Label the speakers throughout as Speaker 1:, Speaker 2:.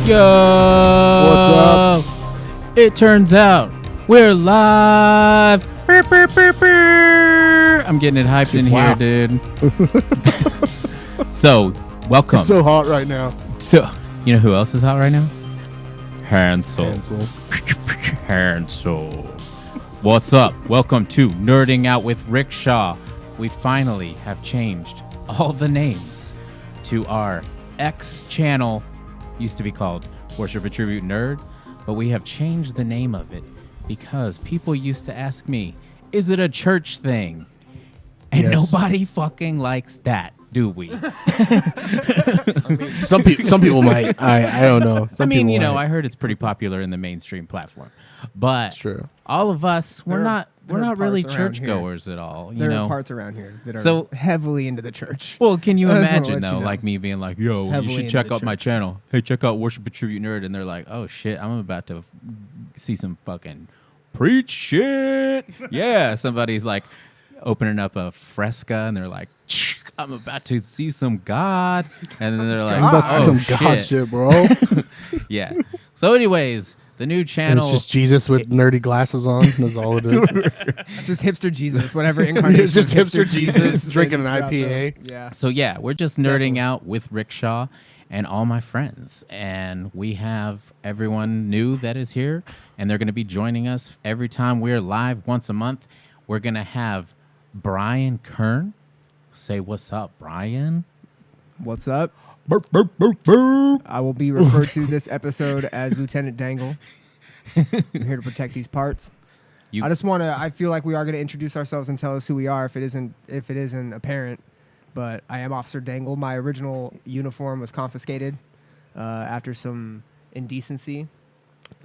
Speaker 1: Yo! What's up? It turns out we're live. Burr, burr, burr, burr. I'm getting it hyped in here, dude. So, welcome.
Speaker 2: It's so hot right now.
Speaker 1: So, you know who else is hot right now? Hansel. Hansel. What's up? Welcome to Nerding Out with Rickshaw. We finally have changed all the names to our X channel. Used to be called Worship and Tribute Nerd, but we have changed the name of it because people used to ask me, is it a church thing? And nobody fucking likes that, do we?
Speaker 2: I mean, some people might. I don't know.
Speaker 1: I heard it's pretty popular in the mainstream platform. But
Speaker 2: it's true.
Speaker 1: All of us, we're not really churchgoers at all.
Speaker 3: There are parts around here that are heavily into the church.
Speaker 1: Well, can you imagine, though, like me being like, yo, heavily you should check out my channel. Hey, check out Worship and Tribute Nerd. And they're like, oh, shit, I'm about to see some fucking preach shit. Yeah, somebody's like opening up a fresca and they're like, I'm about to see some God. And then they're like,
Speaker 2: I'm about to see some God shit, bro.
Speaker 1: Yeah. So anyways, the new channel.
Speaker 2: And it's just Jesus with nerdy glasses on. That's all it is.
Speaker 3: It's just hipster Jesus, whatever incarnation.
Speaker 2: It's just hipster Jesus drinking an IPA.
Speaker 1: Yeah. So yeah, we're just nerding out with Rickshaw and all my friends. And we have everyone new that is here. And they're going to be joining us every time we're live once a month. We're going to have Brian Kern. Say what's up, Brian.
Speaker 3: What's up?
Speaker 1: Burp, burp, burp, burp.
Speaker 3: I will be referred to this episode as Lieutenant Dangle. I'm here to protect these parts. I feel like we are going to introduce ourselves and tell us who we are if it isn't apparent. But I am Officer Dangle. My original uniform was confiscated after some indecency,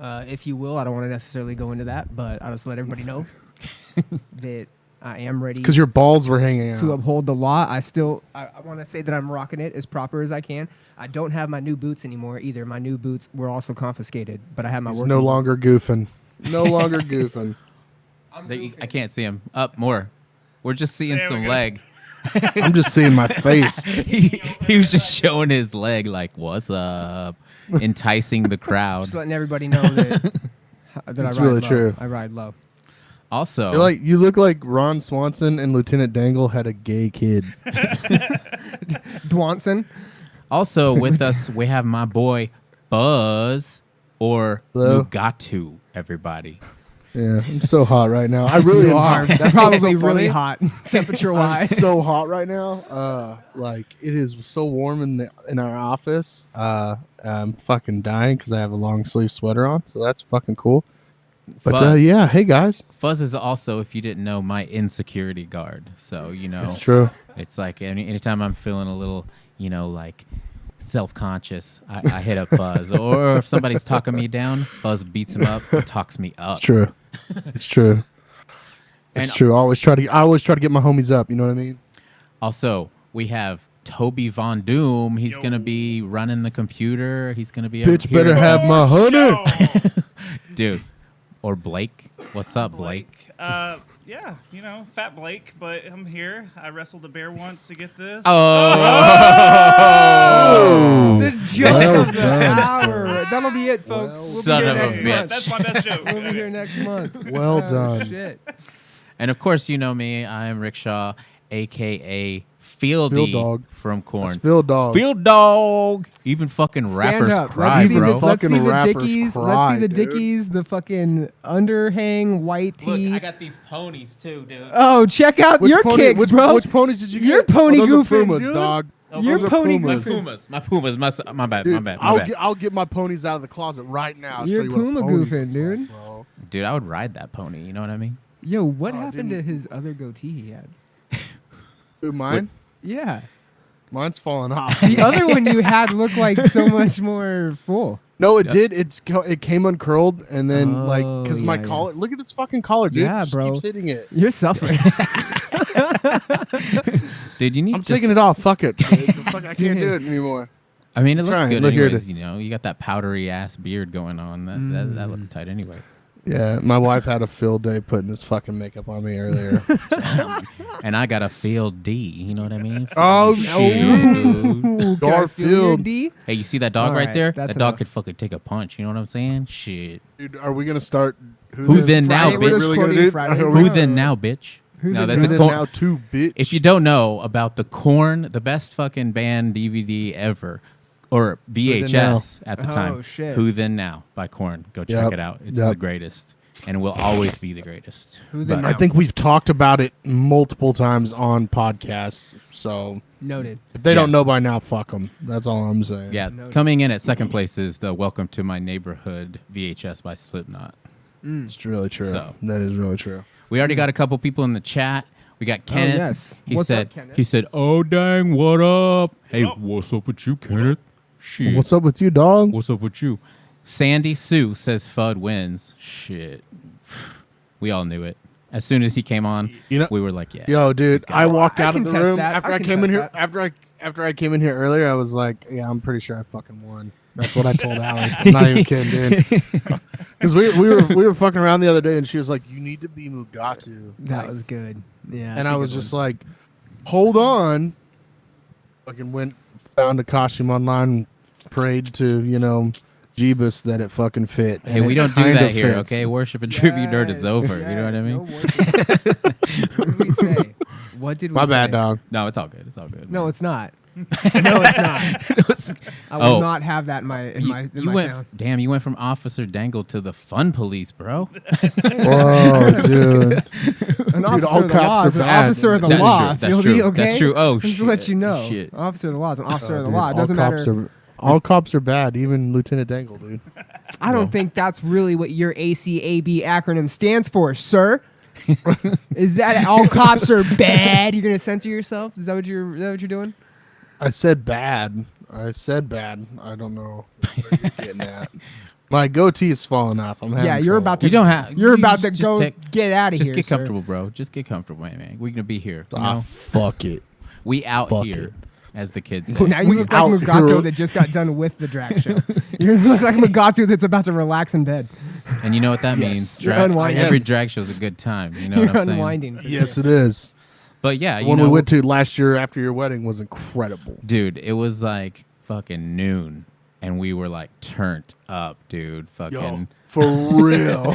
Speaker 3: if you will. I don't want to necessarily go into that, but I'll just let everybody know that I am ready.
Speaker 2: Because your balls were hanging out.
Speaker 3: To uphold the law. I want to say that I'm rocking it as proper as I can. I don't have my new boots anymore either. My new boots were also confiscated, but I have my working
Speaker 2: no longer
Speaker 3: boots.
Speaker 2: goofing. No longer goofing.
Speaker 1: I can't see him. Up more. We're just seeing some leg.
Speaker 2: I'm just seeing my face.
Speaker 1: He was just showing his leg like, what's up? Enticing the crowd.
Speaker 3: Just letting everybody know that
Speaker 2: That's
Speaker 3: I ride
Speaker 2: really
Speaker 3: low.
Speaker 2: true.
Speaker 3: I ride low.
Speaker 1: Also,
Speaker 2: you look like Ron Swanson and Lieutenant Dangle had a gay kid.
Speaker 3: Dwanson.
Speaker 1: Also with us, we have my boy Buzz or Mugatu, everybody.
Speaker 2: Yeah, I'm so hot right now. I really am.
Speaker 3: That's probably really hot temperature-wise.
Speaker 2: I'm so hot right now. It is so warm in our office. I'm fucking dying because I have a long sleeve sweater on, so that's fucking cool. But yeah, hey guys.
Speaker 1: Fuzz is also, if you didn't know, my insecurity guard. So,
Speaker 2: it's true.
Speaker 1: It's like anytime I'm feeling a little, like self-conscious, I hit up Fuzz. Or if somebody's talking me down, Fuzz beats him up and talks me up.
Speaker 2: It's true. It's true. It's true. I always try to get my homies up. You know what I mean?
Speaker 1: Also, we have Toby Von Doom. He's going to be running the computer. He's going to be
Speaker 2: Bitch better have my honey.
Speaker 1: Dude. Or Blake. What's up, Blake?
Speaker 4: Yeah, fat Blake, but I'm here. I wrestled a bear once to get this.
Speaker 1: Oh!
Speaker 3: The joke of the hour. That'll be it, folks.
Speaker 1: Son of a bitch.
Speaker 4: That's my best joke.
Speaker 3: We'll be here next month.
Speaker 2: Well done.
Speaker 3: Shit.
Speaker 1: And of course, you know me. I am Rickshaw, a.k.a. Fieldy
Speaker 2: Dog.
Speaker 1: from Korn.
Speaker 2: That's Field Dog.
Speaker 1: Field Dog. Even fucking rappers cry, bro.
Speaker 3: Let's see the Dickies.
Speaker 2: Cry,
Speaker 3: Let's see the Dickies. The fucking underhang white tee.
Speaker 1: Look, I got these ponies too, dude.
Speaker 3: Oh, check out your kicks, bro.
Speaker 2: Which ponies did you get?
Speaker 3: Your pony
Speaker 2: those
Speaker 3: goofing,
Speaker 2: are Pumas,
Speaker 3: dude.
Speaker 2: dog.
Speaker 3: Your
Speaker 2: Those are
Speaker 3: pony
Speaker 2: Pumas.
Speaker 1: My Pumas. My bad.
Speaker 2: Dude,
Speaker 1: my bad.
Speaker 2: I'll get my ponies out of the closet right now.
Speaker 3: You're
Speaker 2: show you what a
Speaker 3: Puma
Speaker 2: pony
Speaker 3: goofing,
Speaker 2: looks
Speaker 3: dude.
Speaker 2: like, bro.
Speaker 1: Dude, I would ride that pony. You know what I mean?
Speaker 3: Yo, what happened to his other goatee he had?
Speaker 2: Who, mine?
Speaker 3: Yeah.
Speaker 2: Mine's falling off.
Speaker 3: The other one you had looked like so much more full.
Speaker 2: No, it did. It came uncurled, and then because my
Speaker 3: yeah.
Speaker 2: collar. Look at this fucking collar, dude.
Speaker 3: Yeah,
Speaker 2: Just
Speaker 3: bro.
Speaker 2: keeps hitting it.
Speaker 3: You're suffering.
Speaker 1: Dude, you need.
Speaker 2: I'm taking it off. Fuck it. Fuck, I can't do it anymore.
Speaker 1: I mean, it looks
Speaker 2: Trying.
Speaker 1: good
Speaker 2: Look here
Speaker 1: anyways. You got that powdery ass beard going on. That looks tight anyways.
Speaker 2: Yeah, my wife had a field day putting this fucking makeup on me earlier.
Speaker 1: And I got a field D. You know what I mean?
Speaker 2: Oh,
Speaker 1: Shit, dude.
Speaker 3: Ooh,
Speaker 2: Garfield.
Speaker 3: D?
Speaker 1: Hey, you see that dog
Speaker 3: All
Speaker 1: right
Speaker 3: right,
Speaker 1: there?
Speaker 3: that's
Speaker 1: That dog
Speaker 3: enough.
Speaker 1: could fucking take a punch. You know what I'm saying? Shit.
Speaker 2: Dude, are we gonna start?
Speaker 1: Who then now,
Speaker 3: Friday, we're
Speaker 1: bitch?
Speaker 3: just
Speaker 2: Really gonna
Speaker 3: quoting
Speaker 2: do?
Speaker 3: Fridays.
Speaker 2: Are we-
Speaker 1: Who then now, bitch? No, that's
Speaker 2: Who
Speaker 1: a
Speaker 2: then
Speaker 1: corn.
Speaker 2: now too, bitch?
Speaker 1: If you don't know about the Korn, the best fucking band DVD ever, or
Speaker 2: Then
Speaker 1: VHS at the
Speaker 3: Oh,
Speaker 1: time.
Speaker 3: shit.
Speaker 1: Who Then Now by Korn. Go check
Speaker 2: Yep.
Speaker 1: it out. It's
Speaker 2: Yep.
Speaker 1: the greatest, and will always be the greatest.
Speaker 3: Who Then
Speaker 1: But-
Speaker 3: Now?
Speaker 2: I think we've talked about it multiple times on podcasts. So
Speaker 3: Noted.
Speaker 2: if they
Speaker 1: Yeah.
Speaker 2: don't know by now, fuck them. That's all I'm saying.
Speaker 1: Yeah,
Speaker 3: Noted.
Speaker 1: coming in at second place is the Welcome to My Neighborhood VHS by Slipknot.
Speaker 2: It's really true.
Speaker 1: So.
Speaker 2: That is really true.
Speaker 1: We already got a couple people in the chat. We got Kenneth.
Speaker 3: yes.
Speaker 1: He
Speaker 3: What's
Speaker 1: said,
Speaker 3: up, Kenneth?
Speaker 1: He said, "Oh dang, what up? Hey,
Speaker 4: What up?
Speaker 1: what's up with you, Kenneth? Shit,
Speaker 2: What's up with you, dog?
Speaker 1: What's up with you?" Sandy Sue says Fudd wins. Shit, we all knew it. As soon as he came on,
Speaker 2: You know-
Speaker 1: we were like, "Yeah."
Speaker 2: Yo, dude, I walked
Speaker 3: I
Speaker 2: out of
Speaker 3: can
Speaker 2: the
Speaker 3: test
Speaker 2: room
Speaker 3: that.
Speaker 2: after
Speaker 3: I
Speaker 2: I
Speaker 3: can
Speaker 2: came in
Speaker 3: test
Speaker 2: here.
Speaker 3: that.
Speaker 2: After I came in here earlier, I was like, "Yeah, I'm pretty sure I fucking won." That's what I told Allie. I'm not even kidding, dude. Because we were fucking around the other day, and she was like, "You need to be Mugatu."
Speaker 3: That
Speaker 2: Like,
Speaker 3: was good. Yeah.
Speaker 2: and I was just like, "Hold on." Fucking found a costume online, prayed to Jeebus that it fucking fit.
Speaker 1: Hey,
Speaker 2: and
Speaker 1: we
Speaker 2: it
Speaker 1: don't do
Speaker 2: kinda
Speaker 1: that here,
Speaker 2: fits.
Speaker 1: okay? Worship and tribute nerd is over. You know what I mean?
Speaker 3: What did we say? What did we
Speaker 2: My
Speaker 3: say?
Speaker 2: bad, dog.
Speaker 1: No, it's all good. It's all good.
Speaker 3: No, it's not. No, it's not. I will
Speaker 1: Oh.
Speaker 3: not have that in my
Speaker 1: You went.
Speaker 3: town.
Speaker 1: Damn, you went from Officer Dangle to the Fun Police, bro.
Speaker 2: Whoa, dude.
Speaker 3: An
Speaker 2: all
Speaker 3: officer of the
Speaker 2: cops
Speaker 3: law
Speaker 2: are
Speaker 3: is an
Speaker 2: bad.
Speaker 3: officer of the
Speaker 1: That's
Speaker 3: law.
Speaker 1: true. That's
Speaker 3: Feel
Speaker 1: true.
Speaker 3: me? Okay?
Speaker 1: That's true. Oh,
Speaker 3: Just to let
Speaker 1: shit.
Speaker 3: you know.
Speaker 1: Shit.
Speaker 3: Officer of the law is an officer of the
Speaker 2: Dude,
Speaker 3: law. It doesn't matter.
Speaker 2: All cops are bad, even Lieutenant Dangle, dude.
Speaker 3: I don't think that's really what your ACAB acronym stands for, sir. Is that all cops are bad? You're gonna censor yourself? Is that what you're doing?
Speaker 2: I said bad. I don't know where you're getting at. My goatee is falling off. I'm having
Speaker 3: Yeah, you're
Speaker 2: trouble.
Speaker 3: about to.
Speaker 1: You don't have.
Speaker 3: You're
Speaker 1: you
Speaker 3: about to
Speaker 1: just
Speaker 3: go
Speaker 1: take-
Speaker 3: get out of
Speaker 1: Just
Speaker 3: here.
Speaker 1: get
Speaker 3: sir.
Speaker 1: comfortable, bro. Just get comfortable, man. We're gonna be here. You
Speaker 2: Ah,
Speaker 1: know?
Speaker 2: fuck it.
Speaker 1: We out
Speaker 2: fuck
Speaker 1: here,
Speaker 2: it.
Speaker 1: as the kids say.
Speaker 3: Well, now you
Speaker 2: We
Speaker 3: look like
Speaker 2: out
Speaker 3: Mugatu
Speaker 2: here.
Speaker 3: that just got done with the drag show. You look like Mugatu that's about to relax in bed.
Speaker 1: And you know what that
Speaker 2: Yes.
Speaker 1: means?
Speaker 3: You're unwinding.
Speaker 1: Every drag show's a good time. You know
Speaker 3: You're
Speaker 1: what I'm saying?
Speaker 3: unwinding. for
Speaker 2: Yes,
Speaker 3: sure.
Speaker 2: it is.
Speaker 1: But yeah,
Speaker 2: The
Speaker 1: you
Speaker 2: one
Speaker 1: know,
Speaker 2: we went to last year after your wedding was incredible.
Speaker 1: dude, it was like fucking noon, and we were like turned up, dude. Fucking.
Speaker 2: Yo, for real.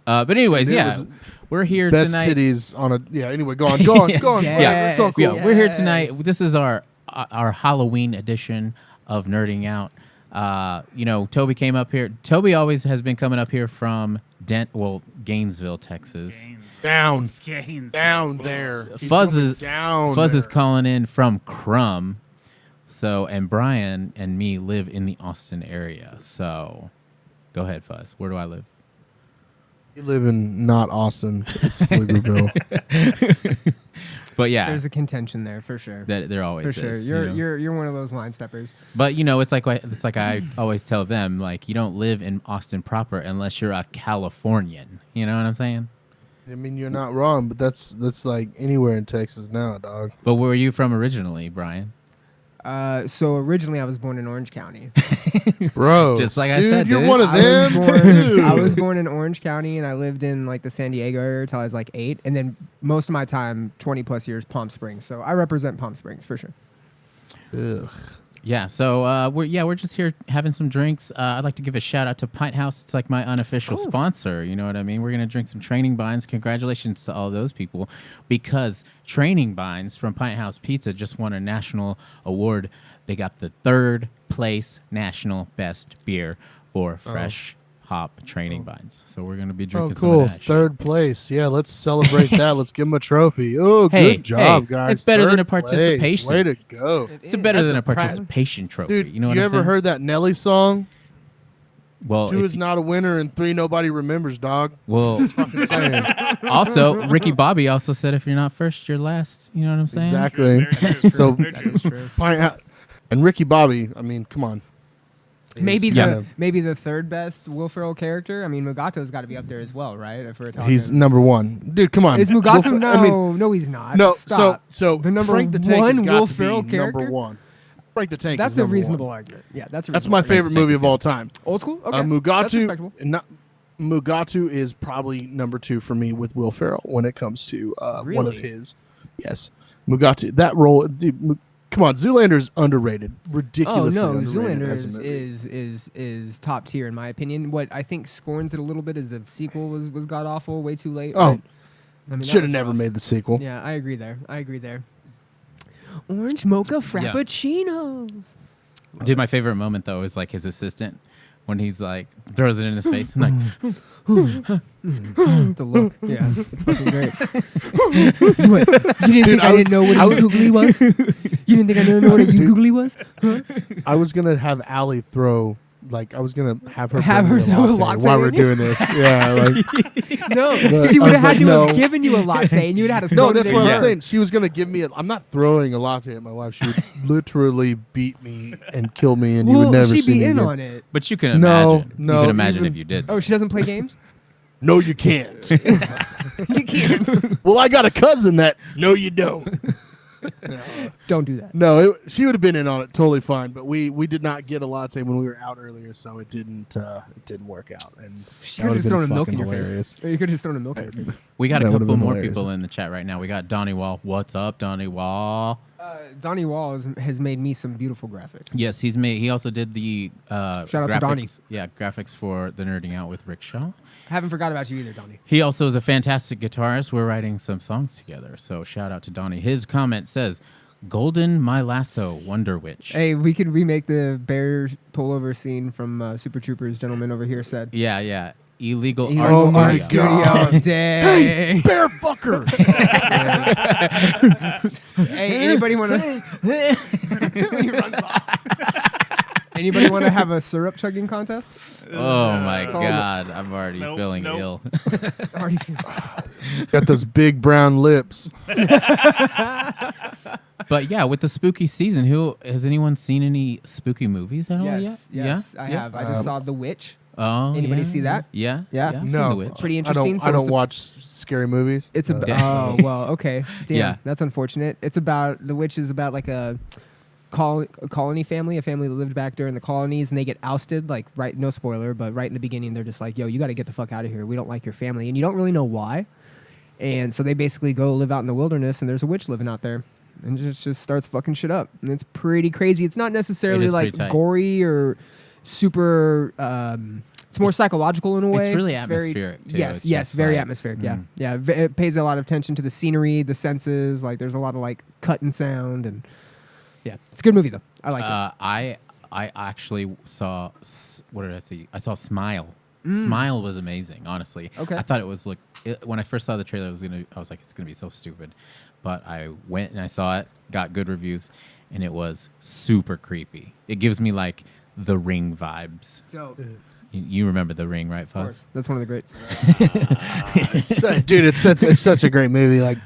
Speaker 1: But anyways,
Speaker 2: It
Speaker 1: yeah,
Speaker 2: was
Speaker 1: we're here
Speaker 2: Best
Speaker 1: tonight.
Speaker 2: titties on a. Yeah. Anyway, go on. Go on.
Speaker 1: Yeah.
Speaker 2: Go on.
Speaker 3: Yeah.
Speaker 2: Whatever, it's all cool.
Speaker 1: Yeah, we're here tonight.
Speaker 3: Yes.
Speaker 1: This is our Halloween edition of Nerding Out. Toby came up here. Toby always has been coming up here from Gainesville, Texas.
Speaker 2: Down
Speaker 4: Gains.
Speaker 2: there. He's
Speaker 1: Fuzz
Speaker 2: coming
Speaker 1: is
Speaker 2: down.
Speaker 1: Fuzz is
Speaker 2: there.
Speaker 1: calling in from Crum. So, and Brian and me live in the Austin area. So, go ahead, Fuzz. Where do I live?
Speaker 2: You live in not Austin. It's Pflugerville.
Speaker 1: But yeah,
Speaker 3: There's a contention there for sure.
Speaker 1: that there always
Speaker 3: For sure,
Speaker 1: is.
Speaker 3: you're
Speaker 1: you know?
Speaker 3: you're one of those line steppers.
Speaker 1: But it's like I always tell them, like, you don't live in Austin proper unless you're a Californian. You know what I'm saying?
Speaker 2: I mean, you're not wrong, but that's like anywhere in Texas now, dog.
Speaker 1: But where are you from originally, Brian?
Speaker 3: So originally I was born in Orange County.
Speaker 2: Bro,
Speaker 1: Just like I
Speaker 2: dude,
Speaker 1: said,
Speaker 2: you're
Speaker 1: dude.
Speaker 2: one of them.
Speaker 3: I was born in Orange County, and I lived in like the San Diego area until I was like 8, and then most of my time, 20 plus years, Palm Springs. So I represent Palm Springs for sure.
Speaker 2: Ugh.
Speaker 1: Yeah, so we're just here having some drinks. I'd like to give a shout out to Pint House. It's like my unofficial sponsor. You know what I mean? We're gonna drink some Training Binds. Congratulations to all those people, because Training Binds from Pint House Pizza just won a national award. They got the 3rd place national best beer for fresh hop Training Binds. So we're gonna be
Speaker 2: Oh,
Speaker 1: drinking some
Speaker 2: cool.
Speaker 1: of that. shit.
Speaker 2: 3rd place. Yeah, let's celebrate that. Let's give him a trophy. Oh,
Speaker 1: Hey,
Speaker 2: good job,
Speaker 1: hey,
Speaker 2: guys.
Speaker 1: it's better than
Speaker 2: 3rd
Speaker 1: a participation.
Speaker 2: place. Way to go.
Speaker 1: It's better
Speaker 3: That's
Speaker 1: than a
Speaker 3: proud-
Speaker 1: participation trophy.
Speaker 2: Dude,
Speaker 1: you know what I'm
Speaker 2: ever
Speaker 1: saying?
Speaker 2: heard that Nelly song?
Speaker 1: Well,
Speaker 2: 2
Speaker 1: if
Speaker 2: is
Speaker 1: you-
Speaker 2: not a winner and 3 nobody remembers, dog.
Speaker 1: well,
Speaker 2: Fucking saying.
Speaker 1: also Ricky Bobby also said if you're not first, you're last. You know what I'm saying?
Speaker 2: Exactly.
Speaker 4: Very true.
Speaker 2: So-
Speaker 4: Very
Speaker 3: That
Speaker 4: true.
Speaker 3: is true.
Speaker 2: Pint House- and Ricky Bobby, I mean, come on.
Speaker 3: Maybe
Speaker 1: Yeah.
Speaker 3: maybe the 3rd best Will Ferrell character. I mean, Mugato's got to be up there as well, right? If we're talking,
Speaker 2: He's number 1. Dude, come on.
Speaker 3: is Mugatu?
Speaker 2: Will-
Speaker 3: No,
Speaker 2: I mean,
Speaker 3: no, he's not.
Speaker 2: no.
Speaker 3: Stop.
Speaker 2: So
Speaker 3: The number
Speaker 2: Frank the Tank
Speaker 3: one
Speaker 2: has got
Speaker 3: Will
Speaker 2: to
Speaker 3: Ferrell
Speaker 2: be
Speaker 3: character?
Speaker 2: number 1. Frank the Tank.
Speaker 3: That's
Speaker 2: is
Speaker 3: a
Speaker 2: number
Speaker 3: reasonable
Speaker 2: 1.
Speaker 3: argument. Yeah, that's a
Speaker 2: That's
Speaker 3: reasonable
Speaker 2: my
Speaker 3: argument.
Speaker 2: favorite movie of all time.
Speaker 3: Old school. Okay, that's
Speaker 2: Mugatu.
Speaker 3: respectable.
Speaker 2: Mugatu is probably number 2 for me with Will Ferrell when it comes to one of
Speaker 3: Really?
Speaker 2: his. Yes, Mugatu. That role. Dude, come on, Zoolander's underrated.
Speaker 3: Oh
Speaker 2: Ridiculously
Speaker 3: no,
Speaker 2: underrated
Speaker 3: Zoolander
Speaker 2: as a movie.
Speaker 3: is top tier in my opinion. What I think scorns it a little bit is the sequel was god awful, way too late.
Speaker 2: Oh,
Speaker 3: but, I mean, that
Speaker 2: should have
Speaker 3: was
Speaker 2: never
Speaker 3: rough.
Speaker 2: made the sequel.
Speaker 3: Yeah, I agree there. Orange mocha frappuccinos.
Speaker 1: Dude, my favorite moment though is like his assistant when he's like throws it in his face and like
Speaker 3: The look. Yeah, it's fucking great. What? You didn't think I didn't know what a googly was? You didn't think I didn't know what a googly was? Huh?
Speaker 2: I was gonna have Allie throw. Like I was gonna have her
Speaker 3: Have
Speaker 2: bring
Speaker 3: her
Speaker 2: me
Speaker 3: throw a
Speaker 2: latte
Speaker 3: latte
Speaker 2: while
Speaker 3: in
Speaker 2: we're
Speaker 3: you?
Speaker 2: doing this. Yeah, like
Speaker 3: No,
Speaker 2: But
Speaker 3: she
Speaker 2: I
Speaker 3: would
Speaker 2: was
Speaker 3: have had
Speaker 2: like,
Speaker 3: to
Speaker 2: no.
Speaker 3: have given you a latte, and you would have had to
Speaker 2: no,
Speaker 3: throw
Speaker 2: that's
Speaker 3: it in
Speaker 2: what
Speaker 3: there.
Speaker 2: I'm saying. She was gonna give me. I'm not throwing a latte at my wife. She would literally beat me and kill me, and you would never
Speaker 3: she'd
Speaker 2: see
Speaker 3: be
Speaker 2: me
Speaker 3: in
Speaker 2: again.
Speaker 3: on it.
Speaker 1: but you can
Speaker 2: No,
Speaker 1: imagine.
Speaker 2: no,
Speaker 1: you can imagine
Speaker 2: even-
Speaker 1: if you did.
Speaker 3: Oh, she doesn't play games?
Speaker 2: No, you can't.
Speaker 3: You can't.
Speaker 2: Well, I got a cousin that. No, you don't.
Speaker 3: Don't do that.
Speaker 2: No, she would have been in on it totally fine. But we did not get a latte when we were out earlier, so it didn't work out. And
Speaker 3: She
Speaker 2: that
Speaker 3: could have
Speaker 2: would've
Speaker 3: just
Speaker 2: been
Speaker 3: thrown a milk in
Speaker 2: fucking
Speaker 3: your
Speaker 2: hilarious.
Speaker 3: face. Or you could have just thrown a milk in your face.
Speaker 1: We got
Speaker 2: That
Speaker 1: a
Speaker 2: would've
Speaker 1: couple
Speaker 2: been
Speaker 1: more
Speaker 2: hilarious.
Speaker 1: people in the chat right now. We got Donnie Wall. What's up, Donnie Wall?
Speaker 3: Donnie Wall has made me some beautiful graphics.
Speaker 1: Yes, he's made. He also did the
Speaker 3: Shout out
Speaker 1: graphics.
Speaker 3: to Donnie.
Speaker 1: Yeah, graphics for the Nerding Out with Rickshaw.
Speaker 3: Haven't forgot about you either, Donnie.
Speaker 1: He also is a fantastic guitarist. We're writing some songs together. So shout out to Donnie. His comment says, "Golden My Lasso, Wonder Witch."
Speaker 3: Hey, we could remake the bear pullover scene from Super Troopers. Gentleman over here said.
Speaker 1: Yeah, yeah. Illegal
Speaker 2: Oh
Speaker 1: Art
Speaker 2: my
Speaker 1: Studio.
Speaker 2: God.
Speaker 3: Dang.
Speaker 2: Bear fucker.
Speaker 3: Hey, anybody want to? He runs off. Anybody want to have a syrup chugging contest?
Speaker 1: Oh my
Speaker 3: all-
Speaker 1: God, I'm already
Speaker 4: Nope,
Speaker 1: feeling
Speaker 4: nope.
Speaker 1: ill.
Speaker 3: Already.
Speaker 2: Got those big brown lips.
Speaker 1: But yeah, with the spooky season, who has anyone seen any spooky movies at all yet?
Speaker 3: Yes,
Speaker 1: yeah?
Speaker 3: I
Speaker 1: Yeah?
Speaker 3: have. I just saw The Witch.
Speaker 1: Oh,
Speaker 3: Anybody
Speaker 1: yeah,
Speaker 3: see that?
Speaker 1: Yeah,
Speaker 3: Yeah.
Speaker 1: I've seen
Speaker 2: No,
Speaker 1: The Witch.
Speaker 3: Pretty interesting.
Speaker 2: I don't watch scary movies.
Speaker 3: It's a
Speaker 1: Damn.
Speaker 3: oh well, okay. Damn,
Speaker 1: Yeah.
Speaker 3: that's unfortunate. It's about The Witch is about like a colony family, a family that lived back during the colonies, and they get ousted. Like right, no spoiler, but right in the beginning, they're just like, "Yo, you got to get the fuck out of here. We don't like your family," and you don't really know why. And so they basically go live out in the wilderness, and there's a witch living out there, and just starts fucking shit up, and it's pretty crazy. It's not necessarily
Speaker 1: is
Speaker 3: like
Speaker 1: pretty tight.
Speaker 3: gory or super. It's more psychological in a way.
Speaker 1: It's really
Speaker 3: very-
Speaker 1: atmospheric, too.
Speaker 3: Yes,
Speaker 1: It's
Speaker 3: yes,
Speaker 1: just
Speaker 3: very
Speaker 1: like,
Speaker 3: atmospheric. Yeah, yeah. It pays a lot of attention to the scenery, the senses. Like, there's a lot of like cut and sound, and yeah, it's a good movie though. I like it.
Speaker 1: I actually saw what did I see? I saw Smile. Smile was amazing, honestly.
Speaker 3: Okay.
Speaker 1: I thought it was when I first saw the trailer, I was like, it's gonna be so stupid, but I went and I saw it, got good reviews, and it was super creepy. It gives me like The Ring vibes.
Speaker 3: So,
Speaker 1: You remember The Ring, right,
Speaker 3: of course,
Speaker 1: Fuzz?
Speaker 3: that's one of the greats.
Speaker 2: Dude, it's such a great movie. Like,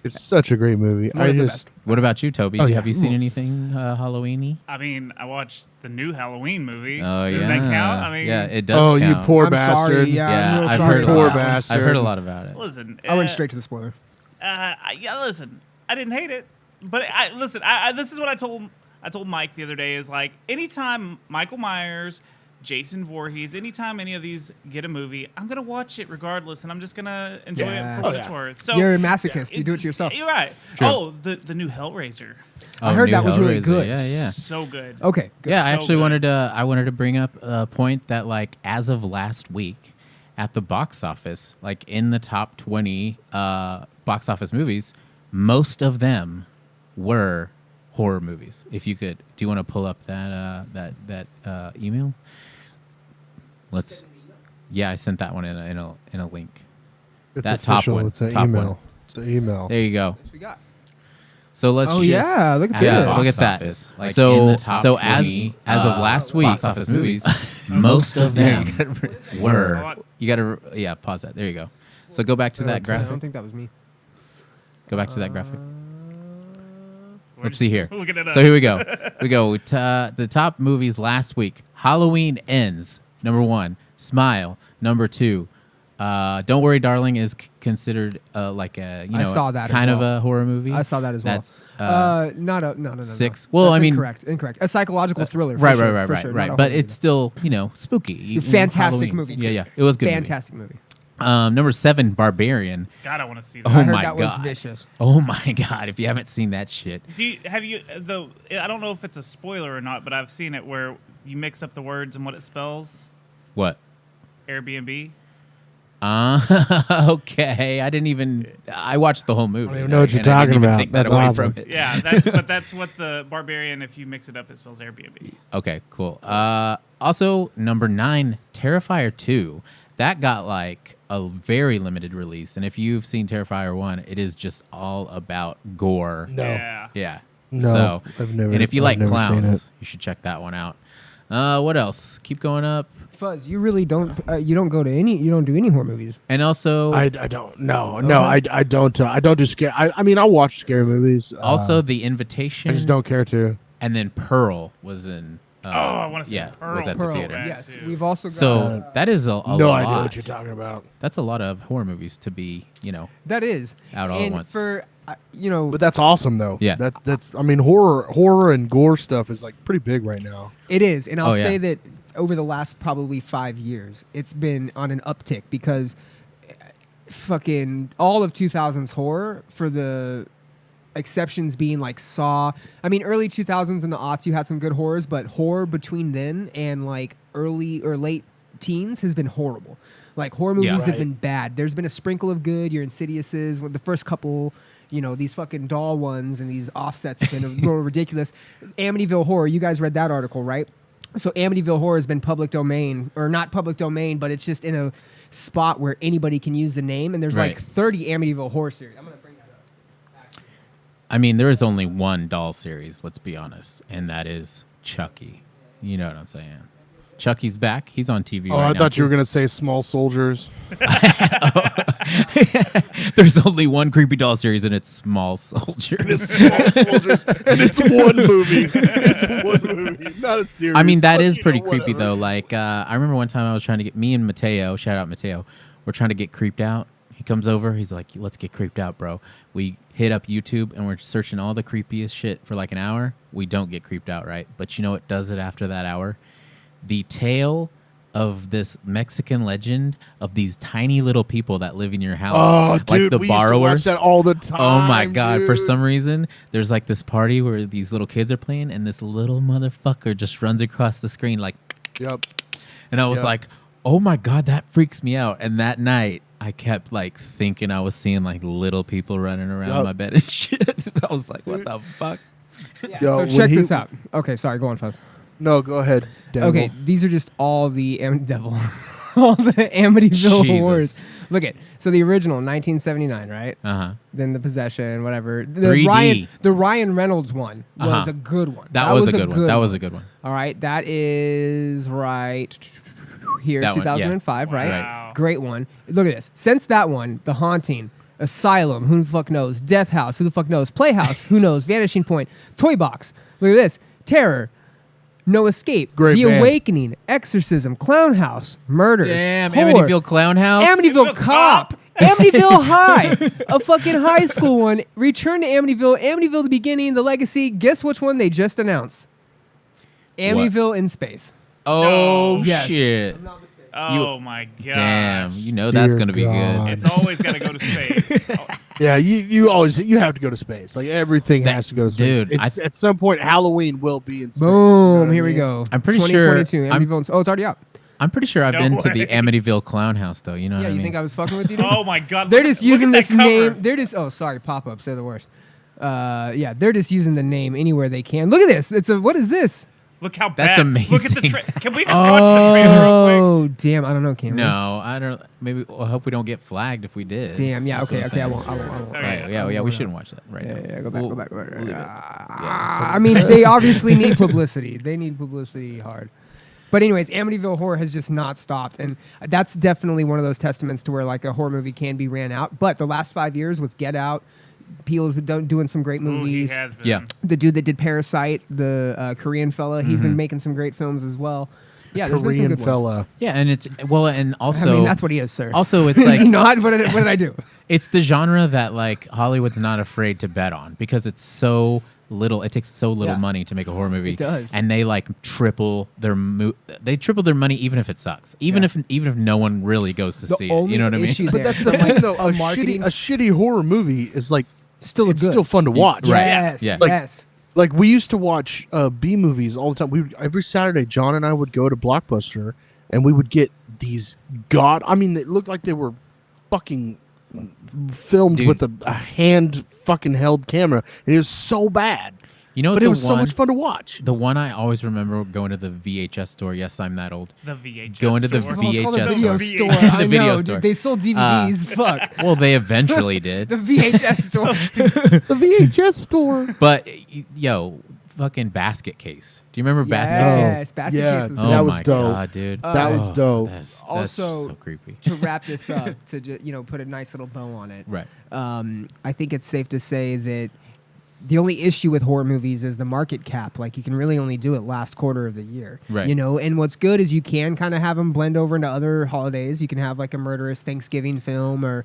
Speaker 2: it's such a great movie.
Speaker 3: One of the
Speaker 2: just
Speaker 1: What about you, Toby?
Speaker 2: Oh, yeah.
Speaker 1: Have you seen anything Halloweeny?
Speaker 4: I mean, I watched the new Halloween movie.
Speaker 1: Oh yeah.
Speaker 4: Does that count? I mean,
Speaker 1: yeah, it does.
Speaker 2: oh, you
Speaker 1: count.
Speaker 2: poor
Speaker 3: I'm
Speaker 2: bastard.
Speaker 3: sorry. Yeah, I'm real
Speaker 1: I've
Speaker 3: sorry
Speaker 1: heard
Speaker 3: about
Speaker 1: a
Speaker 2: Poor
Speaker 1: lot.
Speaker 3: that one.
Speaker 2: bastard.
Speaker 1: I've heard a lot about it.
Speaker 4: Listen,
Speaker 3: I went straight to the spoiler.
Speaker 4: Listen, I didn't hate it, but listen. This is what I told Mike the other day. Is like anytime Michael Myers, Jason Voorhees, anytime any of these get a movie, I'm gonna watch it regardless, and I'm just gonna enjoy
Speaker 3: Yeah.
Speaker 4: it for what
Speaker 2: Oh,
Speaker 4: it's
Speaker 2: yeah.
Speaker 4: worth. So
Speaker 3: You're a masochist. You do it to yourself.
Speaker 4: You're right.
Speaker 1: True.
Speaker 4: Oh, the new Hellraiser,
Speaker 3: I heard
Speaker 1: New
Speaker 3: that was really
Speaker 1: Hellraiser.
Speaker 3: good.
Speaker 1: Yeah, yeah.
Speaker 4: so good.
Speaker 3: Okay. Good.
Speaker 1: Yeah, I
Speaker 4: So
Speaker 1: actually
Speaker 4: good.
Speaker 1: I wanted to bring up a point that like as of last week at the box office, like in the top 20 box office movies, most of them were horror movies. If you could, do you want to pull up that email? Let's. Yeah, I sent that one in a link.
Speaker 2: It's
Speaker 1: That top
Speaker 2: official.
Speaker 1: one,
Speaker 2: It's an
Speaker 1: top
Speaker 2: email.
Speaker 1: one.
Speaker 2: It's an email.
Speaker 1: There you go.
Speaker 3: What we got?
Speaker 1: So let's.
Speaker 3: Oh
Speaker 1: just,
Speaker 3: yeah, look at
Speaker 1: Yeah,
Speaker 3: this.
Speaker 1: look at that.
Speaker 5: office, like,
Speaker 1: so
Speaker 5: in the top
Speaker 1: so
Speaker 5: 20,
Speaker 1: as of last week,
Speaker 5: box office movies,
Speaker 1: most of them were.
Speaker 4: Hold
Speaker 1: You gotta pause that. There you go. So go back to that
Speaker 3: I
Speaker 1: graphic.
Speaker 3: don't think that was me.
Speaker 1: Go back to that graphic.
Speaker 4: We're
Speaker 1: Let's see
Speaker 4: just
Speaker 1: here.
Speaker 4: Looking at us.
Speaker 1: So here we go. The top movies last week. Halloween Ends. Number 1. Smile. Number 2. Don't Worry, Darling is considered like a
Speaker 3: I saw that
Speaker 1: kind
Speaker 3: as
Speaker 1: of
Speaker 3: well.
Speaker 1: a horror movie.
Speaker 3: I saw that as well.
Speaker 1: That's
Speaker 3: no.
Speaker 1: 6. Well,
Speaker 3: That's
Speaker 1: I mean,
Speaker 3: incorrect. A psychological thriller. For
Speaker 1: right,
Speaker 3: sure,
Speaker 1: right,
Speaker 3: for
Speaker 1: right,
Speaker 3: sure.
Speaker 1: right.
Speaker 3: Not a
Speaker 1: But
Speaker 3: horror
Speaker 1: it's still spooky.
Speaker 3: fantastic
Speaker 1: Halloween.
Speaker 3: movie. Too.
Speaker 1: Yeah, it was a good.
Speaker 3: Fantastic movie.
Speaker 1: Number 7, Barbarian.
Speaker 4: God, I want to see that.
Speaker 1: Oh
Speaker 3: I heard
Speaker 1: my
Speaker 3: that
Speaker 1: God.
Speaker 3: was vicious.
Speaker 1: Oh my God! If you haven't seen that shit,
Speaker 4: I don't know if it's a spoiler or not, but I've seen it where you mix up the words and what it spells.
Speaker 1: what?
Speaker 4: Airbnb.
Speaker 1: Okay. I watched the whole movie.
Speaker 2: I don't even know what you're
Speaker 1: and I didn't
Speaker 2: talking
Speaker 1: even
Speaker 2: about.
Speaker 1: Take that
Speaker 2: That's
Speaker 1: away
Speaker 2: awesome.
Speaker 1: from it.
Speaker 4: Yeah, that's what the Barbarian. If you mix it up, it spells Airbnb.
Speaker 1: Okay, cool. Also, number 9, Terrifier 2. That got like a very limited release, and if you've seen Terrifier 1, it is just all about gore.
Speaker 2: No.
Speaker 4: Yeah.
Speaker 1: Yeah.
Speaker 2: No,
Speaker 1: So,
Speaker 2: I've never.
Speaker 1: and if you
Speaker 2: I've
Speaker 1: like
Speaker 2: never seen
Speaker 1: clowns,
Speaker 2: it.
Speaker 1: you should check that one out. What else? Keep going up.
Speaker 3: Fuzz, you really don't. You don't do any horror movies.
Speaker 1: And also,
Speaker 2: I don't. No. I don't. I don't do scare. I mean, I'll watch scary movies.
Speaker 1: also The Invitation.
Speaker 2: I just don't care to.
Speaker 1: And then Pearl was in.
Speaker 4: I want to see
Speaker 1: yeah,
Speaker 4: Pearl.
Speaker 1: was at the
Speaker 3: Pearl,
Speaker 1: theater.
Speaker 3: yes.
Speaker 4: too.
Speaker 3: We've also got.
Speaker 1: So that is a
Speaker 2: No
Speaker 1: lot.
Speaker 2: idea what you're talking about.
Speaker 1: That's a lot of horror movies to be,
Speaker 3: that is
Speaker 1: out all at
Speaker 3: and
Speaker 1: once.
Speaker 3: for
Speaker 2: But that's awesome though.
Speaker 1: Yeah.
Speaker 2: That's. I mean, horror and gore stuff is like pretty big right now.
Speaker 3: it is, and I'll
Speaker 1: Oh, yeah.
Speaker 3: say that over the last probably 5 years, it's been on an uptick because fucking all of 2000s horror, for the exceptions being like Saw. I mean, early 2000s and the aughts, you had some good horrors, but horror between then and like early or late teens has been horrible. Like horror movies have
Speaker 2: right.
Speaker 3: been bad. There's been a sprinkle of good. Your Insidiouses, with the first couple, these fucking doll ones and these offsets have been a little ridiculous. Amityville Horror, you guys read that article, right? So Amityville Horror has been public domain, or not public domain, but it's just in a spot where anybody can use the name. And there's
Speaker 1: Right.
Speaker 3: like 30 Amityville Horror series. I'm gonna bring that up.
Speaker 1: I mean, there is only one doll series, let's be honest, and that is Chucky. You know what I'm saying? Chucky's back. He's on TV
Speaker 2: Oh,
Speaker 1: right
Speaker 2: I
Speaker 1: now.
Speaker 2: thought you were gonna say Small Soldiers.
Speaker 1: There's only one creepy doll series, and it's Small Soldiers.
Speaker 2: Small Soldiers, and it's one movie. It's one movie, not a series.
Speaker 1: I mean, that
Speaker 2: but,
Speaker 1: is pretty
Speaker 2: whatever.
Speaker 1: creepy, though. Like, I remember one time I was trying to get, me and Mateo, shout out Mateo, we're trying to get creeped out. He comes over, he's like, let's get creeped out, bro. We hit up YouTube, and we're searching all the creepiest shit for like an hour. We don't get creeped out, right? But you know what does it after that hour? The tale of this Mexican legend of these tiny little people that live in your house.
Speaker 2: Oh,
Speaker 1: like
Speaker 2: dude,
Speaker 1: the
Speaker 2: we
Speaker 1: borrowers.
Speaker 2: used to watch that all the time.
Speaker 1: Oh my God! For
Speaker 2: dude.
Speaker 1: some reason, there's like this party where these little kids are playing, and this little motherfucker just runs across the screen like,
Speaker 2: Yep.
Speaker 1: and I was
Speaker 2: Yep.
Speaker 1: like, oh my God, that freaks me out. And that night, I kept like thinking I was seeing like little people running around
Speaker 2: Yep.
Speaker 1: my bed and shit. I was like, what the fuck?
Speaker 3: Yeah,
Speaker 2: Yo,
Speaker 3: so
Speaker 2: when
Speaker 3: check
Speaker 2: he-
Speaker 3: this out. Okay, sorry, go on, Fuzz.
Speaker 2: No, go ahead. Daniel.
Speaker 3: Okay, these are just all the all the Amityville
Speaker 1: Jesus.
Speaker 3: horrors. Look at so the original 1979, right?
Speaker 1: Uh-huh.
Speaker 3: Then the Possession, whatever. The
Speaker 1: 3D.
Speaker 3: Ryan Reynolds one was
Speaker 1: Uh-huh.
Speaker 3: a good one.
Speaker 1: That was a good one. That was a good one.
Speaker 3: All right, that is right here,
Speaker 1: That one, yeah.
Speaker 3: 2005, right?
Speaker 4: Wow.
Speaker 3: Great one. Look at this. Since that one, The Haunting, Asylum, who the fuck knows? Death House, who the fuck knows? Playhouse, who knows? Vanishing Point, Toy Box. Look at this. Terror, No Escape,
Speaker 2: Great
Speaker 3: The
Speaker 2: band.
Speaker 3: Awakening, Exorcism, Clown House, Murders,
Speaker 1: Damn,
Speaker 3: Horror,
Speaker 1: Amityville Clown House.
Speaker 3: Amityville Cop, Amityville High, a fucking high school one. Return to Amityville, Amityville: The Beginning, The Legacy. Guess which one they just announced? Amityville in Space.
Speaker 1: Oh
Speaker 4: No.
Speaker 3: Yes.
Speaker 1: shit!
Speaker 4: Oh my god!
Speaker 1: Damn, you know that's
Speaker 2: Dear
Speaker 1: gonna be
Speaker 2: God.
Speaker 1: good.
Speaker 4: It's always got to go to space.
Speaker 2: Yeah, you have to go to space. Like everything has to go to space.
Speaker 1: Dude,
Speaker 2: It's, at some point, Halloween will be in space.
Speaker 3: Boom! Here we go.
Speaker 1: I'm pretty sure
Speaker 3: 2022. Amityville. Oh, it's already out.
Speaker 1: I'm pretty sure I've
Speaker 4: No
Speaker 1: been to the
Speaker 4: way.
Speaker 1: Amityville Clown House, though. You know
Speaker 3: Yeah,
Speaker 1: what I
Speaker 3: you
Speaker 1: mean?
Speaker 3: think I was fucking with you? Dude?
Speaker 4: Oh my god!
Speaker 3: They're
Speaker 4: look
Speaker 3: just
Speaker 4: at- look
Speaker 3: using
Speaker 4: at that
Speaker 3: this
Speaker 4: cover.
Speaker 3: name. They're just. Oh, sorry, pop-ups. They're the worst. Yeah, they're just using the name anywhere they can. Look at this. It's a. What is this?
Speaker 4: Look how
Speaker 1: That's
Speaker 4: bad. Look at the
Speaker 1: amazing.
Speaker 4: Can we just watch the trailer real
Speaker 3: Oh, damn! I don't know. Can we?
Speaker 1: No, I don't. Maybe I hope we don't get flagged if we did.
Speaker 3: Damn. Yeah.
Speaker 1: That's
Speaker 3: Okay.
Speaker 1: what
Speaker 3: Okay. I
Speaker 1: I'm
Speaker 3: won't. I won't.
Speaker 4: Okay.
Speaker 1: saying. Right, yeah. We shouldn't watch that right now.
Speaker 3: Yeah. Go back.
Speaker 1: We'll-
Speaker 3: Go back. Go back.
Speaker 1: we'll leave it.
Speaker 3: I mean, they obviously need publicity. They need publicity hard. But anyways, Amityville Horror has just not stopped, and that's definitely one of those testaments to where like a horror movie can be ran out. But the last 5 years with Get Out, Peele's been doing some great
Speaker 4: quick. Ooh, he
Speaker 3: movies.
Speaker 4: has been.
Speaker 1: Yeah.
Speaker 3: The dude that did Parasite, the Korean fella, he's been making some great films as well. Yeah, there's been some
Speaker 2: Korean
Speaker 3: good ones.
Speaker 2: fella.
Speaker 1: Yeah, and it's and also
Speaker 3: I mean, that's what he is, sir.
Speaker 1: also it's
Speaker 3: Is
Speaker 1: like
Speaker 3: he not? What did I do?
Speaker 1: it's the genre that like Hollywood's not afraid to bet on because it's so little. It takes so little
Speaker 3: Yeah.
Speaker 1: money to make a horror movie.
Speaker 3: It does.
Speaker 1: And they like triple their triple their money even if it sucks. Even if no one really goes to
Speaker 3: The
Speaker 1: see it.
Speaker 3: only
Speaker 1: You know what I mean?
Speaker 3: issue
Speaker 2: But
Speaker 3: there-
Speaker 2: that's the
Speaker 3: from,
Speaker 2: thing, though. A
Speaker 3: marketing-
Speaker 2: shitty horror movie is like
Speaker 3: Still
Speaker 2: it's
Speaker 3: good.
Speaker 2: still fun to watch.
Speaker 1: Right.
Speaker 3: Yes.
Speaker 1: Yeah.
Speaker 2: Like-
Speaker 3: Yes.
Speaker 2: Like we used to watch B movies all the time. Every Saturday, John and I would go to Blockbuster, and we would get these I mean, they looked like they were fucking filmed
Speaker 1: Dude.
Speaker 2: with a hand fucking held camera. It was so bad,
Speaker 1: You know,
Speaker 2: but
Speaker 1: the
Speaker 2: it was so
Speaker 1: one-
Speaker 2: much fun to watch.
Speaker 1: The one I always remember going to the VHS store. Yes, I'm that old.
Speaker 4: The VHS
Speaker 1: Going to the
Speaker 4: store.
Speaker 3: Well, it's called a
Speaker 1: VHS
Speaker 3: video
Speaker 1: store.
Speaker 3: store.
Speaker 1: The
Speaker 3: I
Speaker 1: video
Speaker 3: know,
Speaker 1: store.
Speaker 3: dude. They sold DVDs. Fuck.
Speaker 1: Well, they eventually did.
Speaker 3: The VHS store.
Speaker 2: The VHS store.
Speaker 1: But yo, fucking Basket Case. Do you remember Basket Case?
Speaker 3: Yes, Basket
Speaker 2: Yeah.
Speaker 3: Case was
Speaker 1: Oh
Speaker 2: That was
Speaker 1: my
Speaker 2: dope.
Speaker 1: god, dude.
Speaker 2: That was dope.
Speaker 1: That's
Speaker 3: Also-
Speaker 1: so creepy.
Speaker 3: to wrap this up, to put a nice little bow on it.
Speaker 1: Right.
Speaker 3: I think it's safe to say that the only issue with horror movies is the market cap. Like, you can really only do it last quarter of the year.
Speaker 1: Right.
Speaker 3: You know, and what's good is you can kind of have them blend over into other holidays. You can have like a murderous Thanksgiving film, or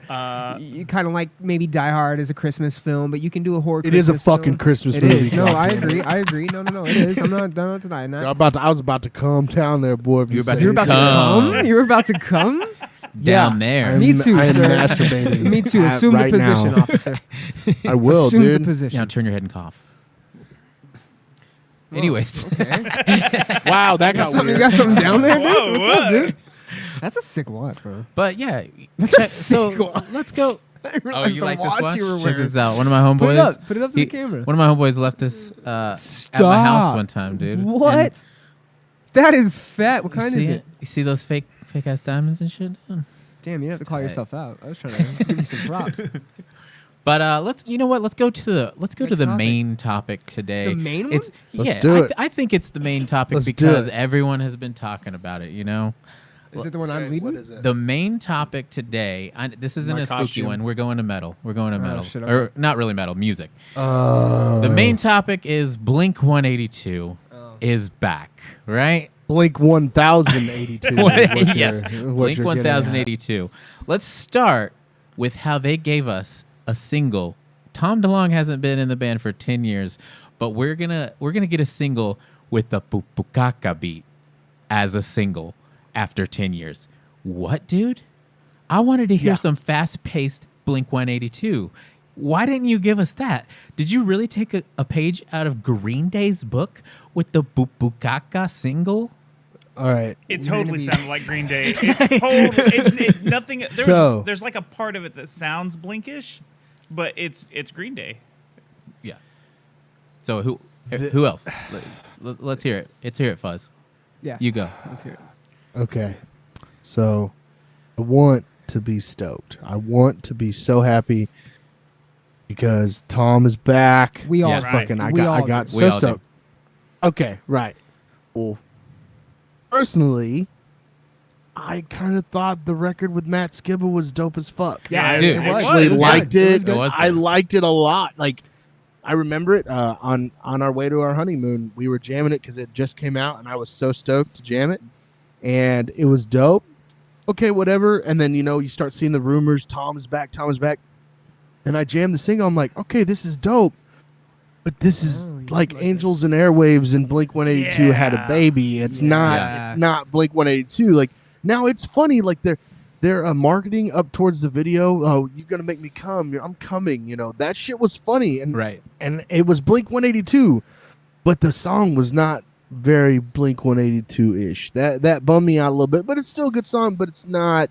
Speaker 3: you kind of like maybe Die Hard as a Christmas film, but you can do a horror.
Speaker 2: It is a
Speaker 3: Christmas
Speaker 2: fucking
Speaker 3: film.
Speaker 2: Christmas
Speaker 3: It
Speaker 2: movie.
Speaker 3: is. No, I agree. I agree. No, it is. I'm not denying that.
Speaker 2: I was about to calm down there, boy. If
Speaker 1: You were about
Speaker 2: say
Speaker 1: to
Speaker 3: You're about to
Speaker 1: Come.
Speaker 3: come. You were about to come.
Speaker 1: Down
Speaker 2: Yeah.
Speaker 1: there.
Speaker 2: I'm-
Speaker 3: Me too,
Speaker 2: I am
Speaker 3: sir.
Speaker 2: masturbating
Speaker 3: Me too.
Speaker 2: at
Speaker 3: Assume
Speaker 2: right
Speaker 3: the position,
Speaker 2: now.
Speaker 3: officer.
Speaker 2: I will,
Speaker 3: Assume
Speaker 2: dude.
Speaker 3: the position.
Speaker 1: Now turn your head and cough. Anyways,
Speaker 2: Wow, that got
Speaker 3: You
Speaker 2: weird.
Speaker 3: got something down there, dude?
Speaker 4: Whoa,
Speaker 3: What's
Speaker 4: what?
Speaker 3: up, dude? That's a sick watch, bro.
Speaker 1: but yeah,
Speaker 3: That's a
Speaker 1: so
Speaker 3: sick watch.
Speaker 1: let's go.
Speaker 3: I
Speaker 1: Oh,
Speaker 3: realized
Speaker 1: you
Speaker 3: the
Speaker 1: like this watch?
Speaker 3: you were
Speaker 1: Check
Speaker 3: wearing.
Speaker 1: this out. One of my homeboys.
Speaker 3: Put it up. Put it up to the camera.
Speaker 1: One of my homeboys left this at my house one time, dude.
Speaker 3: What?
Speaker 1: And
Speaker 3: That is fat. What
Speaker 1: you
Speaker 3: kind
Speaker 1: see
Speaker 3: is it?
Speaker 1: You see those fake ass diamonds and shit?
Speaker 3: Damn, you didn't have to call
Speaker 1: tight.
Speaker 3: yourself out. I was trying to give you some props.
Speaker 1: But let's go to the
Speaker 3: Next
Speaker 1: the
Speaker 3: topic.
Speaker 1: main topic today.
Speaker 3: The main one?
Speaker 1: It's
Speaker 2: Let's
Speaker 1: yeah.
Speaker 2: do it.
Speaker 1: I think it's the main topic
Speaker 2: Let's do
Speaker 1: because
Speaker 2: it.
Speaker 1: everyone has been talking about it. You know,
Speaker 3: Is it the one I'm leading?
Speaker 2: What is it?
Speaker 1: the main topic today. This isn't
Speaker 2: My
Speaker 1: a spooky
Speaker 2: costume.
Speaker 1: one. We're going to metal. We're going to metal,
Speaker 3: shit,
Speaker 1: or
Speaker 3: okay.
Speaker 1: not really metal music.
Speaker 2: Oh.
Speaker 1: The main topic is Blink 182 is back, right?
Speaker 2: Blink 1082.
Speaker 1: Yes, Blink 1082. Let's start with how they gave us a single. Tom DeLonge hasn't been in the band for 10 years, but we're gonna get a single with the Pupukaka beat as a single after 10 years. What, dude? I wanted to hear
Speaker 2: Yeah.
Speaker 1: some fast-paced Blink 182. Why didn't you give us that? Did you really take a page out of Green Day's book with the Pupukaka single?
Speaker 2: All right.
Speaker 4: It
Speaker 3: You're gonna
Speaker 4: totally
Speaker 3: be-
Speaker 4: sounded like Green Day. It's totally nothing.
Speaker 2: So-
Speaker 4: There's like a part of it that sounds Blinkish, but it's Green Day.
Speaker 1: Yeah. So who else? Let's hear it. Let's hear it, Fuzz.
Speaker 3: Yeah.
Speaker 1: You go.
Speaker 3: Let's hear it.
Speaker 2: Okay. So I want to be stoked. I want to be so happy because Tom is back.
Speaker 3: We all
Speaker 1: Yeah,
Speaker 3: do.
Speaker 2: fucking I
Speaker 3: We all
Speaker 2: got
Speaker 3: do.
Speaker 1: We
Speaker 2: so
Speaker 1: all do.
Speaker 2: stoked. Okay, right. Well, personally, I kind of thought the record with Matt Skiba was dope as fuck.
Speaker 3: Yeah,
Speaker 2: I
Speaker 1: dude,
Speaker 3: it was.
Speaker 2: actually
Speaker 3: It was
Speaker 2: liked
Speaker 3: good. It
Speaker 2: it.
Speaker 3: was good.
Speaker 1: It was
Speaker 2: I
Speaker 1: good.
Speaker 2: liked it a lot. Like, I remember it on our way to our honeymoon. We were jamming it because it just came out, and I was so stoked to jam it, and it was dope. Okay, whatever. And then you start seeing the rumors. Tom is back. Tom is back. And I jammed the single. I'm like, okay, this is dope. But this is
Speaker 3: Oh, you
Speaker 2: like
Speaker 3: like
Speaker 2: Angels and Airwaves and Blink 182 had a
Speaker 4: Yeah.
Speaker 2: baby. It's not.
Speaker 3: Yeah.
Speaker 2: It's not Blink 182. Like now, it's funny. Like they're marketing up towards the video. Oh, you're gonna make me come. I'm coming. That shit was funny and
Speaker 1: Right.
Speaker 2: and it was Blink 182, but the song was not very Blink 182 ish. That bummed me out a little bit. But it's still a good song. But it's not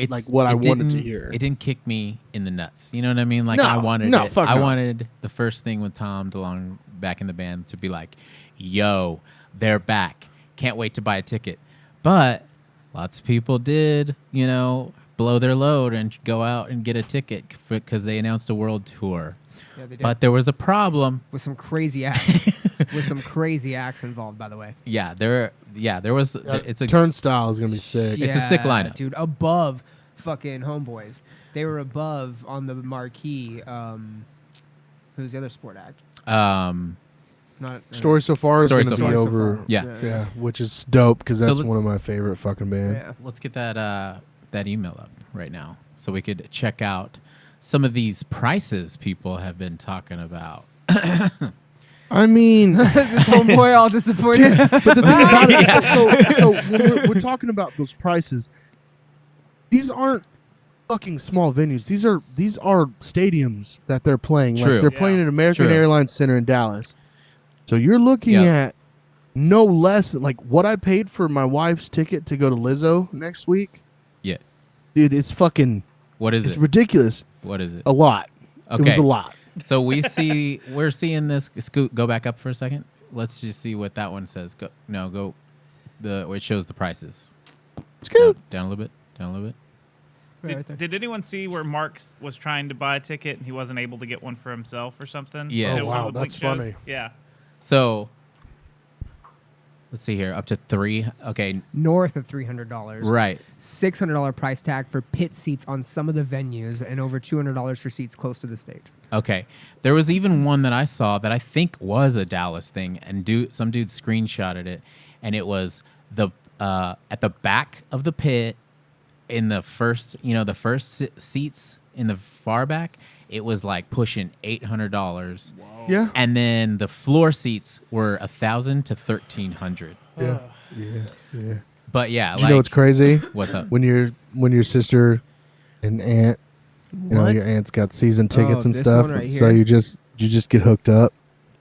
Speaker 2: like what I wanted to
Speaker 1: didn't-
Speaker 2: hear.
Speaker 1: It didn't kick me in the nuts. You know what I mean? Like
Speaker 2: No,
Speaker 1: I wanted
Speaker 2: no,
Speaker 1: it.
Speaker 2: fuck
Speaker 1: I
Speaker 2: no.
Speaker 1: wanted the first thing with Tom DeLonge back in the band to be like, yo, they're back. Can't wait to buy a ticket. But lots of people did, blow their load and go out and get a ticket because they announced a world tour.
Speaker 3: Yeah, they did.
Speaker 1: But there was a problem.
Speaker 3: with some crazy acts. With some crazy acts involved, by the way.
Speaker 1: Yeah, there was. It's a
Speaker 2: Turnstile is gonna be sick.
Speaker 1: It's a sick
Speaker 3: Yeah,
Speaker 1: lineup.
Speaker 3: dude. Above fucking Homeboys, they were above on the marquee. Who's the other sport act? Not
Speaker 2: Story So Far
Speaker 1: Story
Speaker 2: is
Speaker 1: So
Speaker 2: going to be
Speaker 1: Far.
Speaker 2: over.
Speaker 1: Yeah.
Speaker 2: Yeah, which is dope because
Speaker 1: So
Speaker 2: that's
Speaker 1: let's-
Speaker 2: one of my favorite fucking bands.
Speaker 3: Yeah.
Speaker 1: Let's get that email up right now so we could check out some of these prices people have been talking about.
Speaker 2: I mean,
Speaker 3: This homeboy all disappointed.
Speaker 2: but the thing about it, so when we're talking about those prices, these aren't fucking small venues. These are stadiums that they're playing.
Speaker 1: True.
Speaker 2: Like they're playing at American
Speaker 1: True.
Speaker 2: Airlines Center in Dallas. So you're looking at no less than like what I paid for my wife's ticket to go to Lizzo next week.
Speaker 1: Yeah.
Speaker 2: Dude, it's fucking
Speaker 1: What is
Speaker 2: it's
Speaker 1: it?
Speaker 2: ridiculous.
Speaker 1: What is it?
Speaker 2: A lot. It was
Speaker 1: Okay.
Speaker 2: a lot.
Speaker 1: So we're seeing this. Scoot, go back up for a second. Let's just see what that one says. Where it shows the prices.
Speaker 2: Scoot.
Speaker 1: Down a little bit. Down a little bit.
Speaker 3: Right there.
Speaker 4: Did anyone see where Mark was trying to buy a ticket and he wasn't able to get one for himself or something?
Speaker 1: Yes.
Speaker 4: To
Speaker 1: Oh,
Speaker 4: one of
Speaker 2: wow,
Speaker 4: the Blink
Speaker 2: that's
Speaker 4: shows?
Speaker 2: funny.
Speaker 4: Yeah.
Speaker 1: So let's see here. Up to 3. Okay.
Speaker 3: North of $300.
Speaker 1: Right.
Speaker 3: $600 price tag for pit seats on some of the venues, and over $200 for seats close to the stage.
Speaker 1: Okay. There was even one that I saw that I think was a Dallas thing, and some dude screenshotted it, and it was at the back of the pit in the first seats in the far back. It was like pushing $800.
Speaker 2: Yeah.
Speaker 1: And then the floor seats were $1,000 to $1,300.
Speaker 2: Yeah. Yeah.
Speaker 1: But yeah,
Speaker 2: You know what's crazy?
Speaker 1: What's up?
Speaker 2: When your sister and aunt, your aunt's got season tickets and
Speaker 3: this
Speaker 2: stuff,
Speaker 3: one right
Speaker 2: so
Speaker 3: here?
Speaker 2: you just get hooked up,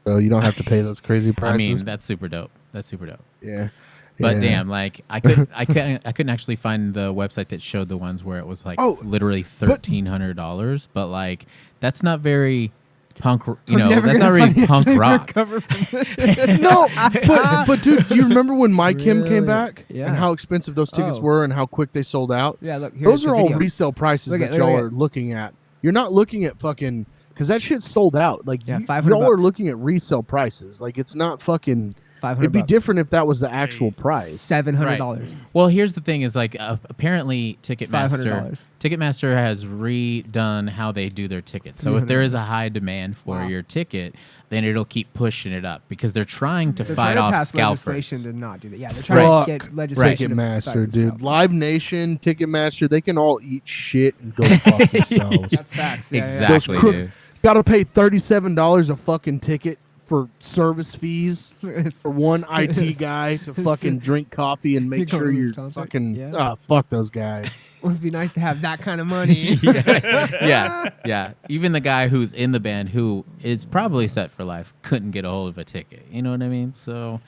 Speaker 2: so you don't have to pay those crazy prices.
Speaker 1: I mean, that's super dope. That's super dope.
Speaker 2: yeah.
Speaker 1: But
Speaker 2: Yeah.
Speaker 1: damn, like I couldn't actually find the website that showed the ones where it was like literally $1,300. But like that's not very punk. That's not really punk rock.
Speaker 2: No, but dude, do you remember when My Kim
Speaker 3: Really?
Speaker 2: came back
Speaker 3: Yeah.
Speaker 2: and how expensive those tickets
Speaker 3: Oh.
Speaker 2: were and how quick they sold out?
Speaker 3: Yeah, look.
Speaker 2: Those
Speaker 3: here's
Speaker 2: are
Speaker 3: the
Speaker 2: all
Speaker 3: video.
Speaker 2: resale prices
Speaker 3: Look
Speaker 2: that
Speaker 3: at-
Speaker 2: y'all
Speaker 3: look at-
Speaker 2: are looking at. You're not looking at fucking because that shit's sold out. Like
Speaker 3: Yeah,
Speaker 2: you,
Speaker 3: 500
Speaker 2: y'all are
Speaker 3: bucks.
Speaker 2: looking at resale prices. Like it's not fucking.
Speaker 3: 500
Speaker 2: It'd be
Speaker 3: bucks.
Speaker 2: different if that was the actual price.
Speaker 3: $700.
Speaker 1: Well, here's the thing: is like apparently
Speaker 3: $500.
Speaker 1: Ticketmaster has redone how they do their tickets. So if there is a high demand for your ticket, then it'll keep pushing it up because they're trying to
Speaker 3: They're
Speaker 1: fight
Speaker 3: trying to
Speaker 1: off
Speaker 3: pass
Speaker 1: scalpers.
Speaker 3: legislation to not do that. Yeah, they're trying to
Speaker 2: Fuck
Speaker 3: get legislation to
Speaker 2: Ticketmaster,
Speaker 3: fight the
Speaker 2: dude.
Speaker 3: scalpers.
Speaker 2: Live Nation, Ticketmaster, they can all eat shit and go fuck themselves.
Speaker 3: That's facts. Yeah,
Speaker 1: Exactly. dude.
Speaker 2: Gotta pay $37 a fucking ticket for service fees
Speaker 3: Yeah.
Speaker 2: for one IT guy to fucking drink coffee and make
Speaker 3: You go
Speaker 2: sure
Speaker 3: to
Speaker 2: you're
Speaker 3: this concert?
Speaker 2: fucking
Speaker 3: Yeah.
Speaker 2: fuck those guys.
Speaker 3: Must be nice to have that kind of money.
Speaker 1: yeah. Even the guy who's in the band who is probably set for life couldn't get a hold of a ticket. You know what I mean? So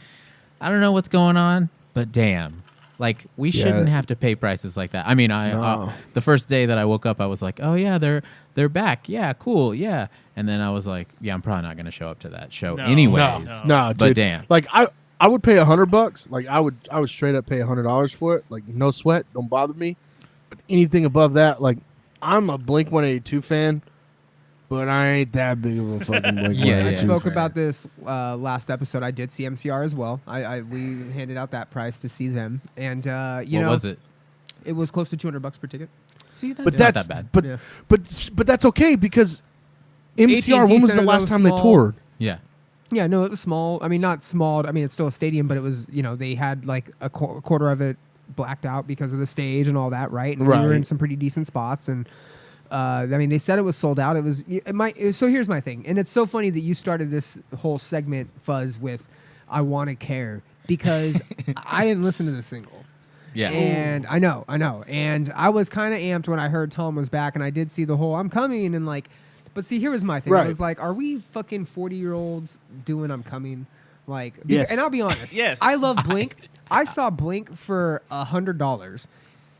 Speaker 1: I don't know what's going on, but damn. Like we shouldn't have to pay prices like that. I mean,
Speaker 2: No.
Speaker 1: the first day that I woke up, I was like, "Oh yeah, they're back. Yeah, cool. Yeah." And then I was like, "Yeah, I'm probably not going to show up to that show
Speaker 4: No.
Speaker 1: anyways."
Speaker 2: No,
Speaker 1: But
Speaker 2: dude.
Speaker 1: damn.
Speaker 2: Like I would pay $100. Like I would straight up pay $100 for it. Like no sweat, don't bother me. But anything above that, like I'm a Blink 182 fan, but I ain't that big of a fucking Blink
Speaker 1: Yeah,
Speaker 2: 182
Speaker 3: I spoke
Speaker 2: fan.
Speaker 3: about this last episode. I did see MCR as well. We handed out that price to see them, and
Speaker 1: What
Speaker 3: know,
Speaker 1: was it?
Speaker 3: It was close to $200 per ticket.
Speaker 1: See, that's
Speaker 2: But
Speaker 1: not
Speaker 2: that's
Speaker 1: that bad.
Speaker 2: but
Speaker 3: Yeah.
Speaker 2: but that's okay because MCR.
Speaker 3: AT&T
Speaker 2: When was the
Speaker 3: Center,
Speaker 2: last
Speaker 3: though,
Speaker 2: time they
Speaker 3: small.
Speaker 2: toured?
Speaker 1: Yeah.
Speaker 3: Yeah, no, it was small. I mean, not small. I mean, it's still a stadium, but it was, they had like a quarter of it blacked out because of the stage and all that, right? And we were in
Speaker 2: Right.
Speaker 3: some pretty decent spots. And I mean, they said it was sold out. So here's my thing. And it's so funny that you started this whole segment, Fuzz, with I Want to Care, because I didn't listen to the single.
Speaker 1: Yeah.
Speaker 3: And I know. And I was kind of amped when I heard Tom was back, and I did see the whole I'm coming and like, but see, here was my thing. I
Speaker 2: Right.
Speaker 3: was like, are we fucking 40-year-olds doing I'm coming? Like,
Speaker 2: Yes.
Speaker 3: and I'll be honest.
Speaker 4: Yes.
Speaker 3: I love Blink. I saw Blink for $100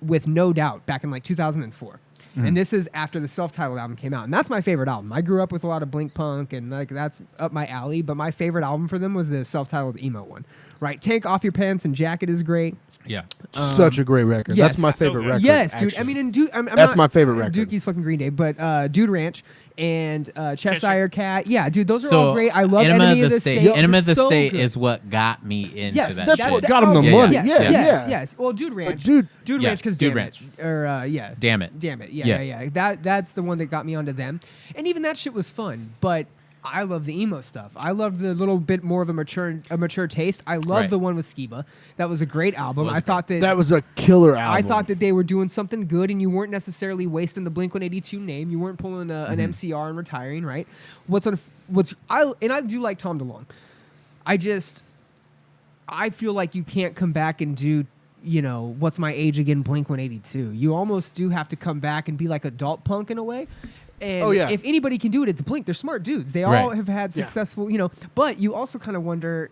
Speaker 3: with No Doubt back in like 2004. And this is after the self-titled album came out. And that's my favorite album. I grew up with a lot of Blink punk and like that's up my alley. But my favorite album for them was the self-titled emo one. Right? Take Off Your Pants and Jacket is great.
Speaker 1: Yeah.
Speaker 2: Such a great record.
Speaker 3: yes,
Speaker 2: That's my
Speaker 4: so
Speaker 2: favorite
Speaker 4: good.
Speaker 2: record.
Speaker 3: Yes, dude.
Speaker 2: actually.
Speaker 3: I mean, and I'm
Speaker 2: That's
Speaker 3: not-
Speaker 2: my favorite record.
Speaker 3: Dookie's fucking Green Day, but Dude Ranch and Cheshire Cat. Yeah, dude, those are all
Speaker 1: So
Speaker 3: great. I love
Speaker 1: Enema of the
Speaker 3: State.
Speaker 1: State. Enema of
Speaker 3: It's
Speaker 1: the
Speaker 3: so
Speaker 1: State
Speaker 3: good.
Speaker 1: is what got me into
Speaker 3: Yes,
Speaker 1: that
Speaker 2: that's
Speaker 1: shit.
Speaker 2: what got 'em the
Speaker 1: Yeah,
Speaker 2: money.
Speaker 1: yeah.
Speaker 3: Yes,
Speaker 2: Yeah.
Speaker 3: yes. Well, Dude Ranch.
Speaker 2: dude-
Speaker 3: Dude
Speaker 1: Yeah,
Speaker 3: Ranch, because
Speaker 1: Dude
Speaker 3: Damn
Speaker 1: Ranch.
Speaker 3: It. Or yeah.
Speaker 1: Damn it.
Speaker 3: Damn it.
Speaker 1: Yeah.
Speaker 3: Yeah. That's the one that got me onto them. And even that shit was fun, but I love the emo stuff. I love the little bit more of a mature taste. I love the one with Skiba. That was a great album. I thought that
Speaker 2: was a killer album.
Speaker 3: I thought that they were doing something good, and you weren't necessarily wasting the Blink-182 name. You weren't pulling an MCR and retiring, right? I do like Tom DeLonge. I feel like you can't come back and do, What's My Age Again, Blink-182. You almost do have to come back and be like adult punk in a way. And if anybody can do it, it's Blink. They're smart dudes. They all have had successful, but you also kind of wonder,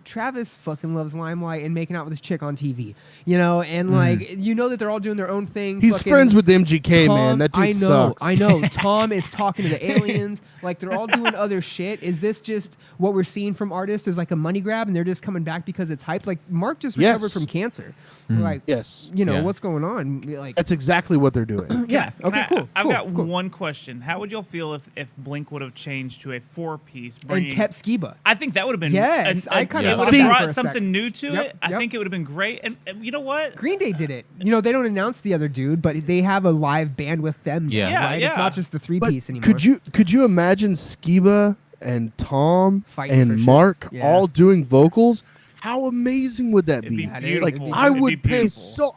Speaker 3: Travis fucking loves Limelight and making out with his chick on TV, and that they're all doing their own thing.
Speaker 2: He's friends with MGK, Tom, man. That dude sucks.
Speaker 3: I know. Tom is talking to the aliens. Like, they're all doing other shit. Is this just what we're seeing from artists is like a money grab and they're just coming back because it's hyped? Like, Mark just recovered from cancer. Like, what's going on? Like,
Speaker 2: that's exactly what they're doing.
Speaker 3: Yeah. Okay, cool.
Speaker 4: I've got one question. How would y'all feel if Blink would have changed to a 4-piece
Speaker 3: and kept Skiba?
Speaker 4: I think that would have been
Speaker 3: I kind of
Speaker 4: would have brought something new to it. I think it would have been great. And you know what?
Speaker 3: Green Day did it. They don't announce the other dude, but they have a live band with them. Right? It's not just the 3-piece anymore.
Speaker 2: Could you imagine Skiba and Tom
Speaker 3: fighting
Speaker 2: and Mark all doing vocals? How amazing would that be? Like, I would pay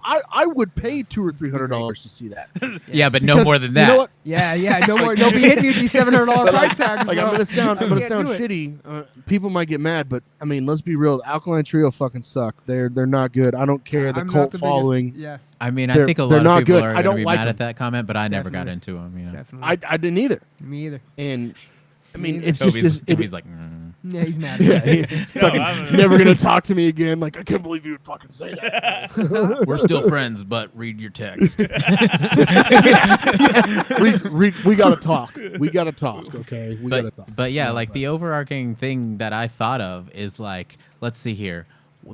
Speaker 2: I would pay $200 or $300 to see that.
Speaker 1: Yeah, but no more than that.
Speaker 2: You know what?
Speaker 3: Yeah, no more. Don't be hitting me with these $700 price tag.
Speaker 2: Like, I'm gonna sound shitty. People might get mad, but I mean, let's be real. Alkaline Trio fucking suck. They're not good. I don't care. The cult following.
Speaker 1: I mean, I think a lot of people
Speaker 2: good.
Speaker 1: are
Speaker 2: I
Speaker 1: going
Speaker 2: don't
Speaker 1: to be
Speaker 2: like
Speaker 1: mad
Speaker 2: them.
Speaker 1: at that comment, but I never got into them.
Speaker 3: Definitely.
Speaker 2: I didn't either.
Speaker 3: Me either.
Speaker 2: And I mean, it's
Speaker 1: Toby's like,
Speaker 3: Yeah, he's mad.
Speaker 2: He's fucking never gonna talk to me again. Like, I can't believe you would fucking say that.
Speaker 1: we're still friends, but read your text.
Speaker 2: We gotta talk. We gotta talk. Okay, we gotta talk.
Speaker 1: But yeah, like the overarching thing that I thought of is like, let's see here,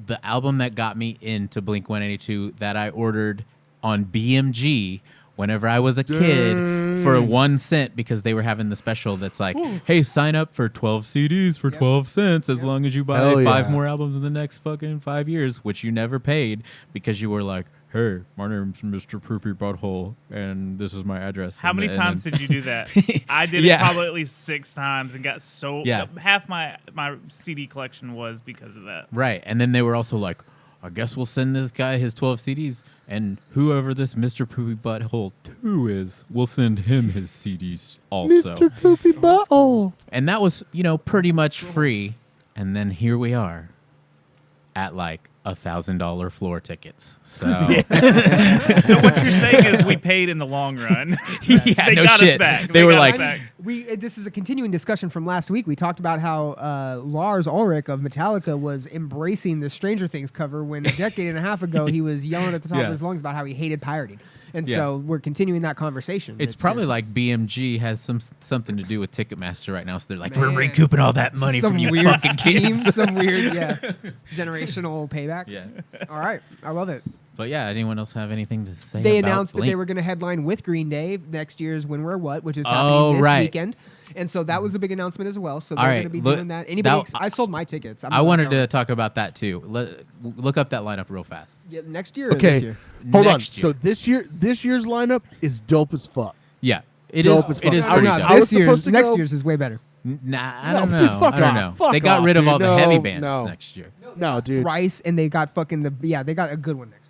Speaker 1: the album that got me into Blink-182 that I ordered on BMG whenever I was a kid for 1 cent because they were having the special that's like, hey, sign up for 12 CDs for 12 cents as long as you buy 5 more albums in the next fucking 5 years, which you never paid because you were like, hey, my name's Mr. Poopy Butthole, and this is my address.
Speaker 4: How many times did you do that? I did it probably at least 6 times and got half my CD collection was because of that.
Speaker 1: Right, and then they were also like, I guess we'll send this guy his 12 CDs, and whoever this Mr. Poopy Butthole 2 is, we'll send him his CDs also.
Speaker 2: Mr. Poopy Butthole.
Speaker 1: And that was, pretty much free. And then here we are at like $1,000 floor tickets. So,
Speaker 4: so what you're saying is we paid in the long run. They
Speaker 1: no
Speaker 4: got
Speaker 1: shit.
Speaker 4: us back.
Speaker 1: They were like,
Speaker 3: this is a continuing discussion from last week. We talked about how Lars Ulrich of Metallica was embracing the Stranger Things cover when a decade and a half ago he was yelling at the top of his lungs about how he hated pirating. And so we're continuing that conversation.
Speaker 1: It's probably like BMG has something to do with Ticketmaster right now. So they're like, we're recouping all that money from you fucking kids.
Speaker 3: Some weird, generational payback.
Speaker 1: Yeah.
Speaker 3: All right. I love it.
Speaker 1: But yeah, anyone else have anything to say
Speaker 3: They
Speaker 1: about
Speaker 3: announced
Speaker 1: Blink?
Speaker 3: that they were going to headline with Green Day next year's When We're What, which is happening this weekend. And so that was a big announcement as well. So they're going to be doing that. I sold my tickets.
Speaker 1: I wanted to talk about that too. Look up that lineup real fast.
Speaker 3: Yeah, next year or this year?
Speaker 2: Hold on. So this year's lineup is dope as fuck.
Speaker 1: Yeah. It is pretty dope.
Speaker 3: Next year's is way better.
Speaker 1: Nah, I don't know. They got rid of all the heavy bands next year.
Speaker 2: No, dude.
Speaker 3: Thrice, and they got fucking they got a good one next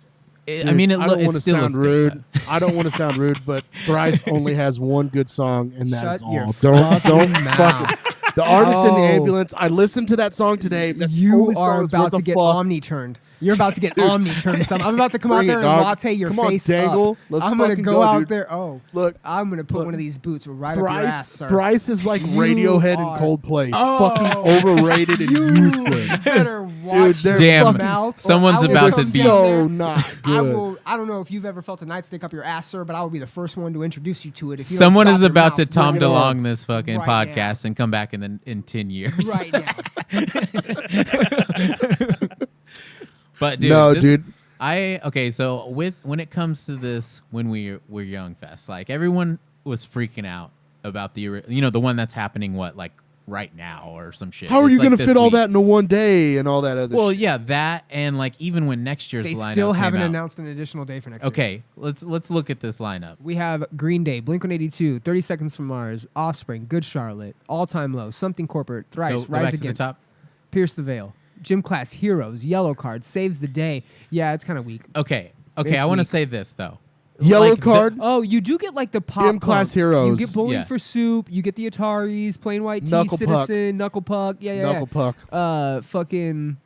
Speaker 3: year.
Speaker 1: I mean,
Speaker 2: I don't want to sound rude.
Speaker 1: I
Speaker 2: don't want to sound rude, but Thrice only has one good song, and that's all.
Speaker 3: Don't
Speaker 2: fucking. The Artist in the Ambulance. I listened to that song today. That's
Speaker 3: you are about to get omni-turned. You're about to get omni-turned. I'm about to come out there and latte your face up.
Speaker 2: I'm
Speaker 3: going to go out
Speaker 2: dude.
Speaker 3: there.
Speaker 2: Look,
Speaker 3: I'm going to put one of these boots right up your ass, sir.
Speaker 2: Thrice is like Radiohead and Coldplay. Fucking overrated and useless.
Speaker 3: Better watch
Speaker 2: dude,
Speaker 1: damn. Someone's about to be
Speaker 2: so not good.
Speaker 3: I don't know if you've ever felt a nightstick up your ass, sir, but I will be the first one to introduce you to it. If you
Speaker 1: Someone
Speaker 3: don't
Speaker 1: is
Speaker 3: stop your
Speaker 1: about
Speaker 3: mouth
Speaker 1: to Tom
Speaker 3: right now.
Speaker 1: DeLonge this fucking
Speaker 3: Right
Speaker 1: podcast and come back in 10 years.
Speaker 3: Right now.
Speaker 1: But dude, so when it comes to this When We're Young Fest, like everyone was freaking out about the one that's happening right now or some shit.
Speaker 2: How are
Speaker 1: It's
Speaker 2: you
Speaker 1: like
Speaker 2: going to
Speaker 1: this
Speaker 2: fit all
Speaker 1: week.
Speaker 2: that into one day and all that other
Speaker 1: Well,
Speaker 2: shit?
Speaker 1: yeah, that and like even when next year's
Speaker 3: They
Speaker 1: lineup
Speaker 3: still
Speaker 1: came
Speaker 3: haven't
Speaker 1: out.
Speaker 3: announced an additional day for next week.
Speaker 1: Okay, let's look at this lineup.
Speaker 3: We have Green Day, Blink-182, 30 Seconds from Mars, Offspring, Good Charlotte, All Time Low, Something Corporate, Thrice,
Speaker 1: Go
Speaker 3: Rise
Speaker 1: back to
Speaker 3: Against,
Speaker 1: the top.
Speaker 3: Pierce the Veil, Gym Class Heroes, Yellow Card, Saves the Day. Yeah, it's kind of weak.
Speaker 1: Okay,
Speaker 3: It's
Speaker 1: I want to
Speaker 3: weak.
Speaker 1: say this though.
Speaker 2: Yellow
Speaker 1: Like,
Speaker 2: Card.
Speaker 3: Oh, you do get like the pop
Speaker 2: Gym Class
Speaker 3: punk.
Speaker 2: Heroes.
Speaker 3: You get Bowling
Speaker 1: Yeah.
Speaker 3: for Soup. You get the Ataris, Plain White Tee,
Speaker 2: Knuckle Puck.
Speaker 3: Citizen, Knuckle Puck. Yeah.
Speaker 2: Knuckle Puck.
Speaker 3: Fucking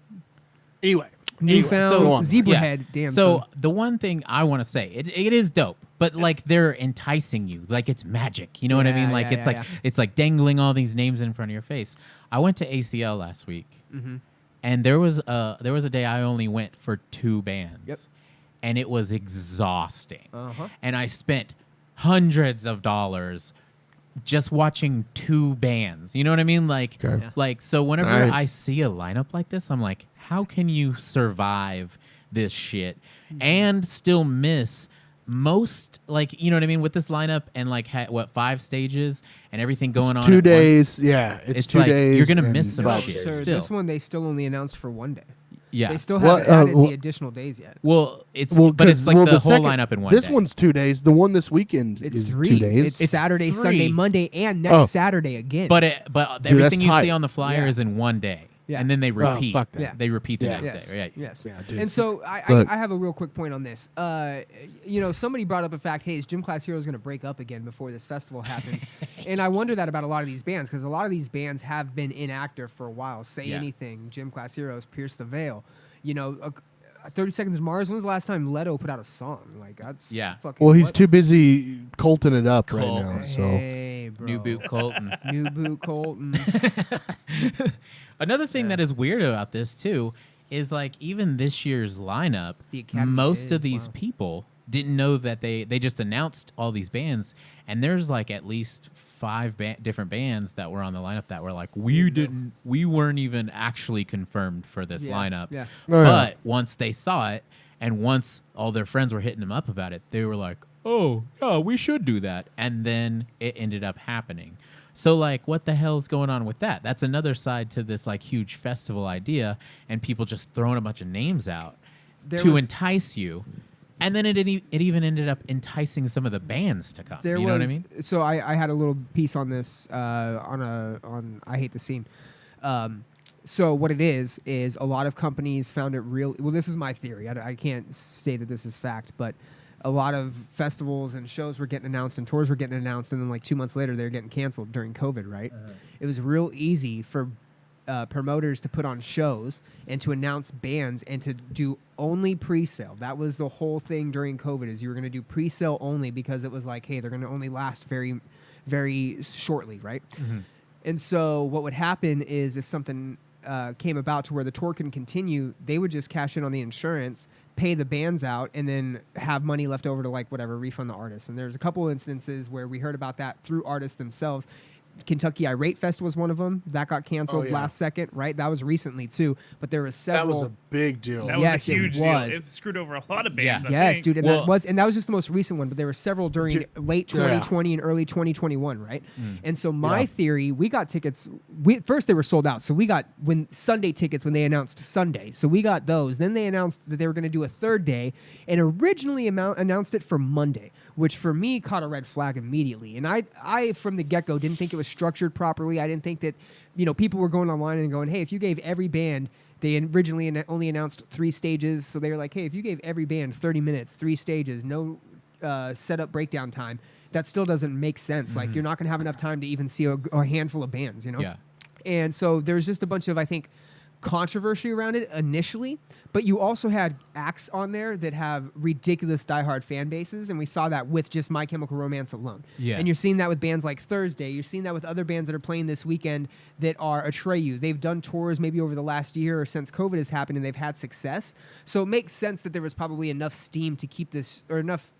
Speaker 2: Anyway.
Speaker 3: Newfound
Speaker 2: so on.
Speaker 3: Zebrahead. Damn.
Speaker 1: So
Speaker 3: son.
Speaker 1: the one thing I want to say, it is dope, but like they're enticing you, like it's magic. You know what I mean?
Speaker 3: Yeah,
Speaker 1: Like
Speaker 3: yeah,
Speaker 1: it's
Speaker 3: yeah,
Speaker 1: like it's like dangling all these names in front of your face. I went to ACL last week, and there was a day I only went for 2 bands,
Speaker 3: Yep.
Speaker 1: and it was exhausting.
Speaker 3: Uh-huh.
Speaker 1: And I spent hundreds of dollars just watching 2 bands. You know what I mean? Like,
Speaker 2: Okay.
Speaker 3: Yeah.
Speaker 1: like so whenever
Speaker 2: Right.
Speaker 1: I see a lineup like this, I'm like, how can you survive this shit and still miss most, like, you know what I mean, with this lineup and like 5 stages and everything going on
Speaker 2: 2
Speaker 1: at once?
Speaker 2: days. Yeah. It's 2
Speaker 1: like,
Speaker 2: days.
Speaker 1: you're gonna
Speaker 2: and
Speaker 1: miss some
Speaker 2: five
Speaker 1: shit.
Speaker 2: days.
Speaker 3: Sir,
Speaker 1: still.
Speaker 3: this one they still only announced for 1 day.
Speaker 1: Yeah.
Speaker 3: They still
Speaker 2: Well,
Speaker 3: haven't added
Speaker 2: well-
Speaker 3: the additional days yet.
Speaker 1: Well, it's
Speaker 2: Well,
Speaker 1: but it's
Speaker 2: 'cause,
Speaker 1: like
Speaker 2: well,
Speaker 1: the whole
Speaker 2: second-
Speaker 1: lineup in one
Speaker 2: This
Speaker 1: day.
Speaker 2: one's 2 days. The one this weekend
Speaker 3: It's
Speaker 2: is
Speaker 3: 3.
Speaker 2: 2 days.
Speaker 3: It's Saturday,
Speaker 1: 3.
Speaker 3: Sunday, Monday, and next
Speaker 2: Oh.
Speaker 3: Saturday again.
Speaker 1: But
Speaker 2: Dude,
Speaker 1: everything
Speaker 2: that's
Speaker 1: you
Speaker 2: tight.
Speaker 1: see on the flyer
Speaker 3: Yeah.
Speaker 1: is in one day.
Speaker 3: Yeah.
Speaker 1: And then they repeat.
Speaker 2: fuck that.
Speaker 3: Yeah.
Speaker 1: They repeat the
Speaker 2: Yeah.
Speaker 1: next day. Right.
Speaker 3: Yes.
Speaker 2: Yeah, dude.
Speaker 3: And so I
Speaker 2: Look.
Speaker 3: have a real quick point on this. Somebody brought up a fact, hey, is Gym Class Heroes going to break up again before this festival happens? And I wonder that about a lot of these bands, because a lot of these bands have been inactive for a while. Say
Speaker 1: Yeah.
Speaker 3: Anything, Gym Class Heroes, Pierce the Veil. 30 Seconds to Mars, when was the last time Leto put out a song? Like, that's
Speaker 1: Yeah.
Speaker 3: fucking...
Speaker 2: Well, he's
Speaker 3: what?
Speaker 2: too busy colting it up right
Speaker 1: Colton.
Speaker 2: now. So
Speaker 3: Hey, bro.
Speaker 1: New Boot Colton.
Speaker 3: New Boot Colton.
Speaker 1: Another thing that is weird about this too is like even this year's lineup,
Speaker 3: The Academy
Speaker 1: most of
Speaker 3: is,
Speaker 1: these
Speaker 3: wow.
Speaker 1: people didn't know that they just announced all these bands, and there's like at least 5 different bands that were on the lineup that were like we weren't even actually confirmed for this
Speaker 3: Yeah,
Speaker 1: lineup.
Speaker 3: yeah.
Speaker 2: Oh, yeah.
Speaker 1: But once they saw it and once all their friends were hitting them up about it, they were like, "Oh, yeah, we should do that." And then it ended up happening. So like what the hell's going on with that? That's another side to this like huge festival idea and people just throwing a bunch of names out
Speaker 3: There
Speaker 1: to
Speaker 3: was-
Speaker 1: entice you. And then it even ended up enticing some of the bands to come.
Speaker 3: There
Speaker 1: You know what I mean?
Speaker 3: So I had a little piece on this on I Hate the Scene. So what it is a lot of companies found it real. Well, this is my theory. I can't say that this is fact, but a lot of festivals and shows were getting announced and tours were getting announced, and then like 2 months later they're getting canceled during COVID. Right? It was real easy for promoters to put on shows and to announce bands and to do only pre-sale. That was the whole thing during COVID, is you were going to do pre-sale only because it was like, hey, they're going to only last very, very shortly, right? And so what would happen is if something came about to where the tour can continue, they would just cash in on the insurance, pay the bands out, and then have money left over to like whatever, refund the artists. And there's a couple instances where we heard about that through artists themselves. Kentucky Irate Fest was one of them. That got canceled last second, right? That was recently too. But there was
Speaker 2: that
Speaker 3: several.
Speaker 2: was a big deal.
Speaker 4: That
Speaker 3: Yes,
Speaker 4: was a
Speaker 3: it
Speaker 4: huge
Speaker 3: was.
Speaker 4: deal. It screwed over a lot of
Speaker 1: Yeah.
Speaker 4: bands. I
Speaker 3: Yes,
Speaker 4: think.
Speaker 3: dude, and
Speaker 1: Well-
Speaker 3: that was just the most recent one, but there were several during
Speaker 2: Dude,
Speaker 3: late
Speaker 2: yeah.
Speaker 3: 2020 and early 2021, right? And so my theory, we got tickets. First they were sold out, so we got Sunday tickets when they announced Sunday, so we got those. Then they announced that they were going to do a third day, and originally announced it for Monday, which for me caught a red flag immediately. And I from the get-go didn't think it was structured properly. I didn't think that people were going online and going, hey, if you gave every band. They originally only announced 3 stages, so they were like, hey, if you gave every band 30 minutes, 3 stages, no setup breakdown time, that still doesn't make sense. Like, you're not going to have enough time to even see a handful of bands,
Speaker 1: Yeah.
Speaker 3: And so there's just a bunch of, I think, controversy around it initially, but you also had acts on there that have ridiculous diehard fan bases, and we saw that with just My Chemical Romance alone.
Speaker 1: Yeah.
Speaker 3: And you're seeing that with bands like Thursday. You're seeing that with other bands that are playing this weekend that are Atreyu. They've done tours maybe over the last year or since COVID has happened, and they've had success. So it makes sense that there was probably enough steam to keep this, or enough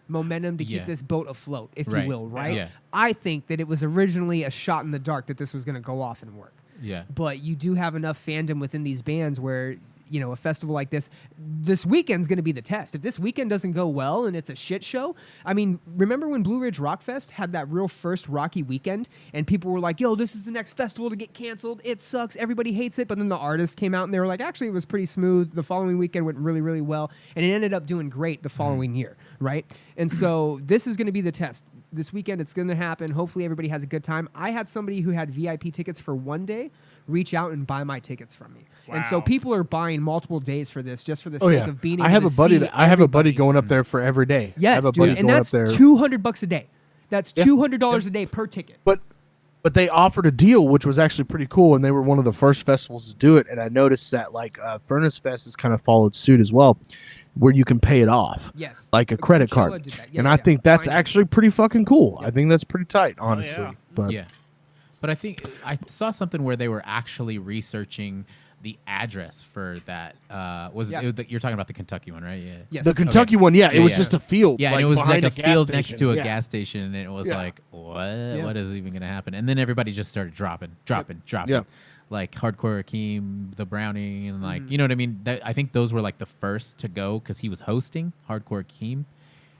Speaker 3: momentum to
Speaker 1: Yeah.
Speaker 3: keep this boat afloat, if
Speaker 1: Right.
Speaker 3: you will, right?
Speaker 1: Yeah.
Speaker 3: I think that it was originally a shot in the dark that this was going to go off and work.
Speaker 1: Yeah.
Speaker 3: But you do have enough fandom within these bands where, a festival like this weekend's going to be the test. If this weekend doesn't go well and it's a shit show, I mean, remember when Blue Ridge Rock Fest had that real first rocky weekend and people were like, yo, this is the next festival to get canceled. It sucks. Everybody hates it. But then the artists came out and they were like, actually, it was pretty smooth. The following weekend went really, really well. And it ended up doing great the following year, right? And so this is going to be the test. This weekend, it's going to happen. Hopefully, everybody has a good time. I had somebody who had VIP tickets for one day reach out and buy my tickets from me.
Speaker 4: Wow.
Speaker 3: And so people are buying multiple days for this just for the sake of being able
Speaker 2: I have
Speaker 3: to
Speaker 2: a buddy
Speaker 3: see
Speaker 2: I have a buddy
Speaker 3: everybody.
Speaker 2: going up there for every day. I
Speaker 3: Yes,
Speaker 2: have a buddy
Speaker 3: dude. And
Speaker 2: going
Speaker 3: that's
Speaker 2: up there.
Speaker 3: $200 a day. That's $200 a day per ticket.
Speaker 2: But they offered a deal, which was actually pretty cool, and they were one of the first festivals to do it. And I noticed that Furnace Fest has kind of followed suit as well, where you can pay it off,
Speaker 3: Yes.
Speaker 2: like a credit
Speaker 3: Coachella
Speaker 2: card.
Speaker 3: did that.
Speaker 2: And I think that's
Speaker 3: Fine.
Speaker 2: actually pretty fucking cool. I think that's pretty tight, honestly.
Speaker 4: yeah.
Speaker 2: But
Speaker 1: Yeah. But I think I saw something where they were actually researching the address for that. You're talking about the Kentucky one, right? Yeah.
Speaker 3: Yes.
Speaker 2: the Kentucky one, it was just a field.
Speaker 1: Yeah, and it was like
Speaker 2: behind
Speaker 1: a
Speaker 2: gas
Speaker 1: field
Speaker 2: station.
Speaker 1: next to a
Speaker 2: Yeah.
Speaker 1: gas station, and it was
Speaker 2: Yeah.
Speaker 1: like, what is even going to happen? And then everybody just started dropping.
Speaker 2: Yeah.
Speaker 1: Like Hardcore Akeem, the Brownie, and like, you know what I mean? I think those were like the first to go because he was hosting Hardcore Akeem.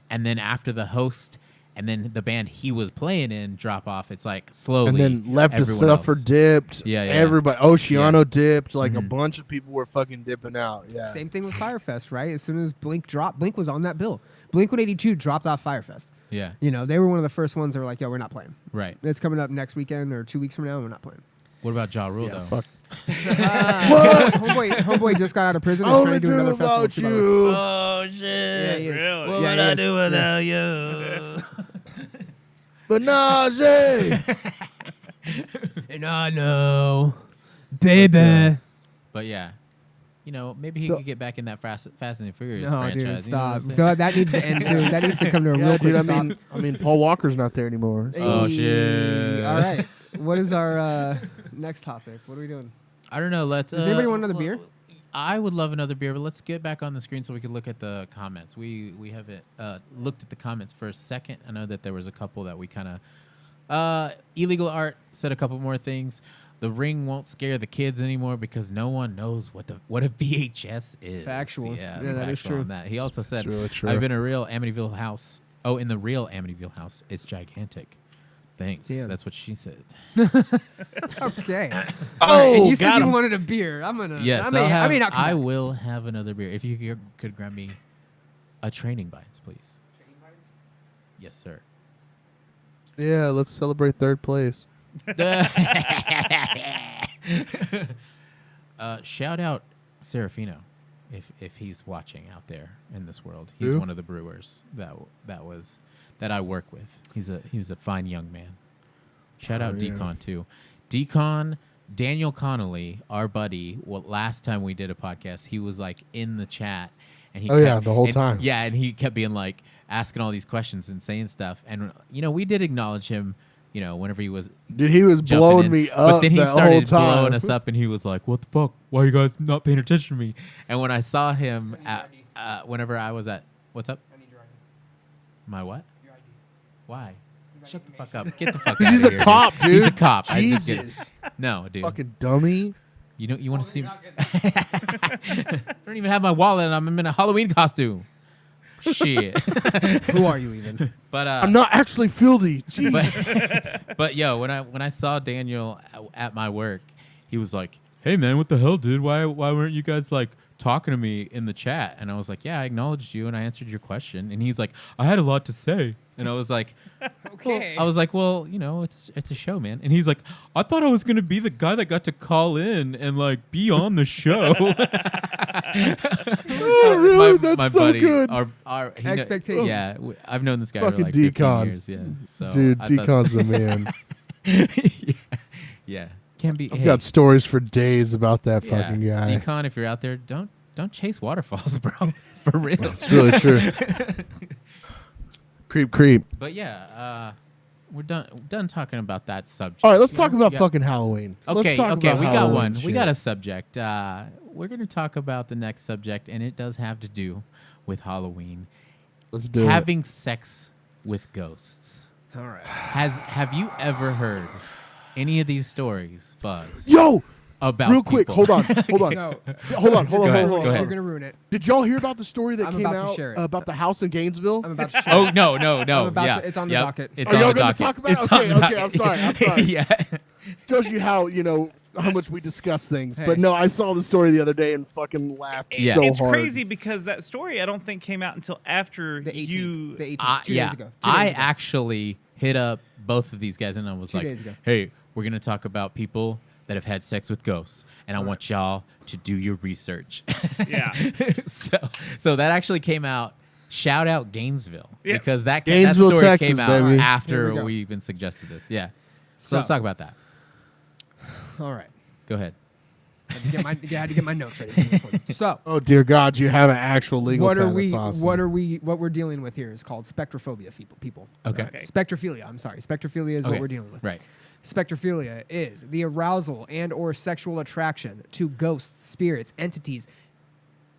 Speaker 1: And then after the host and then the band he was playing in drop off, it's like slowly.
Speaker 2: And then Left to
Speaker 1: everyone
Speaker 2: Suffer
Speaker 1: else.
Speaker 2: dipped.
Speaker 1: Yeah.
Speaker 2: Everybody, Oceano dipped. Like a
Speaker 1: Mhm.
Speaker 2: bunch of people were fucking dipping out. Yeah.
Speaker 3: Same thing with Firefest, right? As soon as Blink dropped, Blink was on that bill. Blink 182 dropped off Firefest.
Speaker 1: Yeah,
Speaker 3: They were one of the first ones that were like, yo, we're not playing.
Speaker 1: right.
Speaker 3: It's coming up next weekend or 2 weeks from now, and we're not playing.
Speaker 1: What about Ja Rule,
Speaker 2: Yeah,
Speaker 1: though?
Speaker 2: fuck.
Speaker 3: Homeboy just got out of prison and is trying to do another festival. too, by the way.
Speaker 1: Oh, shit.
Speaker 3: Yeah, he is.
Speaker 4: Really?
Speaker 3: What would I do
Speaker 1: without you?
Speaker 2: Benazzi!
Speaker 3: And I know, baby.
Speaker 1: But yeah, maybe he
Speaker 2: So-
Speaker 1: could get back in that Fast and the Furious
Speaker 3: No,
Speaker 1: franchise.
Speaker 3: dude,
Speaker 1: you know what
Speaker 3: stop.
Speaker 1: I'm saying?
Speaker 3: So that needs to end too. That needs to come to a real quick
Speaker 2: dude,
Speaker 3: stop.
Speaker 2: I mean, Paul Walker's not there anymore. so-
Speaker 1: Oh,
Speaker 3: Hey,
Speaker 1: shit.
Speaker 3: All right. What is our next topic? What are we doing?
Speaker 1: I don't know. Let's.
Speaker 3: Does anybody want another beer?
Speaker 1: I would love another beer, but let's get back on the screen so we can look at the comments. We haven't looked at the comments for a second. I know that there was a couple that we kind of. Illegal Art said a couple more things. The Ring won't scare the kids anymore because no one knows what a VHS is.
Speaker 3: Factual.
Speaker 1: Yeah,
Speaker 3: Yeah, that is
Speaker 1: factual
Speaker 3: true.
Speaker 1: on that. He also said,
Speaker 2: really true.
Speaker 1: I've been in a real Amityville house. Oh, in the real Amityville house, it's gigantic. Thanks.
Speaker 3: Damn.
Speaker 1: That's what she said.
Speaker 3: Okay.
Speaker 2: Oh,
Speaker 3: and you said
Speaker 2: got
Speaker 3: you
Speaker 2: him.
Speaker 3: wanted a beer. I'm gonna.
Speaker 1: Yes,
Speaker 3: I may not come
Speaker 1: I
Speaker 3: back.
Speaker 1: will have another beer. If you could grab me a Training Binds, please. Yes, sir.
Speaker 2: Yeah, let's celebrate third place.
Speaker 1: Shout out Serafino, if he's watching out there in this world. He's
Speaker 2: Who?
Speaker 1: one of the brewers that I work with. He's a fine young man. Shout out
Speaker 2: yeah.
Speaker 1: Decon too. Decon, Daniel Connolly, our buddy. Well, last time we did a podcast, he was like in the chat, and he
Speaker 2: Oh, yeah, the whole
Speaker 1: and-
Speaker 2: time.
Speaker 1: Yeah, and he kept being like asking all these questions and saying stuff, and we did acknowledge him. Whenever he was
Speaker 2: Dude, he was
Speaker 1: jumping
Speaker 2: blowing
Speaker 1: in.
Speaker 2: me up.
Speaker 1: But then he
Speaker 2: that whole
Speaker 1: started
Speaker 2: time.
Speaker 1: blowing us up, and he was like, "What the fuck? Why are you guys not paying attention to me?" And when I saw him at, whenever I was at, what's up?
Speaker 3: I need your ID.
Speaker 1: My what?
Speaker 3: Your ID.
Speaker 1: Why?
Speaker 3: 'Cause I
Speaker 1: Shut
Speaker 3: need
Speaker 1: the
Speaker 3: to
Speaker 1: fuck
Speaker 3: make
Speaker 1: up. Get the fuck out
Speaker 2: He's
Speaker 1: of
Speaker 2: a
Speaker 1: here.
Speaker 2: cop, dude.
Speaker 1: He's a cop. I just get it.
Speaker 2: Jesus.
Speaker 1: No, dude.
Speaker 2: Fucking dummy.
Speaker 1: You want to see?
Speaker 3: You're
Speaker 1: I
Speaker 3: not getting-
Speaker 1: don't even have my wallet, and I'm in a Halloween costume. Shit.
Speaker 3: Who are you even?
Speaker 1: But
Speaker 2: I'm not actually filthy. Jeez.
Speaker 1: but yo, when I saw Daniel at my work, he was like, "Hey man, what the hell, dude? Why weren't you guys like talking to me in the chat?" And I was like, "Yeah, I acknowledged you and I answered your question." And he's like, "I had a lot to say." And I was like,
Speaker 3: Okay.
Speaker 1: I was like, "Well, it's a show, man." And he's like, "I thought I was gonna be the guy that got to call in and like be on the show."
Speaker 2: Oh, really? That's
Speaker 1: my
Speaker 2: so
Speaker 1: buddy,
Speaker 2: good.
Speaker 1: he
Speaker 3: Expectations.
Speaker 1: Yeah, I've known this guy for
Speaker 2: Fucking
Speaker 1: like 15
Speaker 2: Decon.
Speaker 1: years. Yeah, so
Speaker 2: Dude,
Speaker 1: I thought-
Speaker 2: Decon's the man.
Speaker 1: yeah. Can be.
Speaker 2: I've got stories for days about that fucking guy.
Speaker 1: Decon, if you're out there, don't chase waterfalls, bro. For real.
Speaker 2: It's really true. Creep.
Speaker 1: But yeah, we're done talking about that subject.
Speaker 2: All right, let's talk about
Speaker 1: Yeah.
Speaker 2: fucking Halloween. Let's
Speaker 1: Okay,
Speaker 2: talk
Speaker 1: okay,
Speaker 2: about
Speaker 1: we got
Speaker 2: Halloween
Speaker 1: one. We
Speaker 2: shit.
Speaker 1: got a subject. We're gonna talk about the next subject, and it does have to do with Halloween.
Speaker 2: Let's do it.
Speaker 1: Having sex with ghosts.
Speaker 3: All right.
Speaker 1: Have you ever heard any of these stories, Fuzz?
Speaker 2: Yo,
Speaker 1: about
Speaker 2: Real quick,
Speaker 1: people.
Speaker 2: hold on.
Speaker 3: No,
Speaker 2: Hold on.
Speaker 1: Go ahead.
Speaker 3: you're gonna ruin it.
Speaker 2: Did y'all hear about the story that
Speaker 3: I'm
Speaker 2: came
Speaker 3: about to
Speaker 2: out
Speaker 3: share it.
Speaker 2: about the house in Gainesville?
Speaker 3: I'm about to share.
Speaker 1: Oh no.
Speaker 3: I'm about
Speaker 1: Yeah,
Speaker 3: to- it's on the
Speaker 1: Yep.
Speaker 3: docket.
Speaker 1: It's
Speaker 2: Are
Speaker 1: on
Speaker 2: y'all
Speaker 1: the
Speaker 2: gonna
Speaker 1: docket.
Speaker 2: talk about it?
Speaker 1: It's on
Speaker 2: Okay,
Speaker 1: the
Speaker 2: okay,
Speaker 1: docket.
Speaker 2: I'm sorry.
Speaker 1: Yeah.
Speaker 2: Shows you how how much we discuss things. But no, I saw the story the other day and fucking laughed
Speaker 1: Yeah.
Speaker 2: so
Speaker 4: It's
Speaker 2: hard.
Speaker 4: crazy because that story I don't think came out until after
Speaker 3: The 18th.
Speaker 4: you.
Speaker 3: The 18th. 2
Speaker 1: yeah.
Speaker 3: days ago. 2
Speaker 1: I
Speaker 3: days ago.
Speaker 1: actually hit up both of these guys and I was
Speaker 3: 2
Speaker 1: like,
Speaker 3: days ago.
Speaker 1: hey, we're going to talk about people that have had sex with ghosts. And I want y'all to do your research.
Speaker 4: Yeah.
Speaker 1: so that actually came out. Shout out Gainesville.
Speaker 4: Yeah.
Speaker 1: Because that
Speaker 2: Gainesville,
Speaker 1: story
Speaker 2: Texas,
Speaker 1: came out
Speaker 2: baby.
Speaker 3: Here we
Speaker 1: after
Speaker 3: go.
Speaker 1: we even suggested this. Yeah. So let's
Speaker 3: So-
Speaker 1: talk about that.
Speaker 3: All right.
Speaker 1: Go ahead.
Speaker 3: I had to get my notes ready for this one. So,
Speaker 2: Oh dear God, you have an actual legal
Speaker 3: what are
Speaker 2: pad.
Speaker 3: we?
Speaker 2: That's awesome.
Speaker 3: What we're dealing with here is called spectrophobia. People.
Speaker 1: Okay.
Speaker 4: Okay.
Speaker 3: Spectrophilia. I'm sorry. Spectrophilia is what
Speaker 1: Okay.
Speaker 3: we're dealing with.
Speaker 1: Right.
Speaker 3: Spectrophilia is the arousal and or sexual attraction to ghosts, spirits, entities,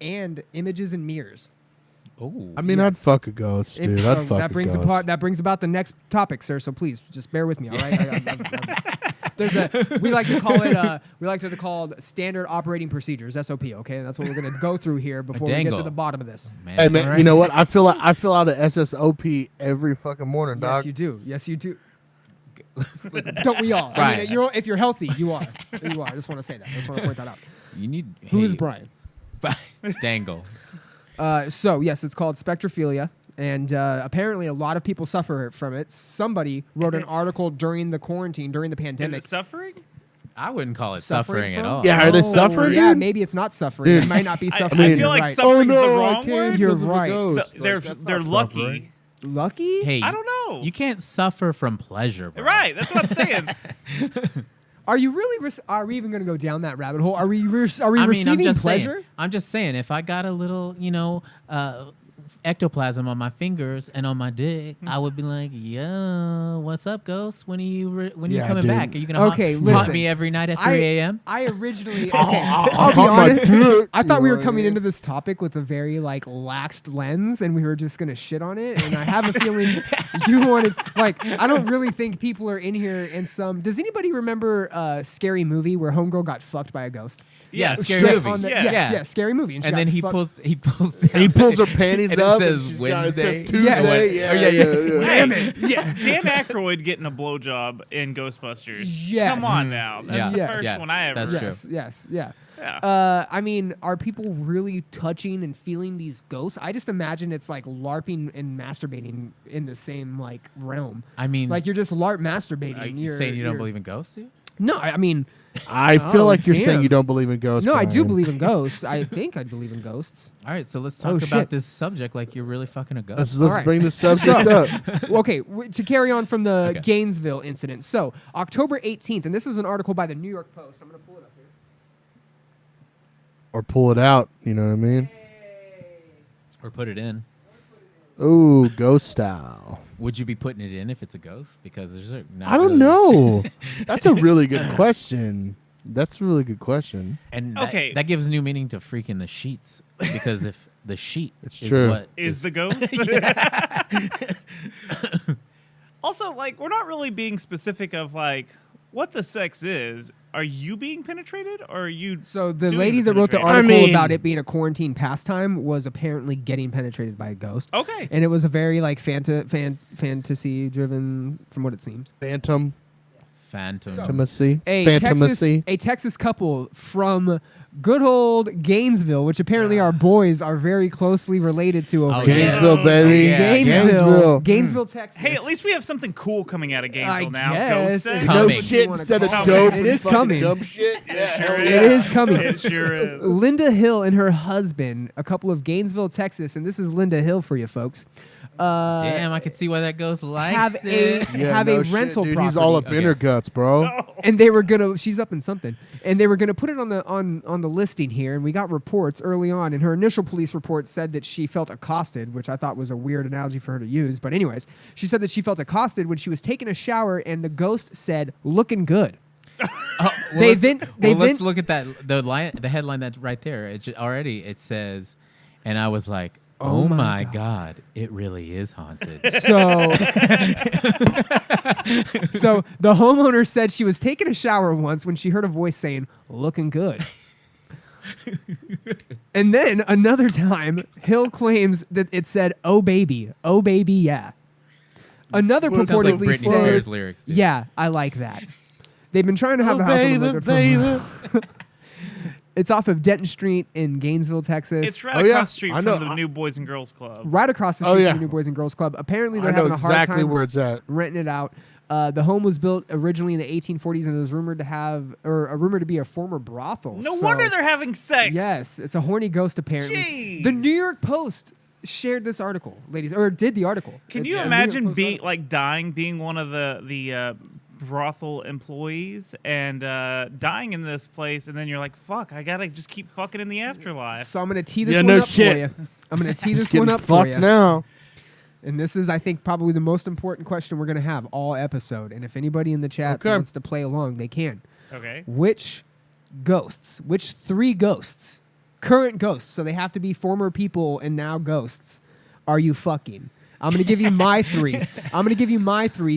Speaker 3: and images and mirrors.
Speaker 1: Oh.
Speaker 2: I mean, I'd
Speaker 3: Yes.
Speaker 2: fuck a ghost, dude. I'd fuck
Speaker 3: that brings
Speaker 2: a ghost.
Speaker 3: that brings about the next topic, sir. So please just bear with me, all right? We like to call it standard operating procedures (SOP). Okay, that's what we're gonna go through here before we get to
Speaker 1: dangle.
Speaker 3: the bottom of this.
Speaker 1: Man.
Speaker 2: Hey man,
Speaker 3: Alright.
Speaker 2: you know what? I fill out a SSOP every fucking morning,
Speaker 3: Yes,
Speaker 2: dog.
Speaker 3: you do. Yes, you do. Don't we all? I
Speaker 1: Right.
Speaker 3: mean, if you're healthy, you are. You are. I just want to say that. I just want to point that out.
Speaker 1: You need.
Speaker 3: Who is
Speaker 1: hey,
Speaker 3: Brian?
Speaker 1: Dangle.
Speaker 3: So yes, it's called spectrophilia, and apparently a lot of people suffer from it. Somebody wrote an article during the quarantine, during the
Speaker 4: Is
Speaker 3: pandemic.
Speaker 4: it suffering?
Speaker 1: I wouldn't call it suffering at
Speaker 3: from?
Speaker 1: all.
Speaker 2: Yeah, are they
Speaker 3: Oh,
Speaker 2: suffering?
Speaker 3: Yeah,
Speaker 2: dude?
Speaker 3: maybe it's not suffering.
Speaker 2: Dude.
Speaker 3: It might not be
Speaker 4: I
Speaker 3: suffering.
Speaker 2: mean-
Speaker 4: feel like
Speaker 3: You're right.
Speaker 4: suffering's the
Speaker 2: I
Speaker 4: wrong
Speaker 2: can't
Speaker 4: word.
Speaker 3: You're
Speaker 2: because of the
Speaker 3: right.
Speaker 2: ghost.
Speaker 4: They're
Speaker 2: Like, that's
Speaker 4: they're
Speaker 2: not
Speaker 4: lucky.
Speaker 2: suffering.
Speaker 3: Lucky?
Speaker 1: Hey,
Speaker 4: I don't know.
Speaker 1: You can't suffer from pleasure, bro.
Speaker 4: Right, that's what I'm saying.
Speaker 3: Are you really? Are we even going to go down that rabbit hole? Are we? Are we
Speaker 1: I mean,
Speaker 3: receiving
Speaker 1: I'm just
Speaker 3: pleasure?
Speaker 1: saying. I'm just saying. If I got a little, ectoplasm on my fingers and on my dick, I would be like, "Yo, what's up, ghost? When are you
Speaker 2: Yeah,
Speaker 1: coming
Speaker 2: dude.
Speaker 1: back? Are you gonna
Speaker 3: Okay,
Speaker 1: haunt
Speaker 3: listen.
Speaker 1: me every night at 3 a.m.?"
Speaker 3: I originally.
Speaker 2: I'll
Speaker 3: I'll be
Speaker 2: haunt my
Speaker 3: honest.
Speaker 2: dick,
Speaker 3: I thought
Speaker 2: you
Speaker 3: we
Speaker 2: know
Speaker 3: were
Speaker 2: what I
Speaker 3: coming
Speaker 2: mean?
Speaker 3: into this topic with a very laxed lens, and we were just gonna shit on it. And I have a feeling you wanted. I don't really think people are in here. In some. Does anybody remember Scary Movie where homegirl got fucked by a ghost?
Speaker 1: Yeah,
Speaker 4: Yes.
Speaker 1: scary
Speaker 3: Straight
Speaker 1: movie.
Speaker 3: on the-
Speaker 4: Yeah.
Speaker 3: yes, Scary Movie. She
Speaker 1: And
Speaker 3: got
Speaker 1: then he
Speaker 3: fucked-
Speaker 1: pulls. He pulls
Speaker 2: her panties
Speaker 1: and
Speaker 2: up.
Speaker 1: It
Speaker 2: and
Speaker 1: says
Speaker 2: she's
Speaker 1: Wednesday.
Speaker 2: Got, it says Tuesday.
Speaker 3: Yes.
Speaker 2: Yeah,
Speaker 1: Oh, yeah.
Speaker 2: yeah.
Speaker 4: Damn
Speaker 3: it.
Speaker 4: Yeah. Dan Aykroyd getting a blowjob in Ghostbusters.
Speaker 3: Yes.
Speaker 4: Come on now. That's
Speaker 1: Yeah.
Speaker 4: the
Speaker 3: Yes.
Speaker 4: first
Speaker 1: Yeah,
Speaker 4: one I ever.
Speaker 1: that's true.
Speaker 3: Yes, yeah.
Speaker 4: Yeah.
Speaker 3: I mean, are people really touching and feeling these ghosts? I just imagine it's like LARPing and masturbating in the same realm.
Speaker 1: I mean,
Speaker 3: Like you're just LARP masturbating.
Speaker 1: are you saying you don't believe in ghosts, dude?
Speaker 3: No, I mean,
Speaker 2: I feel
Speaker 3: Oh,
Speaker 2: like you're
Speaker 3: damn.
Speaker 2: saying you don't believe in ghosts.
Speaker 3: no, I do
Speaker 2: Brian.
Speaker 3: believe in ghosts. I think I believe in ghosts.
Speaker 1: All right, so let's
Speaker 3: Oh,
Speaker 1: talk
Speaker 3: shit.
Speaker 1: about this subject like you're really fucking a ghost.
Speaker 2: Let's
Speaker 3: All right.
Speaker 2: bring the subject up.
Speaker 3: Well, okay, to carry on from the
Speaker 1: Okay.
Speaker 3: Gainesville incident. So, October 18th, and this is an article by the New York Post. I'm going to pull it up here.
Speaker 2: Or pull it out. You know what I mean?
Speaker 1: Or put it in.
Speaker 2: Ooh, ghost style.
Speaker 1: Would you be putting it in if it's a ghost? Because there's a. not
Speaker 2: I don't
Speaker 1: really-
Speaker 2: know. That's a really good question. That's a really good question.
Speaker 1: And
Speaker 4: Okay.
Speaker 1: that gives new meaning to freaking the sheets. Because if the sheet
Speaker 2: It's
Speaker 1: is
Speaker 2: true.
Speaker 1: what
Speaker 4: Is the ghost? Also, we're not really being specific of what the sex is. Are you being penetrated, or are you?
Speaker 3: So, the
Speaker 4: doing
Speaker 3: lady that wrote the
Speaker 4: penetration?
Speaker 3: article
Speaker 2: mean-
Speaker 3: about it being a quarantine pastime was apparently getting penetrated by a ghost.
Speaker 4: Okay.
Speaker 3: And it was a very fantasy driven, from what it seemed.
Speaker 2: Phantom.
Speaker 1: phantom.
Speaker 2: Intimacy.
Speaker 3: A
Speaker 2: Phantomacy.
Speaker 3: Texas couple from good old Gainesville, which apparently our boys are very closely related to over
Speaker 1: Oh,
Speaker 3: here.
Speaker 1: yeah.
Speaker 2: Gainesville, baby.
Speaker 1: Yeah,
Speaker 3: Gainesville, Gainesville, Texas.
Speaker 4: Hey, at least we have something cool coming out of Gainesville
Speaker 3: I
Speaker 4: now.
Speaker 3: guess.
Speaker 4: Ghost sex.
Speaker 3: It
Speaker 2: No
Speaker 1: Coming.
Speaker 2: shit
Speaker 3: Wanna
Speaker 2: instead of
Speaker 3: call
Speaker 2: dope.
Speaker 3: it. It
Speaker 2: and
Speaker 3: is
Speaker 2: fucking
Speaker 3: coming.
Speaker 2: Dumb shit. Yeah,
Speaker 4: Sure
Speaker 2: hell
Speaker 4: is.
Speaker 2: yeah.
Speaker 3: It is coming.
Speaker 4: It sure is.
Speaker 3: Linda Hill and her husband, a couple of Gainesville, Texas, and this is Linda Hill for you folks.
Speaker 1: Damn, I could see why that ghost likes
Speaker 3: have
Speaker 1: it.
Speaker 3: a
Speaker 2: Yeah,
Speaker 3: have
Speaker 2: no
Speaker 3: a
Speaker 2: shit,
Speaker 3: rental
Speaker 2: dude.
Speaker 3: property.
Speaker 2: He's all up in
Speaker 1: Okay.
Speaker 2: her guts, bro.
Speaker 3: And they were gonna. She's up in something, and they were gonna put it on the on the listing here. And we got reports early on, and her initial police report said that she felt accosted, which I thought was a weird analogy for her to use. But anyways, she said that she felt accosted when she was taking a shower, and the ghost said, "Looking good."
Speaker 1: Let's look at that. The headline that's right there. It says, and I was like, Oh my God. It really is haunted.
Speaker 3: So, so the homeowner said she was taking a shower once when she heard a voice saying, "Looking good." And then another time, Hill claims that it said, "Oh baby, yeah." Another
Speaker 1: Sounds like
Speaker 3: purportedly
Speaker 1: Britney
Speaker 3: said,
Speaker 1: Spears lyrics. Dude.
Speaker 3: "Yeah, I like that." They've been trying to have the house on the market for It's off of Denton Street in Gainesville, Texas.
Speaker 4: It's right across the street
Speaker 2: I
Speaker 4: from
Speaker 2: know.
Speaker 4: the New Boys and Girls Club.
Speaker 3: Right across the street from the New Boys and Girls Club. Apparently, they're
Speaker 2: I know
Speaker 3: having a hard
Speaker 2: exactly
Speaker 3: time
Speaker 2: where it's at.
Speaker 3: renting it out. The home was built originally in the 1840s and was rumored to be a former brothel.
Speaker 4: No
Speaker 3: So-
Speaker 4: wonder they're having sex.
Speaker 3: Yes, it's a horny ghost apparently.
Speaker 4: Jeez.
Speaker 3: The New York Post shared this article, ladies, or did the article.
Speaker 4: Can
Speaker 3: It's
Speaker 4: you
Speaker 3: a New York
Speaker 4: imagine
Speaker 3: Post
Speaker 4: being
Speaker 3: article.
Speaker 4: like dying, being one of the brothel employees and dying in this place, and then you're like, "Fuck, I gotta just keep fucking in the afterlife."
Speaker 3: So I'm gonna tee this
Speaker 2: Yeah,
Speaker 3: one
Speaker 2: no
Speaker 3: up
Speaker 2: shit.
Speaker 3: for you. I'm gonna tee
Speaker 2: Just
Speaker 3: this one
Speaker 2: getting
Speaker 3: up for
Speaker 2: fucked
Speaker 3: you.
Speaker 2: now.
Speaker 3: And this is, I think, probably the most important question we're gonna have all episode. And if anybody in the chat
Speaker 2: Okay.
Speaker 3: wants to play along, they can.
Speaker 4: Okay.
Speaker 3: Which three ghosts, current ghosts, so they have to be former people and now ghosts, are you fucking? I'm gonna give you my three.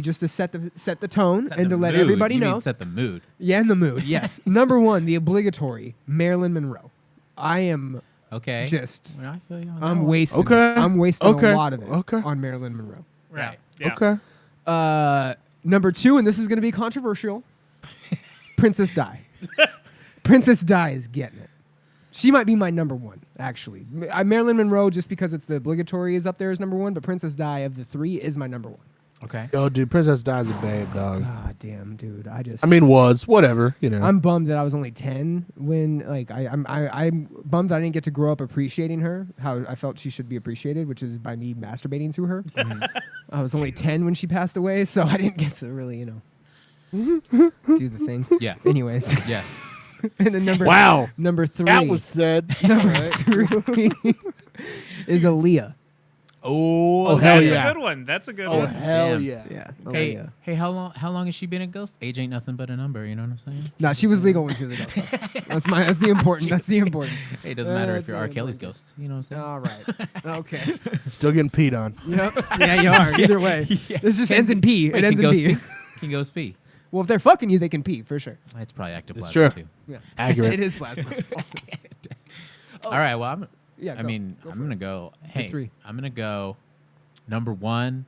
Speaker 3: Just to set the tone
Speaker 1: Set
Speaker 3: and
Speaker 1: the
Speaker 3: to let
Speaker 1: mood.
Speaker 3: everybody
Speaker 1: You
Speaker 3: know.
Speaker 1: mean set the mood.
Speaker 3: Yeah, in the mood. Yes. Number one, the obligatory Marilyn Monroe. I am
Speaker 1: Okay.
Speaker 3: just.
Speaker 1: Well, I feel you on that
Speaker 3: I'm
Speaker 1: one.
Speaker 3: wasting.
Speaker 2: Okay.
Speaker 3: I'm wasting
Speaker 2: Okay.
Speaker 3: a lot of it
Speaker 2: Okay.
Speaker 3: on Marilyn Monroe.
Speaker 4: Yeah.
Speaker 1: Right.
Speaker 2: Okay.
Speaker 3: Number two, and this is going to be controversial. Princess Di. Princess Di is getting it. She might be my number one, actually. Marilyn Monroe, just because it's the obligatory, is up there as number one, but Princess Di of the three is my number one.
Speaker 1: Okay.
Speaker 2: Yo, dude, Princess Di's a babe, dog.
Speaker 3: God damn, dude.
Speaker 2: I mean, was whatever, you know.
Speaker 3: I'm bummed that I was only 10 when, like, I'm bummed that I didn't get to grow up appreciating her, how I felt she should be appreciated, which is by me masturbating to her. I was only 10 when she passed away, so I didn't get to really, do the thing.
Speaker 1: Yeah.
Speaker 3: Anyways.
Speaker 1: Yeah.
Speaker 3: And then number three.
Speaker 2: That was said.
Speaker 3: Number three is Aaliyah.
Speaker 1: Oh,
Speaker 2: hell
Speaker 4: That's
Speaker 2: yeah.
Speaker 4: a good one. That's a good
Speaker 2: Oh,
Speaker 4: one.
Speaker 2: hell
Speaker 1: Damn.
Speaker 2: yeah.
Speaker 3: Yeah.
Speaker 1: Hey,
Speaker 3: Aaliyah.
Speaker 1: hey, how long has she been a ghost? Age ain't nothing but a number. You know what I'm saying?
Speaker 3: No, she was legal when she was a ghost. That's the important. That's the important.
Speaker 1: Hey, it doesn't matter if
Speaker 3: That's
Speaker 1: you're R.
Speaker 3: not
Speaker 1: Kelly's
Speaker 3: important.
Speaker 1: ghost. You know what I'm saying?
Speaker 3: All right. Okay.
Speaker 2: Still getting peed on.
Speaker 3: Yep. Yeah, you are. Either way. This just ends in P.
Speaker 1: Wait,
Speaker 3: It ends
Speaker 1: can
Speaker 3: in
Speaker 1: ghosts
Speaker 3: P.
Speaker 1: pee? Can ghosts pee?
Speaker 3: Well, if they're fucking you, they can pee for sure.
Speaker 1: It's probably ectoplasm
Speaker 2: It's true.
Speaker 1: too.
Speaker 3: Yeah.
Speaker 2: Accurate.
Speaker 3: It is plasma.
Speaker 1: All right. Well,
Speaker 3: Yeah.
Speaker 1: I'm
Speaker 3: for
Speaker 1: gonna
Speaker 3: it.
Speaker 1: go. Hey,
Speaker 3: three.
Speaker 1: I'm gonna go. Number one,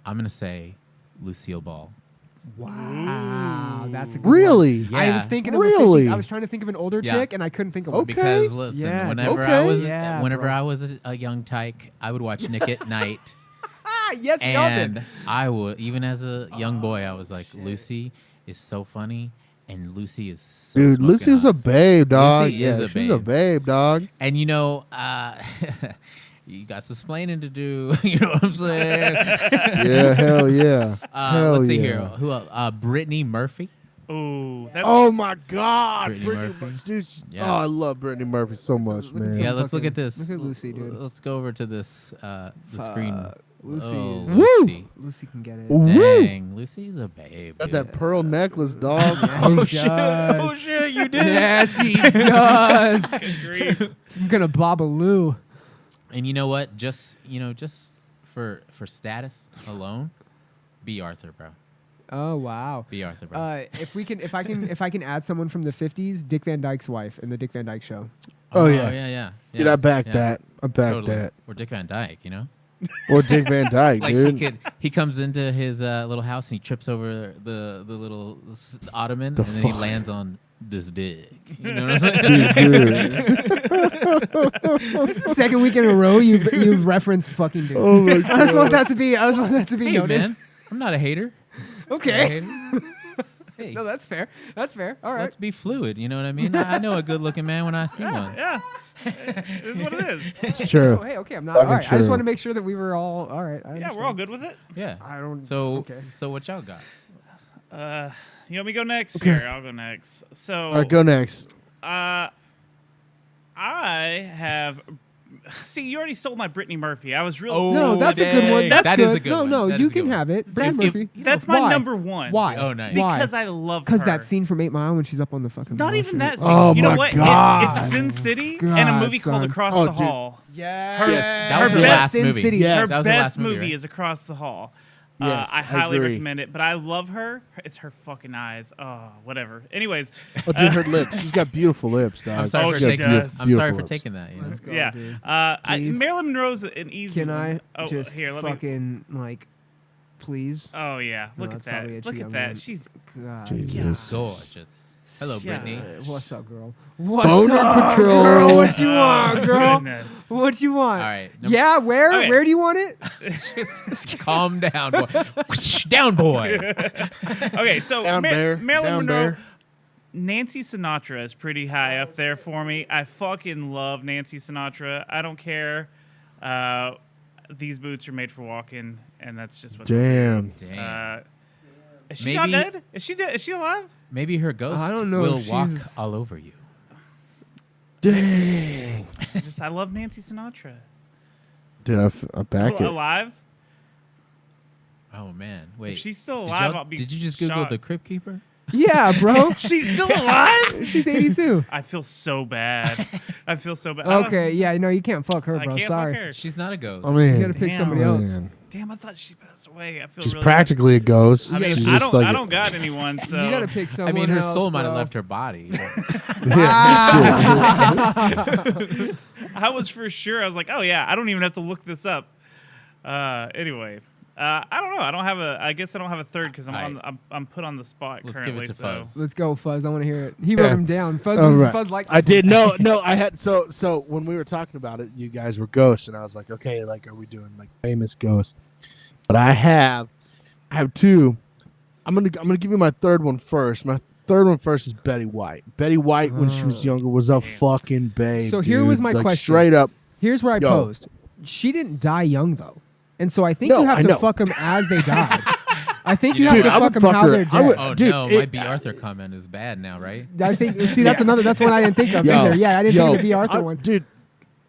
Speaker 1: I'm gonna say Lucille Ball.
Speaker 3: Wow, that's a good
Speaker 2: Really?
Speaker 3: one. I
Speaker 1: Yeah.
Speaker 3: was thinking of
Speaker 2: Really?
Speaker 3: I was trying to think of an older
Speaker 1: Yeah.
Speaker 3: chick, and I couldn't think of one.
Speaker 2: Okay.
Speaker 1: Because listen,
Speaker 3: Yeah,
Speaker 1: whenever
Speaker 2: okay.
Speaker 1: I was
Speaker 3: Yeah,
Speaker 1: whenever
Speaker 3: bro.
Speaker 1: I was a young tyke, I would watch Nick at Night.
Speaker 3: Ah, yes, we all did.
Speaker 1: And I would, even as a young boy, I was like, Lucy is so funny, and Lucy is so
Speaker 2: Dude,
Speaker 1: smoking
Speaker 2: Lucy's
Speaker 1: hot.
Speaker 2: a babe, dog.
Speaker 1: Lucy is a
Speaker 2: she's a babe, dog.
Speaker 1: And you know, you got some splaining to do. You know what I'm saying?
Speaker 2: Yeah, hell yeah. Hell
Speaker 1: Let's see
Speaker 2: yeah.
Speaker 1: here. Who else? Brittany Murphy.
Speaker 4: Ooh, that,
Speaker 2: Oh my God,
Speaker 1: Brittany
Speaker 2: Brittany
Speaker 1: Murphy.
Speaker 2: Murphy. Dude,
Speaker 1: Yeah.
Speaker 2: Oh, I love Brittany Murphy so much,
Speaker 3: look at
Speaker 2: man.
Speaker 3: some
Speaker 1: Yeah, let's look
Speaker 3: fucking-
Speaker 1: at this.
Speaker 3: look at Lucy, dude.
Speaker 1: Let's go over to this the screen.
Speaker 3: Lucy
Speaker 1: Oh,
Speaker 3: is-
Speaker 1: Lucy.
Speaker 3: Lucy can get it.
Speaker 2: Woo!
Speaker 1: Dang, Lucy's a babe.
Speaker 2: Got
Speaker 1: dude.
Speaker 2: that pearl necklace, dog.
Speaker 3: Yeah, she does.
Speaker 4: oh shit, you did
Speaker 3: Yeah, she does.
Speaker 4: Good grief.
Speaker 3: I'm gonna bob a loo.
Speaker 1: And you know what? Just for status alone, B. Arthur, bro.
Speaker 3: Oh wow.
Speaker 1: B. Arthur, bro.
Speaker 3: If I can add someone from the 50s, Dick Van Dyke's wife in the Dick Van Dyke Show.
Speaker 2: Oh, yeah.
Speaker 1: yeah.
Speaker 2: Dude, I back
Speaker 1: yeah.
Speaker 2: that. I back
Speaker 1: Totally.
Speaker 2: that.
Speaker 1: Or Dick Van Dyke, you know?
Speaker 2: Or Dick Van Dyke,
Speaker 1: Like
Speaker 2: dude.
Speaker 1: he comes into his little house and he trips over the little ottoman
Speaker 2: The
Speaker 1: and then he
Speaker 2: fuck?
Speaker 1: lands on this dick. You know what I'm saying?
Speaker 2: Dude.
Speaker 3: This is the second week in a row you've referenced fucking dudes.
Speaker 2: Oh my
Speaker 3: I just want
Speaker 2: God.
Speaker 3: that to be.
Speaker 1: Hey
Speaker 3: noted.
Speaker 1: man, I'm not a hater. I'm not a
Speaker 3: Okay.
Speaker 1: hater. Hey,
Speaker 3: No, that's fair. That's fair. All right.
Speaker 1: let's be fluid. You know what I mean? I know a good-looking man when I see one.
Speaker 4: Yeah, it is what it is.
Speaker 2: It's
Speaker 3: Oh,
Speaker 2: true.
Speaker 3: hey, okay. I'm not.
Speaker 2: Fucking
Speaker 3: All right. I just
Speaker 2: true.
Speaker 3: want to make sure that we were all right. I
Speaker 4: Yeah, we're all good with it.
Speaker 1: Yeah.
Speaker 3: I don't.
Speaker 1: So
Speaker 3: Okay.
Speaker 1: so what y'all got?
Speaker 4: You want me to go next?
Speaker 2: Okay.
Speaker 4: Here, I'll go next. So,
Speaker 2: All right, go next.
Speaker 4: I have See, you already stole my Brittany Murphy. I was real.
Speaker 1: Oh,
Speaker 3: No, that's a good one.
Speaker 1: dang.
Speaker 3: That's
Speaker 1: That
Speaker 3: good.
Speaker 1: is a good one.
Speaker 3: No,
Speaker 1: That
Speaker 3: you
Speaker 1: is a good
Speaker 3: can
Speaker 1: one.
Speaker 3: have it. Brad
Speaker 4: If you-
Speaker 3: Murphy.
Speaker 4: That's my
Speaker 3: Why?
Speaker 4: number one.
Speaker 3: Why?
Speaker 1: Oh, nice.
Speaker 4: Because
Speaker 3: Why?
Speaker 4: I love her.
Speaker 3: Because that scene from 8 Mile when she's up on the fucking.
Speaker 4: Not even that scene.
Speaker 2: Oh
Speaker 4: you know
Speaker 2: my
Speaker 4: what?
Speaker 2: God.
Speaker 4: It's Sin City
Speaker 3: God,
Speaker 4: and a movie called
Speaker 3: son.
Speaker 4: Across
Speaker 2: Oh,
Speaker 4: the
Speaker 2: dude.
Speaker 4: Hall.
Speaker 3: Yeah.
Speaker 2: Yes,
Speaker 1: That was
Speaker 4: her
Speaker 1: her
Speaker 4: best
Speaker 1: last
Speaker 3: Sin
Speaker 1: movie.
Speaker 3: City.
Speaker 2: Yes.
Speaker 4: Her
Speaker 1: That was her
Speaker 4: best
Speaker 1: last movie,
Speaker 4: movie
Speaker 1: right?
Speaker 4: is Across the Hall.
Speaker 2: Yes,
Speaker 4: I
Speaker 2: I
Speaker 4: highly
Speaker 2: agree.
Speaker 4: recommend it, but I love her. It's her fucking eyes. Oh, whatever. Anyways,
Speaker 2: Oh, dude, her lips. She's got beautiful lips, dog.
Speaker 1: I'm sorry
Speaker 4: Oh,
Speaker 1: for
Speaker 4: she
Speaker 1: taking.
Speaker 4: does.
Speaker 1: I'm sorry for
Speaker 2: lips.
Speaker 1: taking that. You know?
Speaker 3: Let's go,
Speaker 4: yeah.
Speaker 3: dude.
Speaker 4: Marilyn
Speaker 3: Please.
Speaker 4: Monroe's an easy
Speaker 3: Can I
Speaker 4: one. Oh,
Speaker 3: just
Speaker 4: here, let me.
Speaker 3: fucking like, please?
Speaker 4: Oh yeah,
Speaker 3: No,
Speaker 4: look at
Speaker 3: that's probably
Speaker 4: that.
Speaker 3: a
Speaker 4: Look
Speaker 3: too
Speaker 4: at
Speaker 3: young
Speaker 4: that.
Speaker 3: one.
Speaker 4: She's
Speaker 3: God.
Speaker 2: Jesus.
Speaker 1: Gorgeous. Hello,
Speaker 4: Yeah.
Speaker 1: Brittany.
Speaker 3: What's up, girl?
Speaker 2: Boner
Speaker 3: up,
Speaker 2: Patrol.
Speaker 3: girl? What you want, girl?
Speaker 4: Goodness.
Speaker 3: What you want?
Speaker 1: All right.
Speaker 3: Yeah, where?
Speaker 4: Okay.
Speaker 3: Where do you want it?
Speaker 1: Just calm down, boy. Down, boy.
Speaker 4: Okay, so
Speaker 2: Down bear,
Speaker 4: Marilyn
Speaker 2: down
Speaker 4: Monroe,
Speaker 2: bear.
Speaker 4: Nancy Sinatra is pretty high up there for me. I fucking love Nancy Sinatra. I don't care. These boots are made for walking, and that's just what.
Speaker 2: Damn.
Speaker 1: Damn.
Speaker 4: Is she not
Speaker 1: Maybe-
Speaker 4: dead? Is she dead? Is she alive?
Speaker 1: Maybe her ghost
Speaker 3: I don't know
Speaker 1: will
Speaker 3: if
Speaker 1: walk
Speaker 3: she's-
Speaker 1: all over you.
Speaker 2: Dang.
Speaker 4: I love Nancy Sinatra.
Speaker 2: Dude, I back it.
Speaker 4: Alive?
Speaker 1: Oh man, wait.
Speaker 4: If she's still
Speaker 1: Did
Speaker 4: alive,
Speaker 1: y'all-
Speaker 4: I'll be
Speaker 1: Did you just Google
Speaker 4: shocked.
Speaker 1: the Crypt Keeper?
Speaker 3: Yeah, bro.
Speaker 4: She's still alive?
Speaker 3: She's 82.
Speaker 4: I feel so bad. I feel so bad. I don't-
Speaker 3: Okay, yeah, no, you can't fuck her,
Speaker 4: I
Speaker 3: bro.
Speaker 4: can't
Speaker 3: Sorry.
Speaker 4: fuck her.
Speaker 1: She's not a ghost.
Speaker 2: I mean,
Speaker 3: You gotta pick
Speaker 4: Damn.
Speaker 3: somebody else.
Speaker 2: man.
Speaker 4: Damn, I thought she passed away. I feel
Speaker 2: She's
Speaker 4: really
Speaker 2: practically a ghost.
Speaker 4: bad. I
Speaker 2: She's
Speaker 4: mean, I
Speaker 2: just
Speaker 4: don't,
Speaker 2: like
Speaker 4: I don't got anyone, so
Speaker 3: You gotta pick
Speaker 1: I
Speaker 3: someone
Speaker 1: mean, her
Speaker 3: else,
Speaker 1: soul might have
Speaker 3: bro.
Speaker 1: left her body.
Speaker 4: I was for sure. I was like, oh yeah, I don't even have to look this up. Anyway, I don't know. I don't have a. I guess I don't have a third because I'm put on the spot
Speaker 1: Let's give
Speaker 4: currently.
Speaker 1: it to
Speaker 4: so
Speaker 1: Fuzz.
Speaker 3: Let's go, Fuzz. I want to hear it. He
Speaker 2: Yeah.
Speaker 3: wrote him down. Fuzz
Speaker 2: Oh,
Speaker 3: was
Speaker 2: right.
Speaker 3: Fuzz like
Speaker 2: I did. No, I had so when we were talking about it, you guys were ghosts, and I was like, okay, like, are we doing like famous ghosts? But I have two. I'm gonna give you my third one first. My third one first is Betty White. Betty White, when she was younger, was a fucking babe.
Speaker 3: So here was
Speaker 2: dude.
Speaker 3: my
Speaker 2: Like,
Speaker 3: question.
Speaker 2: Straight up.
Speaker 3: Here's where I
Speaker 2: Yo.
Speaker 3: posed. She didn't die young though, and so I think
Speaker 2: No,
Speaker 3: you have
Speaker 2: I
Speaker 3: to
Speaker 2: know.
Speaker 3: fuck them as they died. I think you
Speaker 1: Dude,
Speaker 3: have to
Speaker 2: I would
Speaker 3: fuck them
Speaker 2: fuck
Speaker 3: how
Speaker 2: her.
Speaker 3: they're
Speaker 2: I
Speaker 3: dead.
Speaker 2: would-
Speaker 1: Oh
Speaker 2: Dude,
Speaker 1: no,
Speaker 2: it-
Speaker 1: my B. Arthur comment is bad now, right?
Speaker 3: I think. See, that's another. That's one I didn't think of either. Yeah, I didn't think of the B. Arthur one.
Speaker 2: Dude,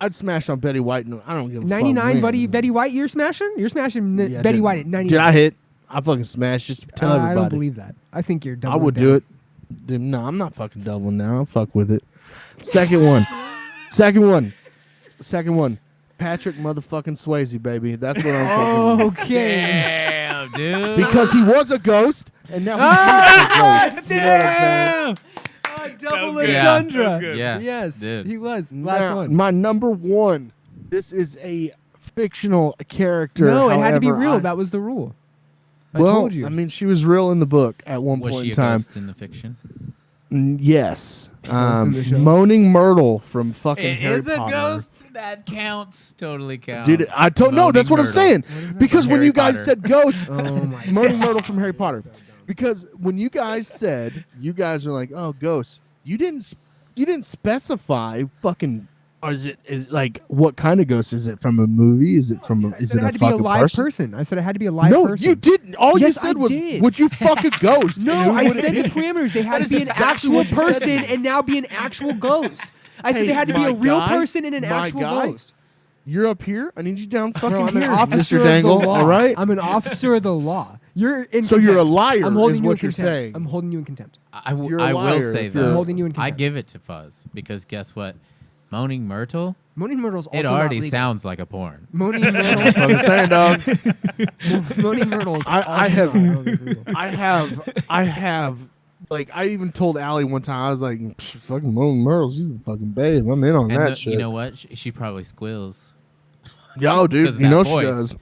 Speaker 2: I'd smash on Betty White. No, I don't give a
Speaker 3: 99,
Speaker 2: fuck.
Speaker 3: buddy. Betty White, you're smashing. You're smashing
Speaker 2: Yeah,
Speaker 3: Betty
Speaker 2: dude.
Speaker 3: White at 99.
Speaker 2: Did I hit? I fucking smash. Just tell everybody.
Speaker 3: I don't believe that. I think you're dumb.
Speaker 2: I would do it. Dude, no, I'm not fucking doubling now. I'll fuck with it. Second one. Patrick motherfucking Swayze, baby. That's what I'm fucking with.
Speaker 3: Okay.
Speaker 1: Damn, dude.
Speaker 2: Because he was a ghost, and now he's not a ghost. You know what I'm saying?
Speaker 3: Double
Speaker 4: good.
Speaker 1: Yeah.
Speaker 3: entendre.
Speaker 4: That was good.
Speaker 1: Yeah,
Speaker 3: Yes,
Speaker 1: dude.
Speaker 3: he was. Last
Speaker 2: Now,
Speaker 3: one.
Speaker 2: my number one. This is a fictional character.
Speaker 3: No, it had to be
Speaker 2: however,
Speaker 3: real. That was the rule. I
Speaker 2: well,
Speaker 3: told you.
Speaker 2: I mean, she was real in the book at one
Speaker 1: Was
Speaker 2: point
Speaker 1: she
Speaker 2: in
Speaker 1: a
Speaker 2: time.
Speaker 1: ghost in the fiction?
Speaker 2: Yes.
Speaker 3: in the show.
Speaker 2: Moaning Myrtle from fucking Harry Potter.
Speaker 1: That counts. Totally counts.
Speaker 2: Dude, I don't know. That's what I'm saying. Because
Speaker 1: From
Speaker 2: when
Speaker 1: Harry
Speaker 2: you guys
Speaker 1: Potter.
Speaker 2: said ghost,
Speaker 3: Oh my
Speaker 2: Moaning Myrtle from Harry Potter. Because when you guys said, you guys are like, oh, ghosts. You didn't specify fucking. Or is it like what kind of ghost? Is it from a movie? Is it from? Is
Speaker 3: said
Speaker 2: it
Speaker 3: it
Speaker 2: a
Speaker 3: had to be a
Speaker 2: fucking
Speaker 3: live
Speaker 2: person?
Speaker 3: I said it had to be a live
Speaker 2: No,
Speaker 3: person.
Speaker 2: you didn't. All
Speaker 3: Yes,
Speaker 2: you said
Speaker 3: I
Speaker 2: was,
Speaker 3: did.
Speaker 2: "Would you fuck a ghost?" And
Speaker 3: No,
Speaker 2: who
Speaker 3: I
Speaker 2: would it
Speaker 3: said the
Speaker 2: be?
Speaker 3: parameters. They had
Speaker 2: That
Speaker 3: to be
Speaker 2: is
Speaker 3: an
Speaker 2: exactly
Speaker 3: actual
Speaker 2: what you said.
Speaker 3: person and now be an actual ghost. I said
Speaker 2: Hey,
Speaker 3: they had to be
Speaker 2: my
Speaker 3: a real
Speaker 2: guy,
Speaker 3: person and an
Speaker 2: my
Speaker 3: actual
Speaker 2: guy,
Speaker 3: ghost.
Speaker 2: You're up here. I need you down fucking
Speaker 3: Bro, I'm an
Speaker 2: here,
Speaker 3: officer
Speaker 2: Mr.
Speaker 3: of
Speaker 2: Dangle.
Speaker 3: the law.
Speaker 2: All right.
Speaker 3: I'm an officer of the law. You're in
Speaker 2: So
Speaker 3: contempt.
Speaker 2: you're a liar,
Speaker 3: I'm holding
Speaker 2: is
Speaker 3: you
Speaker 2: what
Speaker 3: in
Speaker 2: you're
Speaker 3: contempt.
Speaker 2: saying.
Speaker 3: I'm holding you in contempt.
Speaker 2: You're a
Speaker 1: I will
Speaker 2: liar
Speaker 1: say
Speaker 2: if you're-
Speaker 1: though,
Speaker 3: I'm holding you in
Speaker 1: I
Speaker 3: contempt.
Speaker 1: give it to Fuzz because guess what? Moaning Myrtle,
Speaker 3: Moaning Myrtle's also
Speaker 1: it
Speaker 3: not
Speaker 1: already
Speaker 3: legal.
Speaker 1: sounds like a porn.
Speaker 3: Moaning
Speaker 2: That's
Speaker 3: Myrtle.
Speaker 2: what I'm saying, dog.
Speaker 3: Moaning Myrtle's
Speaker 2: I
Speaker 3: also
Speaker 2: have-
Speaker 3: not legal.
Speaker 2: I have. Like I even told Allie one time, I was like, "Psh, "Fucking Moaning Myrtle, she's a fucking babe. I'm in on
Speaker 1: And
Speaker 2: that shit."
Speaker 1: you know what? She probably squeals.
Speaker 2: Yo, dude,
Speaker 1: 'Cause of
Speaker 2: you
Speaker 1: that
Speaker 2: know
Speaker 1: voice.
Speaker 2: she does.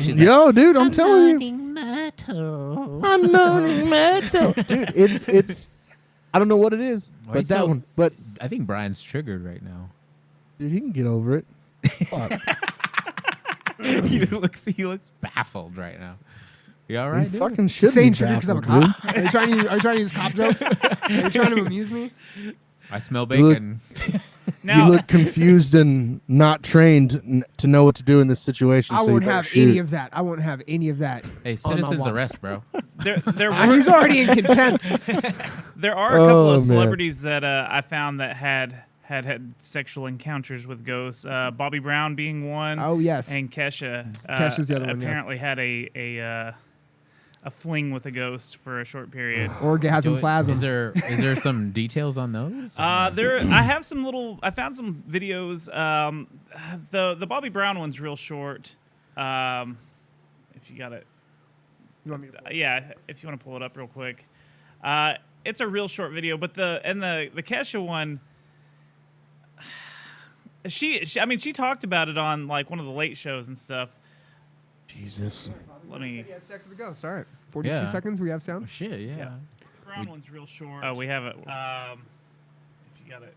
Speaker 1: She's like,
Speaker 2: Yo, dude, I'm telling you.
Speaker 1: Metal.
Speaker 2: I'm not metal. Dude, it's I don't know what it is,
Speaker 1: Why
Speaker 2: but
Speaker 1: you
Speaker 2: that
Speaker 1: so-
Speaker 2: one. But
Speaker 1: I think Brian's triggered right now.
Speaker 2: dude, he can get over it. Fuck.
Speaker 1: he looks baffled right now. You all
Speaker 2: He
Speaker 1: right, dude?
Speaker 2: fucking should
Speaker 3: Saying
Speaker 2: be
Speaker 3: trigger because I'm a
Speaker 2: baffled,
Speaker 3: cop. Are you trying to use cop jokes? Are you trying to amuse me?
Speaker 1: I smell
Speaker 2: Look-
Speaker 1: bacon.
Speaker 2: You
Speaker 4: Now,
Speaker 2: look confused and not trained to know what to do in this situation.
Speaker 3: I
Speaker 2: so you
Speaker 3: won't
Speaker 2: better
Speaker 3: have
Speaker 2: shoot.
Speaker 3: any of that. I won't have any of that.
Speaker 1: Hey,
Speaker 3: on my
Speaker 1: citizens
Speaker 3: watch.
Speaker 1: arrest, bro.
Speaker 4: there
Speaker 3: He's already in contempt.
Speaker 4: there are a couple
Speaker 2: Oh,
Speaker 4: of
Speaker 2: man.
Speaker 4: celebrities that I found that had had sexual encounters with ghosts. Bobby Brown being one.
Speaker 3: Oh yes.
Speaker 4: And Kesha.
Speaker 3: Kesha's the other one.
Speaker 4: Apparently had a fling with a ghost for a short period.
Speaker 3: Orgasm plasma.
Speaker 1: Is there some I
Speaker 4: have some little. I found some videos. The Bobby Brown one's real short. If you got it.
Speaker 3: You want me to
Speaker 4: Yeah, if you want to pull it up real quick. It's a real short video, but the Kesha one, she talked about it on like one of the late shows and stuff.
Speaker 2: Jesus.
Speaker 4: Let me.
Speaker 3: Yeah, Sex with the Ghost. All right. 42 seconds. We have sound.
Speaker 1: Oh, shit, yeah.
Speaker 4: Brown one's real short. Oh, we have it. If you got it.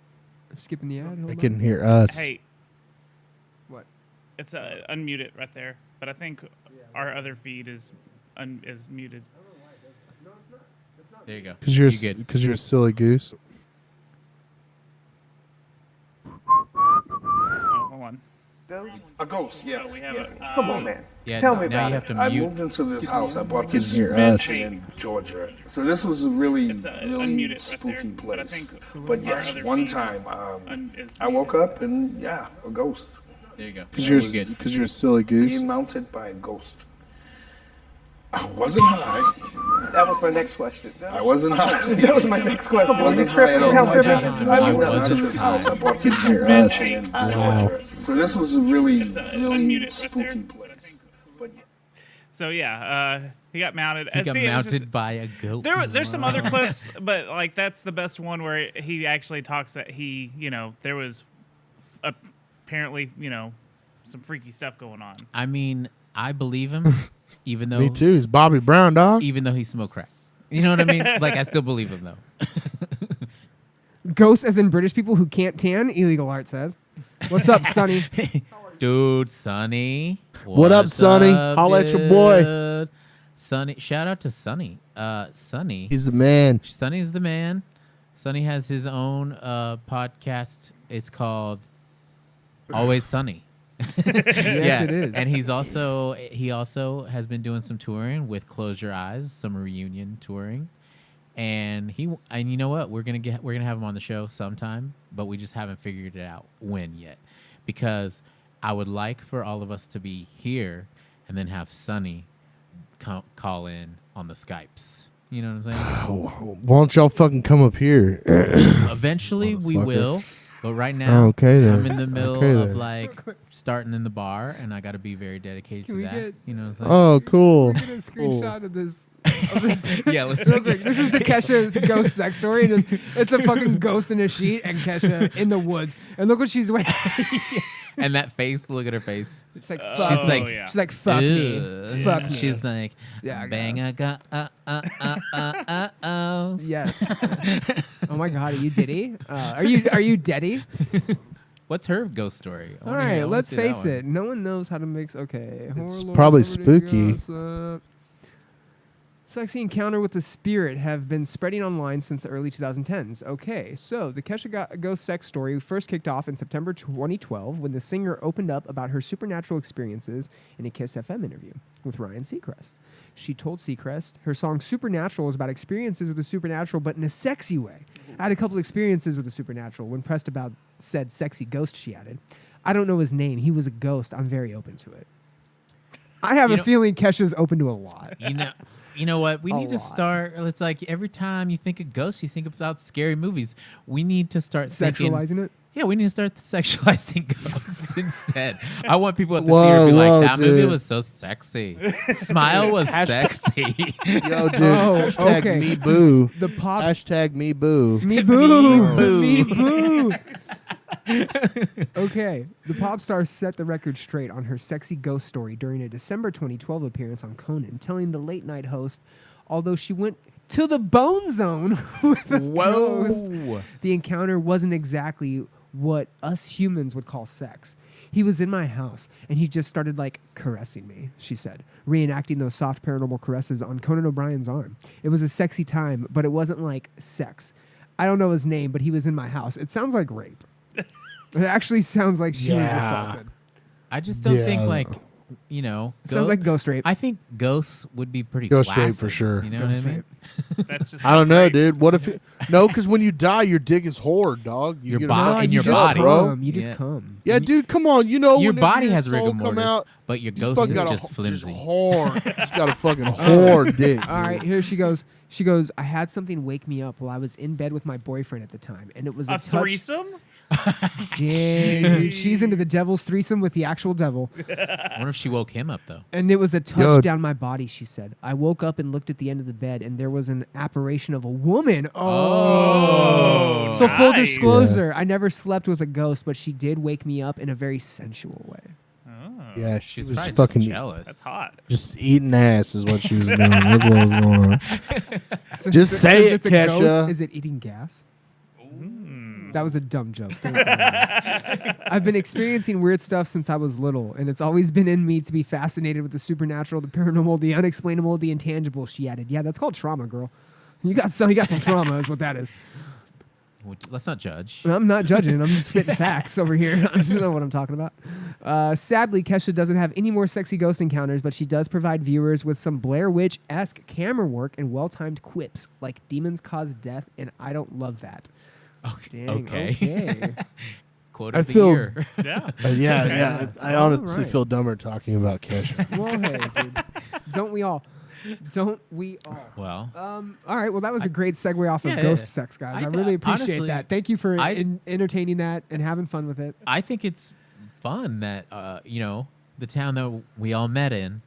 Speaker 3: Skipping the ad.
Speaker 2: They can hear us.
Speaker 4: Hey,
Speaker 3: What?
Speaker 4: it's unmute it right there. But I think our other feed is muted.
Speaker 1: There you go.
Speaker 2: Because you're a silly goose.
Speaker 4: Oh, hold on.
Speaker 5: A ghost, yeah.
Speaker 4: Oh, we have it.
Speaker 5: Come on, man.
Speaker 1: Yeah,
Speaker 5: Tell me
Speaker 1: now
Speaker 5: about
Speaker 1: you
Speaker 5: it.
Speaker 1: have to
Speaker 5: I
Speaker 1: mute.
Speaker 5: moved into this house. I bought this
Speaker 2: hear
Speaker 5: mansion
Speaker 2: us.
Speaker 5: in Georgia. So this was a really,
Speaker 4: It's unmute
Speaker 5: really
Speaker 4: it right
Speaker 5: spooky
Speaker 4: there, but I
Speaker 5: place.
Speaker 4: think
Speaker 5: But
Speaker 4: our
Speaker 5: yes,
Speaker 4: other
Speaker 5: one
Speaker 4: feed
Speaker 5: time
Speaker 4: is
Speaker 5: I woke up and, yeah, a ghost.
Speaker 1: There you go.
Speaker 2: Because you're a silly goose.
Speaker 5: Being mounted by a ghost. I wasn't high.
Speaker 6: That was my next question.
Speaker 5: I wasn't high.
Speaker 6: That was my next question.
Speaker 5: I wasn't
Speaker 6: Trip,
Speaker 5: high at all.
Speaker 6: tell me.
Speaker 5: I moved into this house. I bought this mansion in Georgia. So this was a really,
Speaker 4: unmute
Speaker 5: really
Speaker 4: it right
Speaker 5: spooky
Speaker 4: there.
Speaker 5: place. But
Speaker 4: So yeah, he got mounted.
Speaker 1: He got
Speaker 4: See, it was
Speaker 1: mounted
Speaker 4: just-
Speaker 1: by a ghost.
Speaker 4: There's some other clips, but like that's the best one where he actually talks that there was apparently some freaky stuff going on.
Speaker 1: I mean, I believe him, even though
Speaker 2: Me too. He's Bobby Brown, dog.
Speaker 1: even though he smoked crack. You know what I mean? Like, I still believe him though.
Speaker 3: Ghosts, as in British people who can't tan. Illegal Art says. What's up, Sonny?
Speaker 1: Dude, Sonny.
Speaker 2: What up, Sonny? Holla at your boy.
Speaker 1: dude? Sonny, shout out to Sonny. Sonny.
Speaker 2: He's the man.
Speaker 1: Sonny's the man. Sonny has his own podcast. It's called Always Sunny.
Speaker 3: Yes, it is.
Speaker 1: And he also has been doing some touring with Close Your Eyes, some reunion touring. And you know what? We're gonna have him on the show sometime, but we just haven't figured it out when yet. Because I would like for all of us to be here and then have Sonny call in on the Skypes. You know what I'm saying?
Speaker 2: Why don't y'all fucking come up here?
Speaker 1: Eventually we
Speaker 2: Motherfucker.
Speaker 1: will, but right now
Speaker 2: Okay, then.
Speaker 1: I'm in the middle
Speaker 2: Okay,
Speaker 1: of
Speaker 2: then.
Speaker 1: like starting in the bar, and I got to be very dedicated
Speaker 3: Can
Speaker 1: to
Speaker 3: we
Speaker 1: that.
Speaker 3: get-
Speaker 1: You know what I'm saying?
Speaker 2: Oh, cool.
Speaker 3: Get a screenshot of this.
Speaker 1: Yeah, let's
Speaker 3: Real quick. This is the Kesha ghost sex story. And it's a fucking ghost in a sheet and Kesha in the woods. And look what she's wearing.
Speaker 1: And that face, look at her face.
Speaker 3: She's like,
Speaker 4: Oh,
Speaker 3: fuck me.
Speaker 4: yeah.
Speaker 3: She's like, fuck me.
Speaker 1: Ugh.
Speaker 3: Fuck me.
Speaker 1: She's like,
Speaker 3: Yeah, I
Speaker 1: bang
Speaker 3: guess.
Speaker 1: a oh.
Speaker 3: Yes. Oh my God, are you Diddy? Are you Deddy?
Speaker 1: What's her ghost story?
Speaker 3: All right, let's face it. No one knows how to mix. Okay.
Speaker 2: It's
Speaker 3: Horror
Speaker 2: probably
Speaker 3: lore, celebrity
Speaker 2: spooky.
Speaker 3: gossip. Sexy encounter with the spirit have been spreading online since the early 2010s. Okay, so the Kesha ghost sex story first kicked off in September 2012 when the singer opened up about her supernatural experiences in a Kiss FM interview with Ryan Seacrest. She told Seacrest her song Supernatural is about experiences with the supernatural, but in a sexy way. I had a couple experiences with the supernatural. When pressed about said sexy ghost, she added, I don't know his name. He was a ghost. I'm very open to it. I have a feeling Kesha's open to a lot.
Speaker 1: You know what? We
Speaker 3: A
Speaker 1: need to
Speaker 3: lot.
Speaker 1: start. It's like every time you think of ghosts, you think about scary movies. We need to start thinking.
Speaker 3: Sexualizing it?
Speaker 1: Yeah, we need to start sexualizing ghosts instead. I want people at the
Speaker 2: Whoa,
Speaker 1: theater to be
Speaker 2: whoa,
Speaker 1: like, that movie
Speaker 2: dude.
Speaker 1: was so sexy. Smile was sexy.
Speaker 2: Yo, dude.
Speaker 3: Oh,
Speaker 2: hashtag
Speaker 3: okay.
Speaker 2: me boo.
Speaker 3: The pops.
Speaker 2: Hashtag me boo.
Speaker 3: Me boo.
Speaker 1: boo.
Speaker 3: Me boo. Okay. The pop star set the record straight on her sexy ghost story during a December 2012 appearance on Conan, telling the late night host, although she went to the bone zone with a ghost, the encounter wasn't exactly what us humans would call sex. He was in my house, and he just started, like, caressing me, she said, reenacting those soft paranormal caresses on Conan O'Brien's arm. It was a sexy time, but it wasn't like sex. I don't know his name, but he was in my house. It sounds like rape. It actually sounds like she was assaulted.
Speaker 1: I just don't think
Speaker 2: Yeah.
Speaker 1: like
Speaker 3: Sounds like ghost rape.
Speaker 1: I think ghosts would be pretty
Speaker 2: Ghost rape
Speaker 1: flaccid,
Speaker 2: for sure.
Speaker 1: You know
Speaker 3: Ghost
Speaker 1: what I mean?
Speaker 4: That's just
Speaker 2: I don't know,
Speaker 4: great.
Speaker 2: dude. What if no? Because when you die, your dick is hard, dog. You
Speaker 1: Your
Speaker 2: get
Speaker 1: body-
Speaker 2: a-
Speaker 1: in
Speaker 3: you
Speaker 1: your
Speaker 3: just
Speaker 1: body.
Speaker 3: come. You
Speaker 1: Yeah.
Speaker 3: just come.
Speaker 2: Yeah, dude. Come on. You know
Speaker 1: Your
Speaker 2: whenever
Speaker 1: body has
Speaker 2: soul
Speaker 1: rigor
Speaker 2: come
Speaker 1: mortis,
Speaker 2: out,
Speaker 1: but your
Speaker 2: just
Speaker 1: ghost
Speaker 2: fucking
Speaker 1: is
Speaker 2: got a-
Speaker 1: just flimsy.
Speaker 2: hard. Just got a fucking hard dick.
Speaker 3: All right, here she goes. She goes, I had something wake me up while I was in bed with my boyfriend at the time, and it was a
Speaker 4: A
Speaker 3: touch.
Speaker 4: threesome?
Speaker 3: Dang, dude, she's into the devil's threesome with the actual devil.
Speaker 1: I wonder if she woke him up though.
Speaker 3: And it was a touch
Speaker 2: Yo.
Speaker 3: down my body, she said. I woke up and looked at the end of the bed, and there was an apparition of a woman.
Speaker 1: Oh,
Speaker 3: So full
Speaker 4: nice.
Speaker 3: disclosure, I never slept with a ghost, but she did wake me up in a very sensual way.
Speaker 2: Yeah, she
Speaker 1: She's
Speaker 2: was
Speaker 1: probably
Speaker 2: fucking
Speaker 1: just jealous.
Speaker 4: That's hot.
Speaker 2: just eating ass is what she was doing. That's what was going on.
Speaker 3: Since
Speaker 2: Just
Speaker 3: it's-
Speaker 2: say
Speaker 3: since
Speaker 2: it,
Speaker 3: it's a ghost,
Speaker 2: Kesha.
Speaker 3: is it eating gas? That was a dumb joke. Don't worry. I've been experiencing weird stuff since I was little, and it's always been in me to be fascinated with the supernatural, the paranormal, the unexplainable, the intangible, she added. Yeah, that's called trauma, girl. You got some trauma is what that is.
Speaker 1: Let's not judge.
Speaker 3: I'm not judging. I'm just spitting facts over here. I don't know what I'm talking about. Sadly, Kesha doesn't have any more sexy ghost encounters, but she does provide viewers with some Blair Witch-esque camera work and well-timed quips, like demons cause death, and I don't love that.
Speaker 1: Okay.
Speaker 3: Dang, okay.
Speaker 1: Quote
Speaker 2: I
Speaker 1: of the
Speaker 2: feel-
Speaker 1: year.
Speaker 4: Yeah.
Speaker 2: Yeah. I honestly
Speaker 3: right.
Speaker 2: feel dumber talking about Kesha.
Speaker 3: Well, hey, dude. Don't we all? Don't we all?
Speaker 1: Well,
Speaker 3: All right. Well, that was a great segue off of
Speaker 1: yeah,
Speaker 3: ghost
Speaker 1: yeah.
Speaker 3: sex, guys.
Speaker 1: I
Speaker 3: I
Speaker 1: th-
Speaker 3: really appreciate
Speaker 1: honestly,
Speaker 3: that. Thank you for
Speaker 1: I-
Speaker 3: entertaining that and having fun with it.
Speaker 1: I think it's fun that the town that we all met in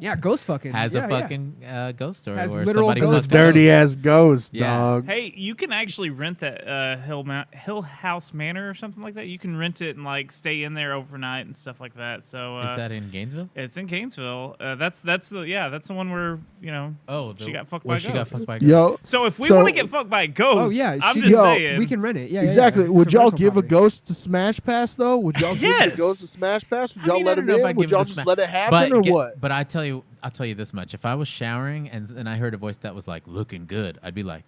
Speaker 3: Yeah, ghost fucking
Speaker 1: has
Speaker 3: yeah,
Speaker 1: a fucking ghost story
Speaker 3: Has
Speaker 1: where
Speaker 3: literal
Speaker 1: somebody
Speaker 3: ghost
Speaker 1: fucked
Speaker 2: Dirty
Speaker 1: up.
Speaker 2: ass ghost,
Speaker 1: Yeah.
Speaker 2: dog.
Speaker 4: Hey, you can actually rent that Hill House Manor or something like that. You can rent it and like stay in there overnight and stuff like that. So
Speaker 1: Is that in Gainesville?
Speaker 4: it's in Gainesville. That's the one where
Speaker 1: Oh,
Speaker 4: she got fucked
Speaker 1: where
Speaker 4: by
Speaker 1: she got
Speaker 4: ghosts.
Speaker 1: fucked by a ghost.
Speaker 2: Yo,
Speaker 4: So if we
Speaker 2: So-
Speaker 4: want to get fucked by a ghost,
Speaker 3: Oh yeah,
Speaker 4: I'm
Speaker 3: she-
Speaker 4: just
Speaker 2: Yo,
Speaker 4: saying
Speaker 3: we can rent it. Yeah,
Speaker 2: exactly.
Speaker 3: Yeah.
Speaker 2: Would
Speaker 3: It's a
Speaker 2: y'all
Speaker 3: rental
Speaker 2: give a
Speaker 3: property.
Speaker 2: ghost a smash pass though? Would y'all give
Speaker 4: Yes.
Speaker 2: the ghost a smash pass? Would
Speaker 1: I
Speaker 2: y'all
Speaker 1: mean,
Speaker 2: let
Speaker 1: I don't
Speaker 2: him
Speaker 1: know if
Speaker 2: in?
Speaker 1: I'd
Speaker 2: Would
Speaker 1: give
Speaker 2: y'all
Speaker 1: it a
Speaker 2: just
Speaker 1: smash-
Speaker 2: let it happen or what?
Speaker 1: But I'll tell you this much. If I was showering and I heard a voice that was like looking good, I'd be like,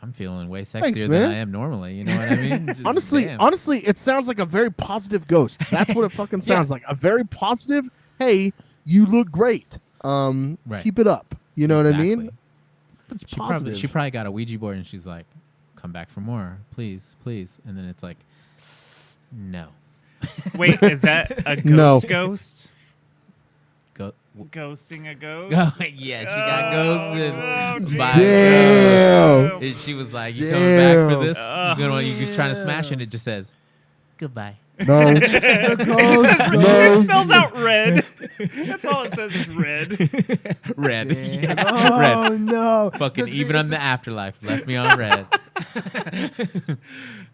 Speaker 1: I'm feeling way sexier
Speaker 2: Thanks,
Speaker 1: than
Speaker 2: man.
Speaker 1: I am normally. You know what I mean? Just damn.
Speaker 2: Honestly, it sounds like a very positive ghost. That's what it fucking sounds like. A very positive. Hey, you look great.
Speaker 1: Right.
Speaker 2: Keep it up. You know what I mean?
Speaker 1: Exactly.
Speaker 2: It's
Speaker 1: She
Speaker 2: positive.
Speaker 1: probably got a Ouija board and she's like, come back for more, please, please. And then it's like, no.
Speaker 4: Wait, is that a
Speaker 2: No.
Speaker 4: ghost?
Speaker 1: Go.
Speaker 4: Ghosting a ghost?
Speaker 1: Yeah, she got ghosted
Speaker 4: Oh,
Speaker 1: by
Speaker 2: Damn.
Speaker 1: a ghost. And she was like, you coming back for
Speaker 2: Damn.
Speaker 1: this? You're trying to smash and it just says, goodbye.
Speaker 2: No.
Speaker 4: It spells out red. That's all it says is red.
Speaker 1: Red.
Speaker 3: Oh
Speaker 1: Red.
Speaker 3: no!
Speaker 1: Fucking even on the afterlife. Left me on red.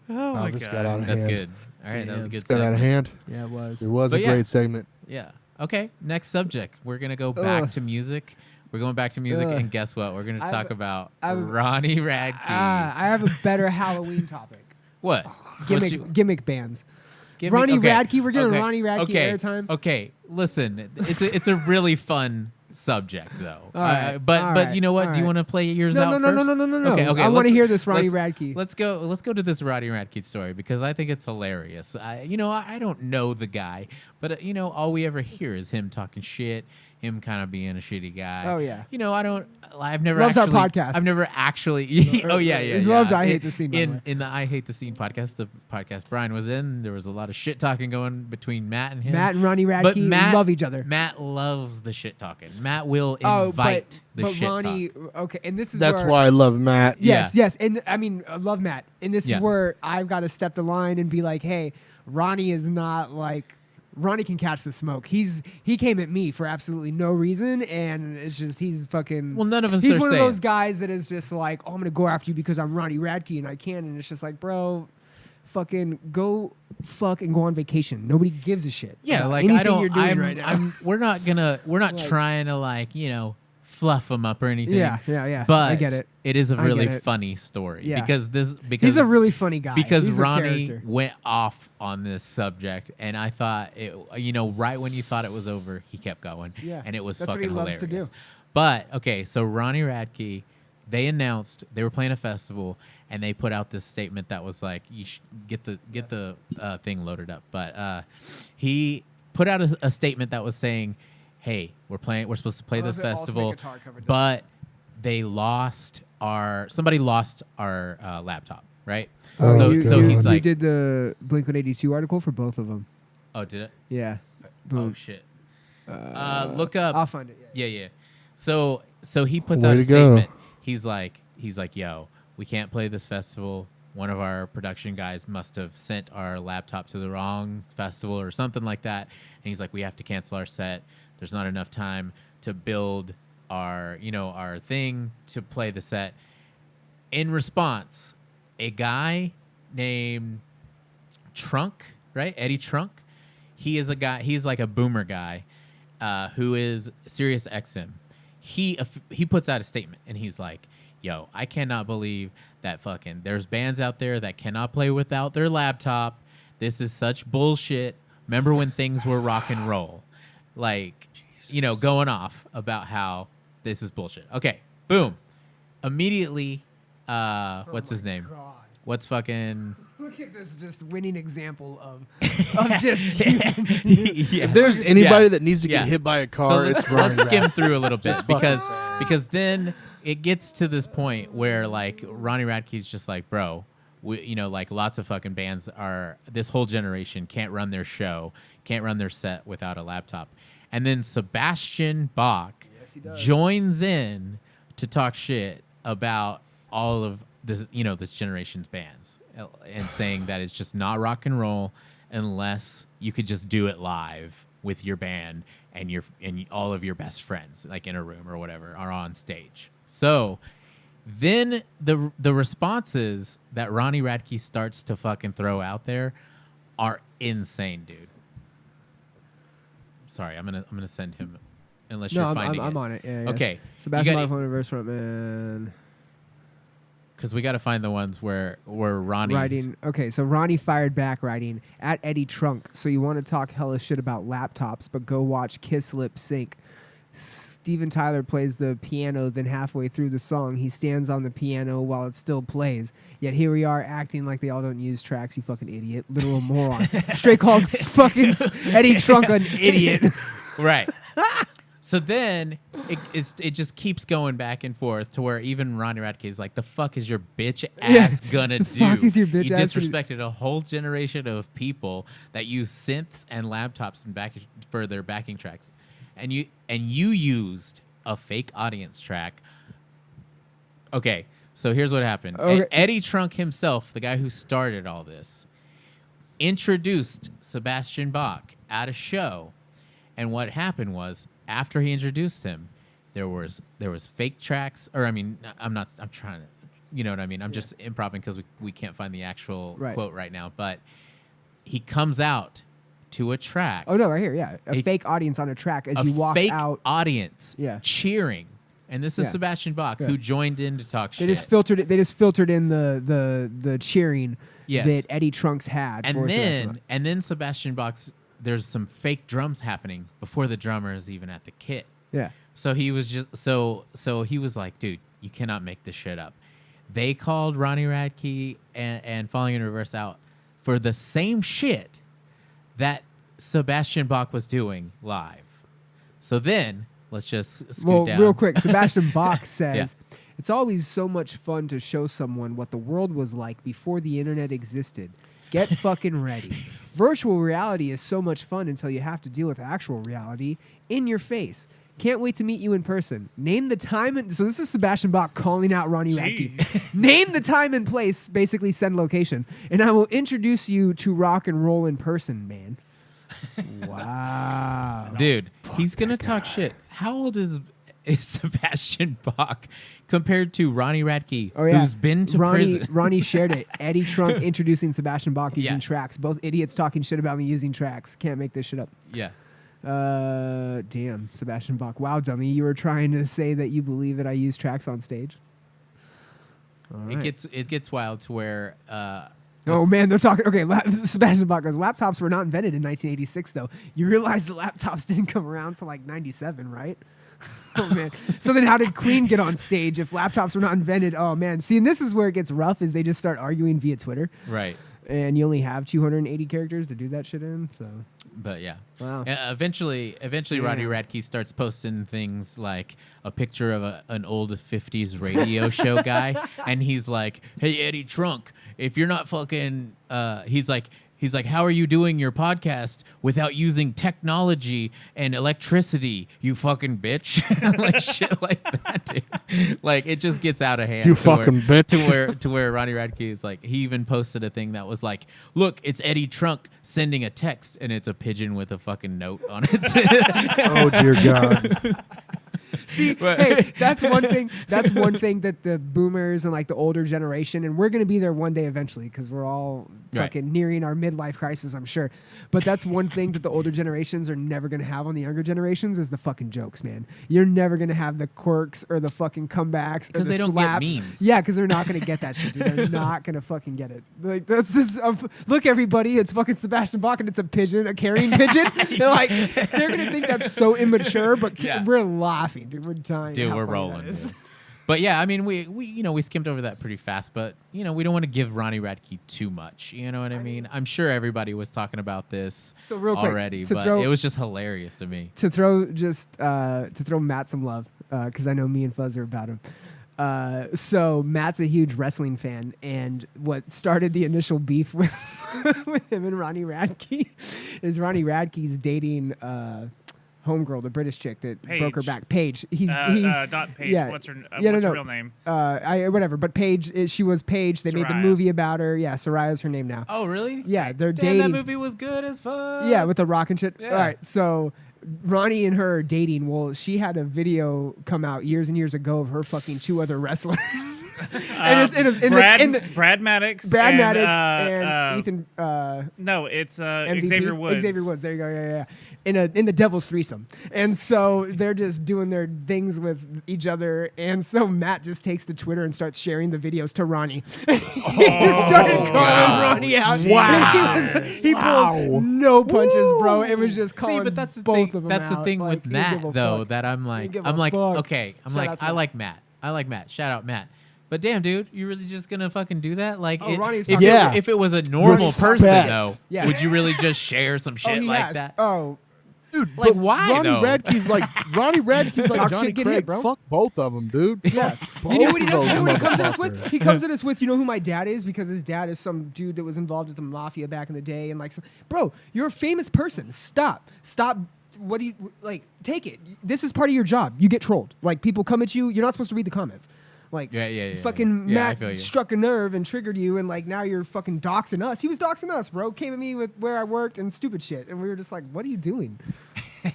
Speaker 4: Oh my
Speaker 2: this
Speaker 4: god.
Speaker 2: got out of
Speaker 1: That's
Speaker 2: hand.
Speaker 1: good. All right, that was a
Speaker 2: It's
Speaker 1: good
Speaker 2: got out of
Speaker 1: segment.
Speaker 2: hand.
Speaker 3: Yeah, it was.
Speaker 2: It was
Speaker 1: But
Speaker 2: a
Speaker 1: yeah.
Speaker 2: great segment.
Speaker 1: Yeah. Okay. Next subject. We're gonna go back
Speaker 3: Ugh.
Speaker 1: to music. We're going back to music,
Speaker 3: Ugh.
Speaker 1: and guess what? We're gonna
Speaker 3: I've-
Speaker 1: talk about
Speaker 3: I've-
Speaker 1: Ronnie Radke.
Speaker 3: I have a better Halloween topic.
Speaker 1: What?
Speaker 3: Gimmick bands.
Speaker 1: Give me-
Speaker 3: Ronnie
Speaker 1: okay,
Speaker 3: Radke, we're giving
Speaker 1: okay,
Speaker 3: Ronnie Radke
Speaker 1: okay,
Speaker 3: airtime.
Speaker 1: Okay, listen, it's a really fun subject though.
Speaker 3: All right,
Speaker 1: but
Speaker 3: all
Speaker 1: but
Speaker 3: right,
Speaker 1: you know what?
Speaker 3: all
Speaker 1: Do you
Speaker 3: right.
Speaker 1: want to play yours
Speaker 3: No,
Speaker 1: out
Speaker 3: no, no,
Speaker 1: first?
Speaker 3: no, no, no, no.
Speaker 1: Okay, okay.
Speaker 3: I wanna
Speaker 1: let's-
Speaker 3: hear this Ronnie
Speaker 1: let's-
Speaker 3: Radke.
Speaker 1: Let's go to this Ronnie Radke story because I think it's hilarious. I don't know the guy, but all we ever hear is him talking shit, him kind of being a shitty guy.
Speaker 3: Oh, yeah.
Speaker 1: I've never
Speaker 3: Loves our
Speaker 1: actually
Speaker 3: podcast.
Speaker 1: I've never actually oh yeah.
Speaker 3: He loved I Hate the Scene, by the way.
Speaker 1: In the I Hate the Scene podcast, the podcast Brian was in, there was a lot of shit talking going between Matt and him.
Speaker 3: Matt and Ronnie
Speaker 1: But
Speaker 3: Radke
Speaker 1: Matt
Speaker 3: love each other.
Speaker 1: Matt loves the shit talking. Matt will
Speaker 3: Oh,
Speaker 1: invite the
Speaker 3: but
Speaker 1: shit
Speaker 3: Ronnie,
Speaker 1: talk.
Speaker 3: okay, and this is
Speaker 2: That's
Speaker 3: where,
Speaker 2: why I love Matt.
Speaker 3: Yes,
Speaker 1: Yeah.
Speaker 3: yes, and I mean, I love Matt, and this
Speaker 1: Yeah.
Speaker 3: is where I've got to step the line and be like, hey, Ronnie is not like. Ronnie can catch the smoke. He came at me for absolutely no reason, and it's just he's fucking.
Speaker 1: Well, none of us
Speaker 3: He's
Speaker 1: are
Speaker 3: one
Speaker 1: saying.
Speaker 3: of those guys that is just like, oh, I'm gonna go after you because I'm Ronnie Radke and I can, and it's just like, bro, fucking go fuck and go on vacation. Nobody gives a shit.
Speaker 1: Yeah,
Speaker 3: about
Speaker 1: like
Speaker 3: anything
Speaker 1: I don't.
Speaker 3: you're doing
Speaker 1: I'm,
Speaker 3: right now.
Speaker 1: I'm. We're not
Speaker 3: Like-
Speaker 1: trying to fluff him up or anything.
Speaker 3: Yeah.
Speaker 1: But
Speaker 3: I get it.
Speaker 1: It is a
Speaker 3: I
Speaker 1: really
Speaker 3: get it.
Speaker 1: funny story
Speaker 3: Yeah.
Speaker 1: because
Speaker 3: He's a really funny guy.
Speaker 1: because
Speaker 3: He's a
Speaker 1: Ronnie
Speaker 3: character.
Speaker 1: went off on this subject, and I thought, right when you thought it was over, he kept going.
Speaker 3: Yeah,
Speaker 1: and it was
Speaker 3: that's what
Speaker 1: fucking
Speaker 3: he loves
Speaker 1: hilarious.
Speaker 3: to do.
Speaker 1: But okay, so Ronnie Radke, they announced they were playing a festival, and they put out this statement that was like, "You should get the thing loaded up." But he put out a statement that was saying, "Hey, we're supposed to play this festival, but somebody lost our laptop, right?" So he's like,
Speaker 3: you did the Blink-182 article for both of them.
Speaker 1: "Oh, did it?
Speaker 3: Yeah.
Speaker 1: Oh shit. Look up.
Speaker 3: I'll find it.
Speaker 1: Yeah. So he puts
Speaker 2: Way
Speaker 1: out a
Speaker 2: to go.
Speaker 1: statement. He's like, yo, we can't play this festival. One of our production guys must have sent our laptop to the wrong festival or something like that. And he's like, we have to cancel our set. There's not enough time to build our thing to play the set." In response, a guy named Trunk, right? Eddie Trunk. He is a guy. He's like a boomer guy who is Sirius XM. He puts out a statement and he's like, yo, I cannot believe that fucking there's bands out there that cannot play without their laptop. This is such bullshit. Remember when things were rock and roll? Like, going off about how this is bullshit. Okay, boom. Immediately, what's his name?
Speaker 3: God.
Speaker 1: What's fucking...
Speaker 3: Look at this just winning example of just
Speaker 1: Yeah.
Speaker 2: If there's anybody that needs to get hit by a car,
Speaker 1: So
Speaker 2: it's Ronnie.
Speaker 1: let's skim through a little bit
Speaker 2: Just fucking
Speaker 1: because then it gets to this point where like Ronnie Radke's just like, bro, like lots of fucking bands this whole generation can't run their show, can't run their set without a laptop. And then Sebastian Bach joins in to talk shit about all of this, this generation's bands, and saying that it's just not rock and roll unless you could just do it live with your band and all of your best friends, like in a room or whatever, are on stage. So then the responses that Ronnie Radke starts to fucking throw out there are insane, dude. Sorry, I'm gonna send him unless you're finding it.
Speaker 3: I'm on it. Yeah.
Speaker 1: Okay.
Speaker 3: Sebastian Bach, Universe frontman.
Speaker 1: Because we got to find the ones where Ronnie...
Speaker 3: Writing. Okay, so Ronnie fired back writing, at Eddie Trunk, so you want to talk hella shit about laptops, but go watch Kiss Lip Sync. Steven Tyler plays the piano, then halfway through the song, he stands on the piano while it still plays. Yet here we are acting like they all don't use tracks, you fucking idiot. Literal moron. Straight called fucking Eddie Trunk an idiot.
Speaker 1: Right. So then it just keeps going back and forth to where even Ronnie Radke is like, the fuck is your bitch ass gonna do?
Speaker 3: The fuck is your bitch
Speaker 1: you
Speaker 3: ass
Speaker 1: disrespected a whole generation of people that use synths and laptops for their backing tracks. And you used a fake audience track. Okay, so here's what happened.
Speaker 3: Okay.
Speaker 1: Eddie Trunk himself, the guy who started all this, introduced Sebastian Bach at a show. And what happened was, after he introduced him, there was fake tracks, or I'm trying to, you know what I mean? I'm just improvising because we can't find the actual quote right now. But he comes out to a track.
Speaker 3: Oh no, right here, yeah. A fake audience on a track as you walk
Speaker 1: fake
Speaker 3: out.
Speaker 1: Audience cheering. And this is Sebastian Bach who joined in to talk shit.
Speaker 3: They just filtered in the cheering that Eddie Trunks had.
Speaker 1: And then Sebastian Bach's, there's some fake drums happening before the drummer is even at the kit.
Speaker 3: Yeah.
Speaker 1: So he was just so he was like, dude, you cannot make this shit up. They called Ronnie Radke and Falling in Reverse out for the same shit that Sebastian Bach was doing live. So then let's just scoot down.
Speaker 3: Real quick, Sebastian Bach says, it's always so much fun to show someone what the world was like before the internet existed. Get fucking ready. Virtual reality is so much fun until you have to deal with actual reality in your face. Can't wait to meet you in person. Name the time and... So this is Sebastian Bach calling out Ronnie Radke. Name the time and place, basically send location, and I will introduce you to rock and roll in person, man. Wow.
Speaker 1: Dude, he's going to talk shit. How old is Sebastian Bach compared to Ronnie Radke, who's been to prison?
Speaker 3: Ronnie shared it. Eddie Trunk introducing Sebastian Bach using tracks. Both idiots talking shit about me using tracks. Can't make this shit up.
Speaker 1: Yeah.
Speaker 3: Damn, Sebastian Bach. Wow, dummy. You were trying to say that you believe that I use tracks on stage? All right.
Speaker 1: It gets wild to where...
Speaker 3: oh, man, they're talking... Okay, Sebastian Bach goes, laptops were not invented in 1986, though. You realize the laptops didn't come around till like 97, right? Oh, man. So then how did Queen get on stage if laptops were not invented? Oh, man. See, and this is where it gets rough, is they just start arguing via Twitter.
Speaker 1: Right.
Speaker 3: And you only have 280 characters to do that shit in, so...
Speaker 1: But yeah.
Speaker 3: Wow.
Speaker 1: Eventually, Ronnie Radke starts posting things like a picture of an old 50s radio show guy, and he's like, "Hey Eddie Trunk, if you're not fucking," he's like, "How are you doing your podcast without using technology and electricity, you fucking bitch?" Like shit like that, dude. Like it just gets out of hand.
Speaker 2: You fucking bitch.
Speaker 1: To where Ronnie Radke is like, he even posted a thing that was like, "Look, it's Eddie Trunk sending a text, and it's a pigeon with a fucking note on it."
Speaker 2: Oh dear God.
Speaker 3: See, hey, that's one thing. That's one thing that the boomers and like the older generation, and we're gonna be there one day eventually because we're all fucking nearing our midlife crisis, I'm sure. But that's one thing that the older generations are never gonna have on the younger generations is the fucking jokes, man. You're never gonna have the quirks or the fucking comebacks
Speaker 1: because they don't
Speaker 3: slaps.
Speaker 1: get memes.
Speaker 3: Yeah, because they're not gonna get that shit, dude. They're not gonna fucking get it. Like that's just look, everybody, it's fucking Sebastian Bach and it's a pigeon, a carrying pigeon. They're gonna think that's so immature, but we're laughing. Dude, we're dying.
Speaker 1: Dude, we're rolling. But yeah, I mean, we skimmed over that pretty fast, but we don't want to give Ronnie Radke too much. You know what I mean? I'm sure everybody was talking about this already, but it was just hilarious to me.
Speaker 3: To throw Matt some love, because I know me and Fuzz are about him. So Matt's a huge wrestling fan, and what started the initial beef with with him and Ronnie Radke is Ronnie Radke's dating homegirl, the British chick that broke her back. Paige. He's
Speaker 4: not Paige.
Speaker 3: Yeah.
Speaker 4: What's her real name?
Speaker 3: Whatever. But Paige, she was Paige. They made the movie about her. Yeah, Soraya's her name now.
Speaker 1: Oh, really?
Speaker 3: Yeah, they're
Speaker 1: Damn,
Speaker 3: dating.
Speaker 1: that movie was good as fuck.
Speaker 3: Yeah, with the rock and shit.
Speaker 1: Yeah.
Speaker 3: All right, so Ronnie and her are dating. Well, she had a video come out years and years ago of her fucking two other wrestlers.
Speaker 4: Brad Maddox.
Speaker 3: And Ethan.
Speaker 4: No, it's
Speaker 3: MVP?
Speaker 4: Xavier Woods.
Speaker 3: Xavier Woods. There you go. Yeah. In the Devil's Threesome, and so they're just doing their things with each other, and so Matt just takes to Twitter and starts sharing the videos to Ronnie. He just started calling Ronnie out.
Speaker 2: Wow.
Speaker 3: He pulled no punches, bro. It was just calling
Speaker 1: but that's the
Speaker 3: both
Speaker 1: thing.
Speaker 3: of them
Speaker 1: That's
Speaker 3: out.
Speaker 1: the thing
Speaker 3: Like,
Speaker 1: with Matt, though, that I'm like, okay, I like Matt. Shout out Matt. But damn, dude, you really just gonna fucking do that? Like, if it was a normal person, though, would you really just share some shit like that?
Speaker 3: Oh.
Speaker 2: Dude,
Speaker 1: like why
Speaker 2: Ronnie
Speaker 1: though?
Speaker 2: Radke's like Johnny
Speaker 3: get
Speaker 2: Craig.
Speaker 3: hit, bro.
Speaker 2: Fuck both of them, dude.
Speaker 3: Yeah. You know what he does? You know what he comes at us with? He comes at us with, you know who my dad is? Because his dad is some dude that was involved with the mafia back in the day. And like, bro, you're a famous person. Stop. What do you, like, take it. This is part of your job. You get trolled. Like, people come at you. You're not supposed to read the comments. Like, fucking Matt struck a nerve and triggered you, and like now you're fucking doxing us. He was doxing us, bro. Came at me with where I worked and stupid shit, and we were just like, "What are you doing?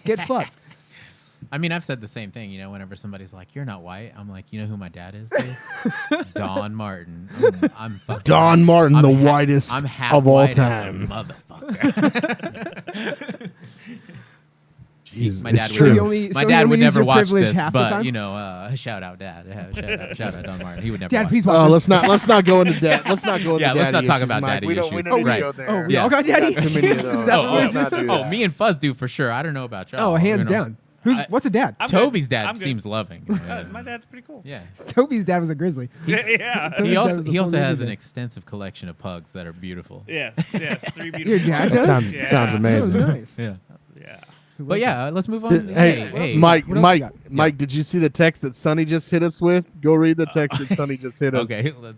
Speaker 3: Get fucked."
Speaker 1: I mean, I've said the same thing. You know, whenever somebody's like, "You're not white," I'm like, "You know who my dad is, dude? Don Martin. I'm fucking
Speaker 2: Don Martin, the whitest
Speaker 1: I'm half
Speaker 2: of all
Speaker 1: white
Speaker 2: time,
Speaker 1: as a motherfucker."
Speaker 2: Jesus,
Speaker 1: my dad would never watch this, but you know, shout out dad, shout out Don Martin. He would never.
Speaker 3: Dad,
Speaker 1: watch
Speaker 3: please
Speaker 1: this.
Speaker 3: watch this.
Speaker 2: Let's not go into dad. Let's not go into
Speaker 1: let's not talk about
Speaker 2: Mike.
Speaker 1: daddy
Speaker 2: We don't
Speaker 1: issues.
Speaker 2: need
Speaker 1: Right.
Speaker 2: to go there.
Speaker 3: Oh, we all got daddy
Speaker 2: Too many of
Speaker 3: issues?
Speaker 2: those.
Speaker 3: Is that what
Speaker 2: Let's
Speaker 3: we're
Speaker 2: not do that.
Speaker 1: me and Fuzz do for sure. I don't know about y'all.
Speaker 3: Oh, hands
Speaker 1: you know.
Speaker 3: down. What's a dad?
Speaker 1: Toby's
Speaker 4: I'm
Speaker 1: dad
Speaker 4: good.
Speaker 1: seems loving.
Speaker 4: My dad's pretty cool.
Speaker 1: Yeah.
Speaker 3: Toby's dad was a grizzly.
Speaker 4: Yeah.
Speaker 3: Toby's
Speaker 1: He
Speaker 3: dad
Speaker 1: also
Speaker 3: was a
Speaker 1: he also
Speaker 3: full
Speaker 1: has
Speaker 3: grizzly.
Speaker 1: an extensive collection of pugs that are beautiful.
Speaker 4: Yes. 3 beautiful.
Speaker 3: Your dad
Speaker 4: dogs.
Speaker 3: does?
Speaker 2: Sounds
Speaker 3: That was
Speaker 2: amazing.
Speaker 3: nice.
Speaker 1: Yeah.
Speaker 4: Yeah.
Speaker 1: But yeah, let's move on.
Speaker 2: Hey,
Speaker 3: What else you got?
Speaker 2: Mike, did you see the text that Sonny just hit us with? Go read the text that Sonny just hit us.
Speaker 1: Okay, let's.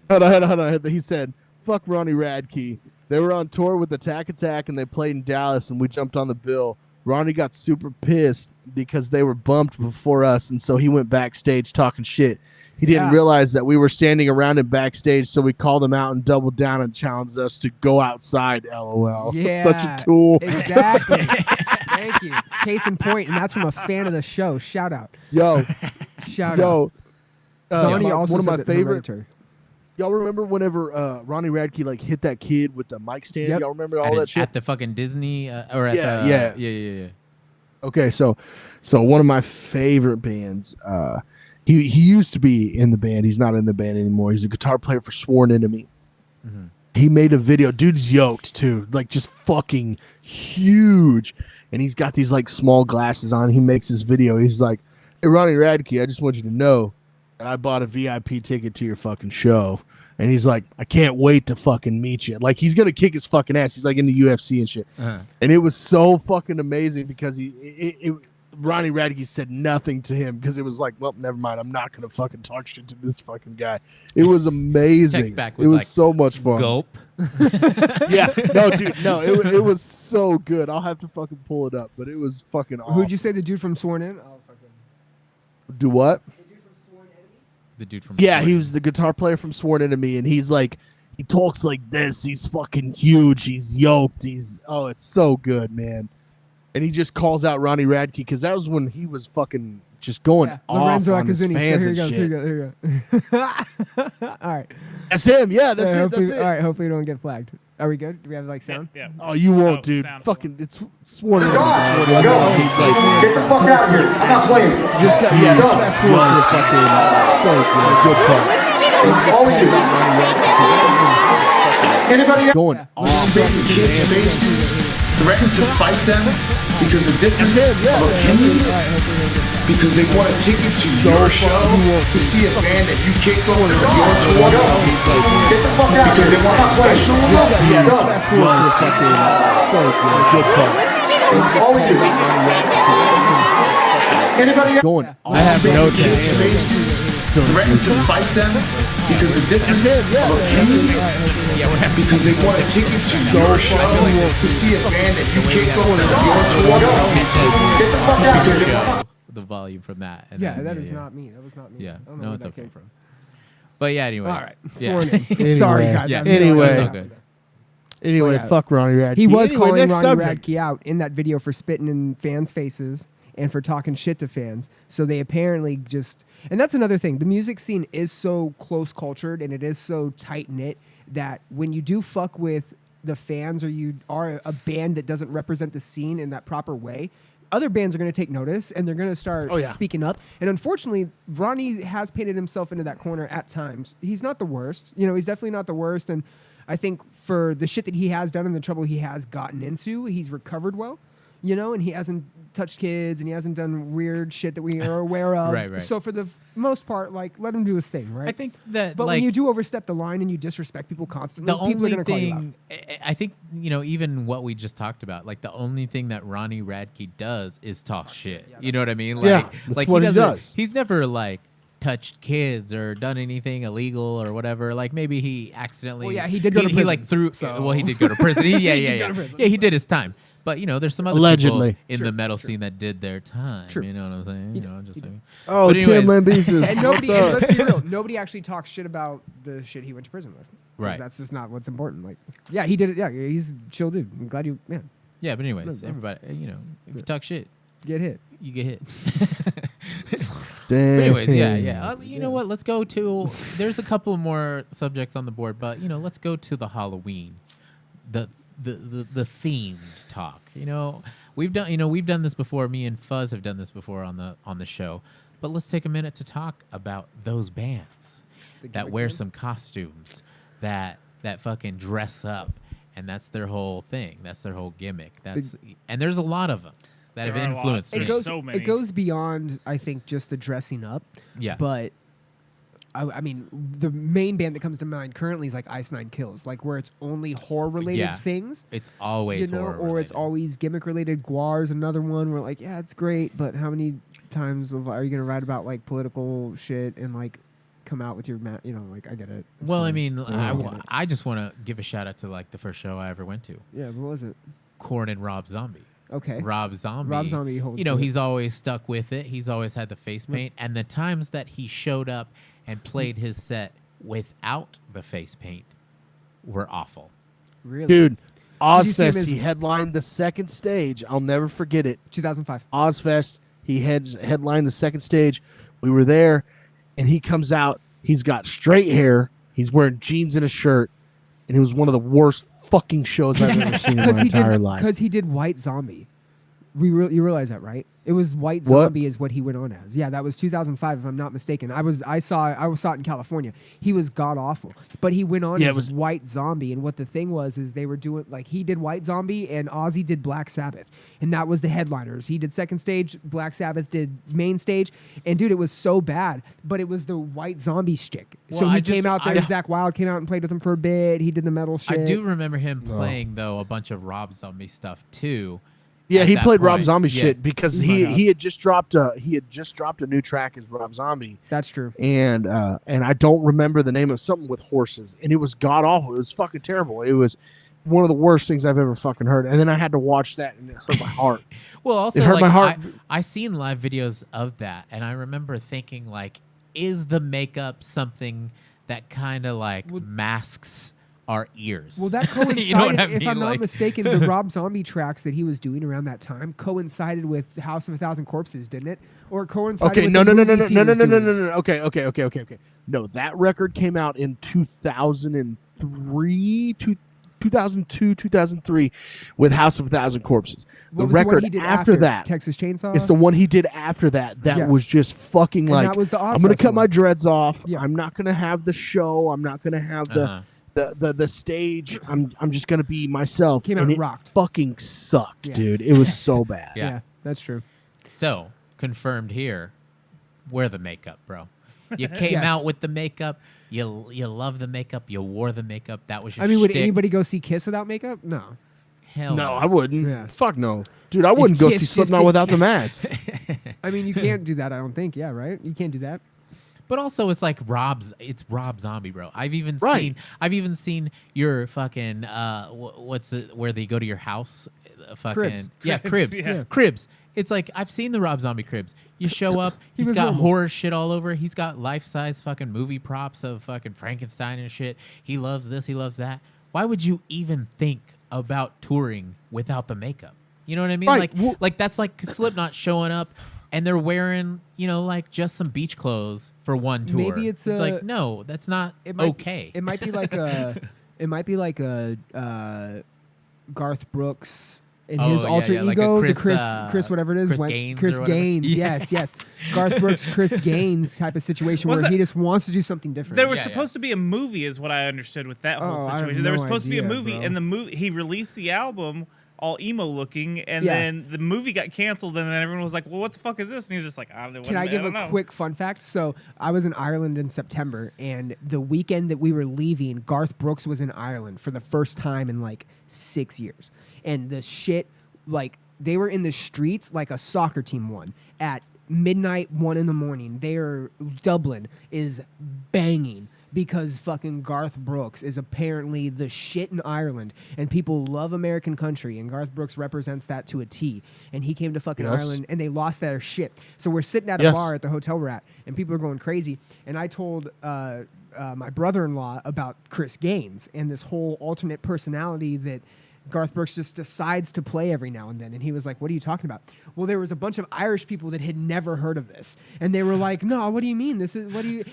Speaker 2: Hold on. He said, "Fuck Ronnie Radke. They were on tour with Attack and they played in Dallas, and we jumped on the bill. Ronnie got super pissed because they were bumped before us, and so he went backstage talking shit. He didn't realize that we were standing around him backstage, so we called him out and doubled down and challenged us to go outside, LOL.
Speaker 3: Yeah,
Speaker 2: Such a tool.
Speaker 3: Exactly. Thank you. Case in point, and that's from a fan of the show. Shout out.
Speaker 2: Yo.
Speaker 3: Shout out. Donnie also
Speaker 2: one of my
Speaker 3: said
Speaker 2: favorite.
Speaker 3: Hereditary.
Speaker 2: Y'all remember whenever Ronnie Radke like hit that kid with the mic stand?
Speaker 3: Yep.
Speaker 2: Y'all remember all that shit?
Speaker 1: At the fucking Disney or at
Speaker 2: Yeah. Okay, so one of my favorite bands. He used to be in the band. He's not in the band anymore. He's a guitar player for Sworn Enemy.
Speaker 1: Mm-hmm.
Speaker 2: He made a video. Dude's yoked too, like just fucking huge. And he's got these like small glasses on. He makes this video. He's like, "Hey, Ronnie Radke, I just want you to know that I bought a VIP ticket to your fucking show. And he's like, I can't wait to fucking meet you. Like, he's going to kick his fucking ass. He's like in the UFC and shit. And it was so fucking amazing because Ronnie Radke said nothing to him because it was like, well, never mind. I'm not going to fucking talk shit to this fucking guy. It was amazing.
Speaker 1: Text back was
Speaker 2: it was
Speaker 1: like,
Speaker 2: so much fun.
Speaker 1: Gulp.
Speaker 2: Yeah. No, dude. No, it was so good. I'll have to fucking pull it up, but it was fucking awesome.
Speaker 3: Who'd you say the dude from Sworn In? Oh, fucking.
Speaker 2: Do what?
Speaker 1: The dude from
Speaker 2: Yeah,
Speaker 1: Sworn
Speaker 2: he
Speaker 1: In.
Speaker 2: was the guitar player from Sworn Enemy, and he's like, he talks like this. He's fucking huge. He's yoked. It's so good, man. And he just calls out Ronnie Radke because that was when he was fucking just going off
Speaker 3: Lorenzo
Speaker 2: on his
Speaker 3: Accazzini.
Speaker 2: fans
Speaker 3: So
Speaker 2: and shit.
Speaker 3: here you go. All right.
Speaker 2: That's him. Yeah, that's it.
Speaker 3: Hopefully,
Speaker 2: That's it.
Speaker 3: all right. Hopefully, we don't get flagged. Are we good? Do we have like sound?
Speaker 4: Yeah.
Speaker 2: Oh, you won't,
Speaker 4: Oh,
Speaker 2: dude.
Speaker 4: sound.
Speaker 2: Fucking, it's Sworn Enemy.
Speaker 5: Go.
Speaker 2: He's like,
Speaker 5: Get the fuck out of here. I'm not playing.
Speaker 2: just got just fast forward to the fucking so good part.
Speaker 5: All of you. Anybody else?
Speaker 2: Going off.
Speaker 5: Spit in kids' faces, threaten to fight them because of difference of opinions, because they want a ticket to your show to see a band that you kicked off of your tour. Get the fuck out of here. Because they want a special look.
Speaker 2: Fast forward to the fucking so good part.
Speaker 5: All of you. Anybody else?
Speaker 2: Going off.
Speaker 5: I have no kids' faces, threaten to fight them because of difference of opinions, because they want a ticket to your show to see a band that you kicked off of your tour. Get the fuck out of here.
Speaker 1: The volume from that. And
Speaker 3: Yeah,
Speaker 1: then,
Speaker 3: that is not me. That was not me.
Speaker 1: Yeah,
Speaker 3: I don't know
Speaker 1: no,
Speaker 3: where
Speaker 1: it's
Speaker 3: that
Speaker 1: okay.
Speaker 3: came from.
Speaker 1: But yeah, anyways.
Speaker 3: All right.
Speaker 1: Yeah.
Speaker 3: Sworn In. Sorry, guys.
Speaker 1: Yeah.
Speaker 3: I have no idea
Speaker 2: Anyway.
Speaker 3: what
Speaker 1: It's all
Speaker 3: happened.
Speaker 1: good.
Speaker 2: Anyway,
Speaker 3: Well, yeah.
Speaker 2: fuck Ronnie Radke.
Speaker 3: He was
Speaker 2: Anyway,
Speaker 3: calling
Speaker 2: next
Speaker 3: Ronnie
Speaker 2: subject.
Speaker 3: Radke out in that video for spitting in fans' faces and for talking shit to fans. So they apparently just, and that's another thing. The music scene is so close cultured and it is so tight knit that when you do fuck with the fans or you are a band that doesn't represent the scene in that proper way, other bands are going to take notice and they're going to start speaking up. And unfortunately, Ronnie has painted himself into that corner at times. He's not the worst. You know, he's definitely not the worst. And I think for the shit that he has done and the trouble he has gotten into, he's recovered well. You know, and he hasn't touched kids and he hasn't done weird shit that we are aware of.
Speaker 1: Right.
Speaker 3: So for the most part, like, let him do his thing, right?
Speaker 1: I think that,
Speaker 3: But
Speaker 1: like,
Speaker 3: when you do overstep the line and you disrespect people constantly,
Speaker 1: the
Speaker 3: people are
Speaker 1: only
Speaker 3: going to call you out.
Speaker 1: thing, I think, you know, even what we just talked about, like the only thing that Ronnie Radke does is talk shit. You know what I mean? Like,
Speaker 2: Yeah, that's
Speaker 1: like
Speaker 2: what he
Speaker 1: doesn't,
Speaker 2: does.
Speaker 1: he's never like touched kids or done anything illegal or whatever. Like maybe he accidentally.
Speaker 3: Well, yeah, he did go to
Speaker 1: He
Speaker 3: prison,
Speaker 1: like threw.
Speaker 3: so-
Speaker 1: Well, he did go to prison.
Speaker 3: He
Speaker 1: Yeah,
Speaker 3: did go to prison.
Speaker 1: yeah. He did his time. But you know, there's some other
Speaker 2: Allegedly.
Speaker 1: people in the metal scene that did their time.
Speaker 3: True.
Speaker 1: You know what I'm saying? You know, just saying.
Speaker 2: Oh,
Speaker 1: But
Speaker 2: Tim
Speaker 1: anyways-
Speaker 2: Lambesis.
Speaker 3: And nobody,
Speaker 2: What's up?
Speaker 3: let's be real, nobody actually talks shit about the shit he went to prison with. 'Cause
Speaker 1: Right.
Speaker 3: That's just not what's important. Like, yeah, he did it. Yeah, he's a chill dude. I'm glad you,
Speaker 1: Yeah, but anyways,
Speaker 3: No.
Speaker 1: everybody, you know, if you talk shit,
Speaker 3: get hit.
Speaker 1: you get hit. But
Speaker 2: Damn.
Speaker 1: anyways, yeah. You know what? Let's go to. There's a couple more subjects on the board, but you know, let's go to the Halloween, the themed talk. You know, we've done this before. Me and Fuzz have done this before on the show. But let's take a minute to talk about those bands that
Speaker 3: Gimmick
Speaker 1: wear
Speaker 3: Bands?
Speaker 1: some costumes, that fucking dress up, and that's their whole thing. That's their whole gimmick. And there's a lot of them that
Speaker 4: There
Speaker 1: have
Speaker 4: are a lot.
Speaker 1: influenced me.
Speaker 4: There's
Speaker 3: It goes,
Speaker 4: so many.
Speaker 3: it goes beyond, I think, just the dressing up.
Speaker 1: Yeah.
Speaker 3: But I mean, the main band that comes to mind currently is like Ice Nine Kills, like where it's only horror related
Speaker 1: Yeah.
Speaker 3: things.
Speaker 1: It's always
Speaker 3: You know,
Speaker 1: horror
Speaker 3: or it's
Speaker 1: related.
Speaker 3: always gimmick related. Guar's another one where like, yeah, it's great, but how many times are you gonna write about like political shit and like come out with your you know, like I get it. It's
Speaker 1: Well, I
Speaker 3: fine.
Speaker 1: mean,
Speaker 3: I get it.
Speaker 1: I just want to give a shout out to like the first show I ever went to,
Speaker 3: Yeah, what was it?
Speaker 1: Korn and Rob Zombie.
Speaker 3: Okay.
Speaker 1: Rob Zombie.
Speaker 3: Rob Zombie holds
Speaker 1: You know,
Speaker 3: good.
Speaker 1: he's always stuck with it. He's always had the face paint, and the times that he showed up and played his set without the face paint were awful.
Speaker 3: Really?
Speaker 2: Dude,
Speaker 3: Did you see him
Speaker 2: Ozfest,
Speaker 3: as-
Speaker 2: he headlined the second stage. I'll never forget it.
Speaker 3: 2005.
Speaker 2: Ozfest, he headlined the second stage. We were there, and he comes out. He's got straight hair. He's wearing jeans and a shirt, and it was one of the worst fucking shows I've ever seen in my entire life.
Speaker 3: Because he did White Zombie. You realize that, right? It was White Zombie is what he went on as. Yeah, that was 2005 if I'm not mistaken. I saw it in California. He was god awful, but he went on as White Zombie. And what the thing was is they were doing like he did White Zombie and Ozzy did Black Sabbath, and that was the headliners. He did second stage, Black Sabbath did main stage, and dude, it was so bad, but it was the White Zombie shtick.
Speaker 1: Well,
Speaker 3: so he came out there. Zach Wilde came out and played with him for a bit. He did the metal shit.
Speaker 1: I do remember him playing though a bunch of Rob Zombie stuff too.
Speaker 2: Yeah, he played Rob Zombie shit because he had just dropped a new track as Rob Zombie.
Speaker 3: That's true.
Speaker 2: And I don't remember the name of something with horses, and it was god awful. It was fucking terrible. It was one of the worst things I've ever fucking heard. And then I had to watch that, and it hurt my heart.
Speaker 1: Well, also
Speaker 2: it hurt my heart.
Speaker 1: I seen live videos of that, and I remember thinking like, is the makeup something that kind of like masks our ears?
Speaker 3: Well, that coincided,
Speaker 1: you know what I mean?
Speaker 3: if I'm not mistaken, the Rob Zombie tracks that he was doing around that time coincided with House of a Thousand Corpses, didn't it? Or coincided with
Speaker 2: no.
Speaker 3: Okay.
Speaker 2: Okay. No, that record came out in 2003, 2002, 2003 with House of a Thousand Corpses. The record
Speaker 3: he did
Speaker 2: after that,
Speaker 3: Texas Chainsaw?
Speaker 2: it's the one he did after that. That was just fucking
Speaker 3: and
Speaker 2: like,
Speaker 3: that was the
Speaker 2: I'm going to cut my dreads off.
Speaker 3: Yeah.
Speaker 2: I'm not going to have the show. I'm not going to have the stage. I'm just gonna be myself.
Speaker 3: Came out
Speaker 2: and
Speaker 3: and
Speaker 2: it
Speaker 3: rocked.
Speaker 2: Fucking sucked, dude. It was so bad.
Speaker 3: Yeah, that's true.
Speaker 1: So confirmed here, wear the makeup, bro. You came
Speaker 3: Yes.
Speaker 1: out with the makeup. You love the makeup. You wore the makeup. That was your.
Speaker 3: I mean, would
Speaker 1: shtick.
Speaker 3: anybody go see Kiss without makeup? No.
Speaker 1: Hell
Speaker 2: No, I wouldn't.
Speaker 3: Yeah.
Speaker 2: Fuck no, dude. I wouldn't go
Speaker 3: Kiss
Speaker 2: see
Speaker 3: just
Speaker 2: Slipknot
Speaker 3: did
Speaker 2: without the mask.
Speaker 3: I mean, you can't do that. I don't think. Yeah, right. You can't do that.
Speaker 1: But also, it's like it's Rob Zombie, bro. I've even seen your fucking what's it where they go to your house, fucking
Speaker 3: Cribs.
Speaker 1: Cribs. Cribs. It's like I've seen the Rob Zombie Cribs. You show up, he's got horror shit all over. He's got life-size fucking movie props of fucking Frankenstein and shit. He loves this, he loves that. Why would you even think about touring without the makeup? You know what I mean?
Speaker 2: Right.
Speaker 1: Like that's like Slipknot showing up and they're wearing, like just some beach clothes for one tour.
Speaker 3: Maybe it's
Speaker 1: like, no, that's not okay.
Speaker 3: It might be like a Garth Brooks in his alter ego,
Speaker 1: like a
Speaker 3: Chris whatever it is,
Speaker 1: Chris Gaines
Speaker 3: Chris
Speaker 1: or whatever.
Speaker 3: Gaines. Yes. Garth Brooks, Chris Gaines type of situation where he just wants to do something different.
Speaker 4: There was supposed to be a movie, is what I understood with that whole situation. There was supposed to be a movie, and the movie he released the album all emo looking, and then the movie got canceled, and then everyone was like, "Well, what the fuck is this?" And he was just like, "I don't know."
Speaker 3: Can I give a quick fun fact? So I was in Ireland in September, and the weekend that we were leaving, Garth Brooks was in Ireland for the first time in like 6 years, and the shit, like they were in the streets like a soccer team won at midnight, 1 a.m. Dublin is banging. Because fucking Garth Brooks is apparently the shit in Ireland, and people love American country, and Garth Brooks represents that to a T. And he came to fucking Ireland, and they lost their shit. So we're sitting at a bar at the hotel we're at, and people are going crazy. And I told my brother-in-law about Chris Gaines and this whole alternate personality that Garth Brooks just decides to play every now and then. And he was like, "What are you talking about?" Well, there was a bunch of Irish people that had never heard of this. And they were like, "No, what do you mean?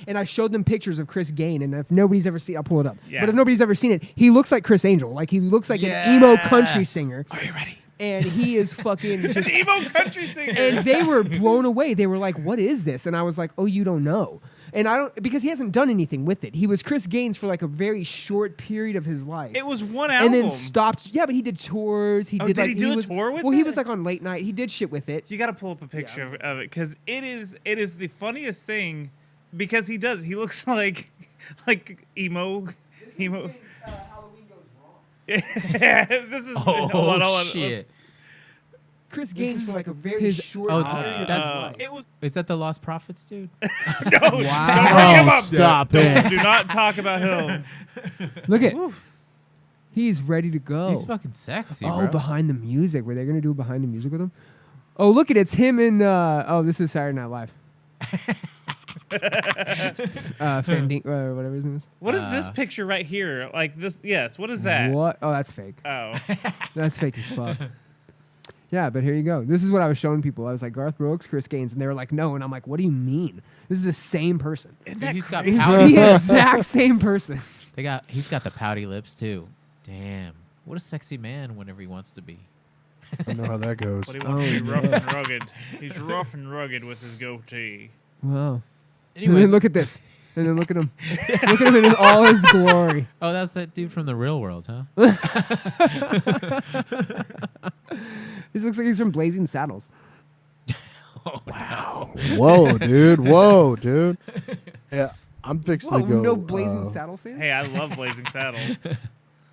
Speaker 3: And I showed them pictures of Chris Gaines. And if nobody's ever seen I'll pull it up.
Speaker 4: Yeah.
Speaker 3: But if nobody's ever seen it, he looks like Chris Angel. Like he looks like an emo country singer.
Speaker 4: Are you ready?
Speaker 3: And he is fucking just
Speaker 4: An emo country singer.
Speaker 3: And they were blown away. They were like, "What is this?" And I was like, "Oh, you don't know." And I don't, because he hasn't done anything with it. He was Chris Gaines for like a very short period of his life.
Speaker 4: It was one album.
Speaker 3: And then stopped. Yeah, but he did tours. He did
Speaker 4: did
Speaker 3: like,
Speaker 4: he do a tour with
Speaker 3: Well,
Speaker 4: it?
Speaker 3: he was like on late night. He did shit with it.
Speaker 4: You got to pull up a picture of it, because it is the funniest thing, because he looks like emo.
Speaker 3: Halloween Goes Wrong.
Speaker 4: Yeah, this is hold on.
Speaker 1: Shit.
Speaker 3: Chris Gaines for like a very short period of his life.
Speaker 4: It was
Speaker 1: Is that the Lost Prophets, dude?
Speaker 4: no.
Speaker 3: Wow.
Speaker 4: Don't bring him up.
Speaker 2: Stop it.
Speaker 4: Do not talk about him.
Speaker 3: Look at, he's ready to go.
Speaker 1: He's fucking sexy,
Speaker 3: Oh,
Speaker 1: bro.
Speaker 3: behind the music. Were they gonna do behind the music with him? Oh, look at it's him and this is Saturday Night Live. Whatever his name is.
Speaker 4: What is this picture right here? Like this? Yes. What is that?
Speaker 3: What? Oh, that's fake.
Speaker 4: Oh.
Speaker 3: That's fake as fuck. Yeah, but here you go. This is what I was showing people. I was like, Garth Brooks, Chris Gaines, and they were like, "No," and I'm like, "What do you mean? This is the same person.
Speaker 4: Isn't
Speaker 1: Dude,
Speaker 4: that
Speaker 1: he's got
Speaker 4: crazy?
Speaker 3: It's
Speaker 1: pouty
Speaker 3: the exact same person."
Speaker 1: He's got the pouty lips too. Damn. What a sexy man whenever he wants to be.
Speaker 2: I know how that goes.
Speaker 4: But he wants to be rough and rugged. He's rough and rugged with his goatee.
Speaker 3: Wow. And
Speaker 1: Anyways,
Speaker 3: then look at this. And then look at him. Look at him in all his glory.
Speaker 1: oh, that's that dude from the real world, huh?
Speaker 3: This looks like he's from Blazing Saddles.
Speaker 2: Wow. Whoa, dude. Whoa, dude. Yeah, I'm fixing
Speaker 3: Whoa,
Speaker 2: to go.
Speaker 3: no Blazing Saddle fan?
Speaker 4: Hey, I love Blazing Saddles.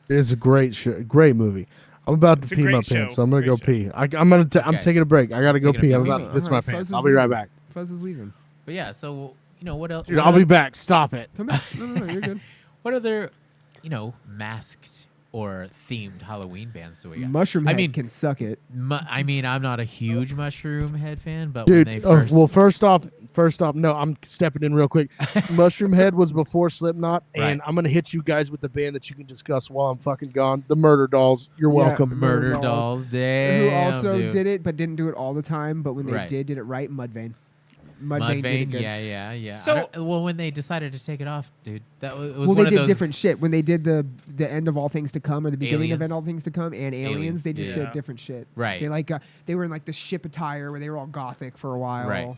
Speaker 2: It's a great great movie. I'm about
Speaker 4: It's
Speaker 2: to
Speaker 4: a
Speaker 2: pee my
Speaker 4: great
Speaker 2: pants,
Speaker 4: show.
Speaker 2: so I'm gonna
Speaker 4: Great
Speaker 2: go pee. I'm
Speaker 1: Okay.
Speaker 2: taking a break. I gotta go
Speaker 1: Taking a
Speaker 2: pee. I'm
Speaker 1: pee.
Speaker 2: about to piss my
Speaker 3: Alright,
Speaker 2: pants.
Speaker 3: Fuzz
Speaker 2: I'll
Speaker 3: is
Speaker 2: be right
Speaker 3: leaving.
Speaker 2: back.
Speaker 3: Fuzz is leaving.
Speaker 1: But yeah, so what else?
Speaker 2: Dude,
Speaker 1: what
Speaker 2: I'll be
Speaker 1: other-
Speaker 2: back. Stop it.
Speaker 3: Come back. No, you're good.
Speaker 1: What other, masked or themed Halloween bands do we got?
Speaker 3: Mushroom
Speaker 1: I
Speaker 3: Head
Speaker 1: mean,
Speaker 3: can suck it.
Speaker 1: I mean, I'm not a huge Mushroom Head fan, but
Speaker 2: Dude,
Speaker 1: when they first,
Speaker 2: well, first off, no, I'm stepping in real quick. Mushroom Head was before Slipknot, and
Speaker 1: Right.
Speaker 2: I'm gonna hit you guys with the band that you can discuss while I'm fucking gone. The Murder Dolls. You're
Speaker 3: Yeah,
Speaker 2: welcome.
Speaker 1: Murder
Speaker 3: Dolls.
Speaker 1: Dolls, damn,
Speaker 3: Who also
Speaker 1: dude.
Speaker 3: did it, but didn't do it all the time. But when they
Speaker 1: Right.
Speaker 3: did it right. Mudvayne. Mudvayne did it good.
Speaker 1: yeah.
Speaker 4: So-
Speaker 1: Well, when they decided to take it off, dude, it was
Speaker 3: Well,
Speaker 1: one
Speaker 3: they
Speaker 1: of
Speaker 3: did
Speaker 1: those
Speaker 3: different shit. When they did the end of All Things to Come or the beginning of
Speaker 1: Aliens.
Speaker 3: End All Things to Come and Aliens, they just
Speaker 4: yeah.
Speaker 3: did different shit.
Speaker 1: Right.
Speaker 3: They they were in like the ship attire where they were all gothic for a while.
Speaker 1: Right.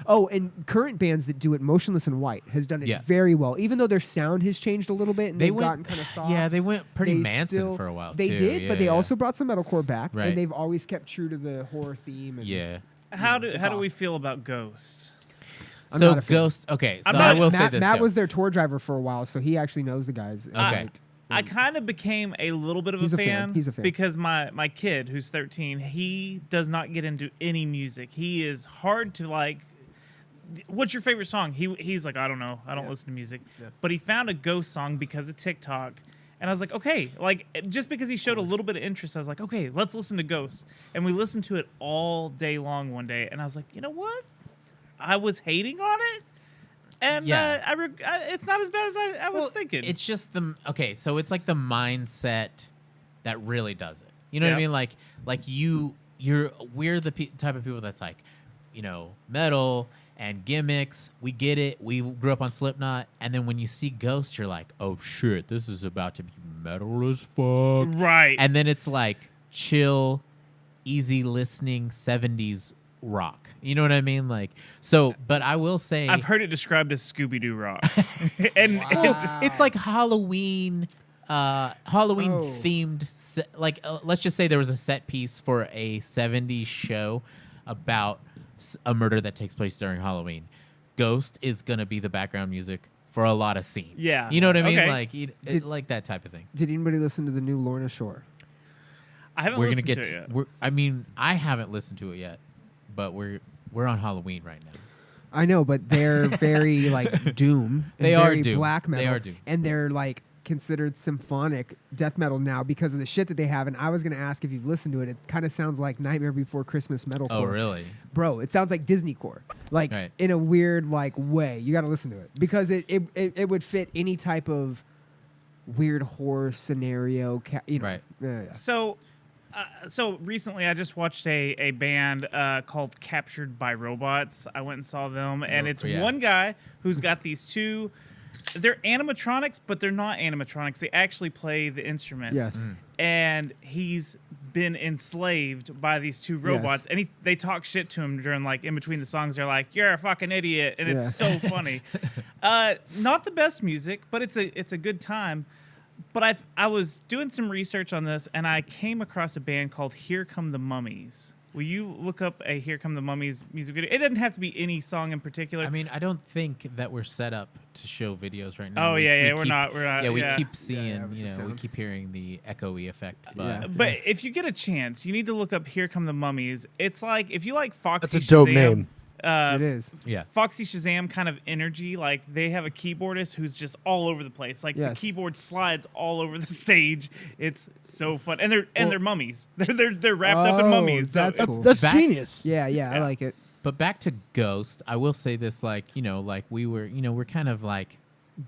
Speaker 3: Oh, and current bands that do it, Motionless in White has done it
Speaker 1: Yeah.
Speaker 3: very well. Even though their sound has changed a little bit and
Speaker 1: They
Speaker 3: they've
Speaker 1: went-
Speaker 3: gotten kind of soft.
Speaker 1: Yeah, they went pretty
Speaker 3: they
Speaker 1: Manson
Speaker 3: still-
Speaker 1: for a while.
Speaker 3: They
Speaker 1: too.
Speaker 3: did, but they
Speaker 1: Yeah.
Speaker 3: also brought some metalcore back,
Speaker 1: Right.
Speaker 3: and they've always kept true to the horror theme. And
Speaker 1: Yeah.
Speaker 4: How do
Speaker 3: goth.
Speaker 4: we feel about Ghost?
Speaker 3: I'm
Speaker 1: So
Speaker 3: not a fan.
Speaker 1: Ghost. Okay, so
Speaker 4: I'm
Speaker 1: I
Speaker 4: not-
Speaker 1: will say
Speaker 3: Matt,
Speaker 1: this.
Speaker 3: Matt
Speaker 1: too.
Speaker 3: was their tour driver for a while, so he actually knows the guys. and,
Speaker 1: Okay.
Speaker 3: like,
Speaker 4: I kind of became a little bit of
Speaker 3: He's
Speaker 4: a
Speaker 3: a fan.
Speaker 4: fan.
Speaker 3: He's a fan.
Speaker 4: Because my kid, who's 13, he does not get into any music. He is hard to like. What's your favorite song? He's like, I don't know. I don't listen to music.
Speaker 3: Yeah.
Speaker 4: But he found a Ghost song because of TikTok. And I was like, okay, like just because he showed a little bit of interest, I was like, okay, let's listen to Ghost. And we listened to it all day long one day. And I was like, you know what? I was hating on it. And
Speaker 1: Yeah.
Speaker 4: it's not as bad as I was thinking.
Speaker 1: It's just so it's like the mindset that really does it. You know what I
Speaker 4: Yep.
Speaker 1: mean? We're the type of people that's like, metal and gimmicks. We get it. We grew up on Slipknot, and then when you see Ghost, you're like, oh shit, this is about to be metal as fuck.
Speaker 4: right.
Speaker 1: And then it's like chill, easy listening 70s rock. You know what I mean? Like, so, but I will say,
Speaker 4: I've heard it described as Scooby-Doo rock. And
Speaker 3: Wow.
Speaker 1: it's like Halloween themed. Let's just say there was a set piece for a 70s show about a murder that takes place during Halloween. Ghost is gonna be the background music for a lot of scenes.
Speaker 4: Yeah.
Speaker 1: You know what I mean?
Speaker 4: Okay.
Speaker 1: Like that type of thing.
Speaker 3: Did anybody listen to the new Lorna Shore?
Speaker 4: I haven't
Speaker 1: We're gonna
Speaker 4: listened
Speaker 1: get.
Speaker 4: to it yet.
Speaker 1: I mean, I haven't listened to it yet, but we're on Halloween right now.
Speaker 3: I know, but they're very like doom. And
Speaker 1: They are
Speaker 3: very
Speaker 1: doom.
Speaker 3: black
Speaker 1: They
Speaker 3: metal.
Speaker 1: are doom.
Speaker 3: And they're like considered symphonic death metal now because of the shit that they have. And I was gonna ask if you've listened to it. It kind of sounds like Nightmare Before Christmas metalcore.
Speaker 1: Oh, really?
Speaker 3: Bro, it sounds like Disney core, like
Speaker 1: Right.
Speaker 3: in a weird like way. You got to listen to it because it would fit any type of weird horror scenario.
Speaker 1: Right.
Speaker 3: Yeah.
Speaker 4: So recently, I just watched a band called Captured by Robots. I went and saw them, and it's
Speaker 1: yeah.
Speaker 4: one guy who's got these two. They're animatronics, but they're not animatronics. They actually play the instruments.
Speaker 3: Yes.
Speaker 4: And he's been enslaved by these two robots, and they talk shit to him during like in between the songs. They're like, "You're a fucking idiot," and it's so funny. Not the best music, but it's a good time. But I was doing some research on this, and I came across a band called Here Come the Mummies. Will you look up a Here Come the Mummies music video? It doesn't have to be any song in particular.
Speaker 1: I mean, I don't think that we're set up to show videos right now.
Speaker 4: Oh, we're not.
Speaker 1: Yeah, we
Speaker 4: yeah.
Speaker 1: keep seeing,
Speaker 3: with the
Speaker 1: we
Speaker 3: sound.
Speaker 1: keep hearing the echoey effect. But
Speaker 3: Yeah.
Speaker 4: But if you get a chance, you need to look up Here Come the Mummies. It's like if you like Foxy
Speaker 2: That's a dope
Speaker 4: Shazam,
Speaker 2: name.
Speaker 3: It is.
Speaker 1: yeah,
Speaker 4: Foxy Shazam kind of energy. Like they have a keyboardist who's just all over the place. Like
Speaker 3: Yes.
Speaker 4: the keyboard slides all over the stage. It's so fun, and they're mummies. They're wrapped up in
Speaker 3: Oh,
Speaker 4: mummies. So
Speaker 3: that's
Speaker 4: it's-
Speaker 3: cool.
Speaker 2: That's
Speaker 1: Back-
Speaker 2: genius.
Speaker 3: Yeah, I
Speaker 4: Yeah.
Speaker 3: like it.
Speaker 1: but back to Ghost, I will say this: like we were, we're kind of like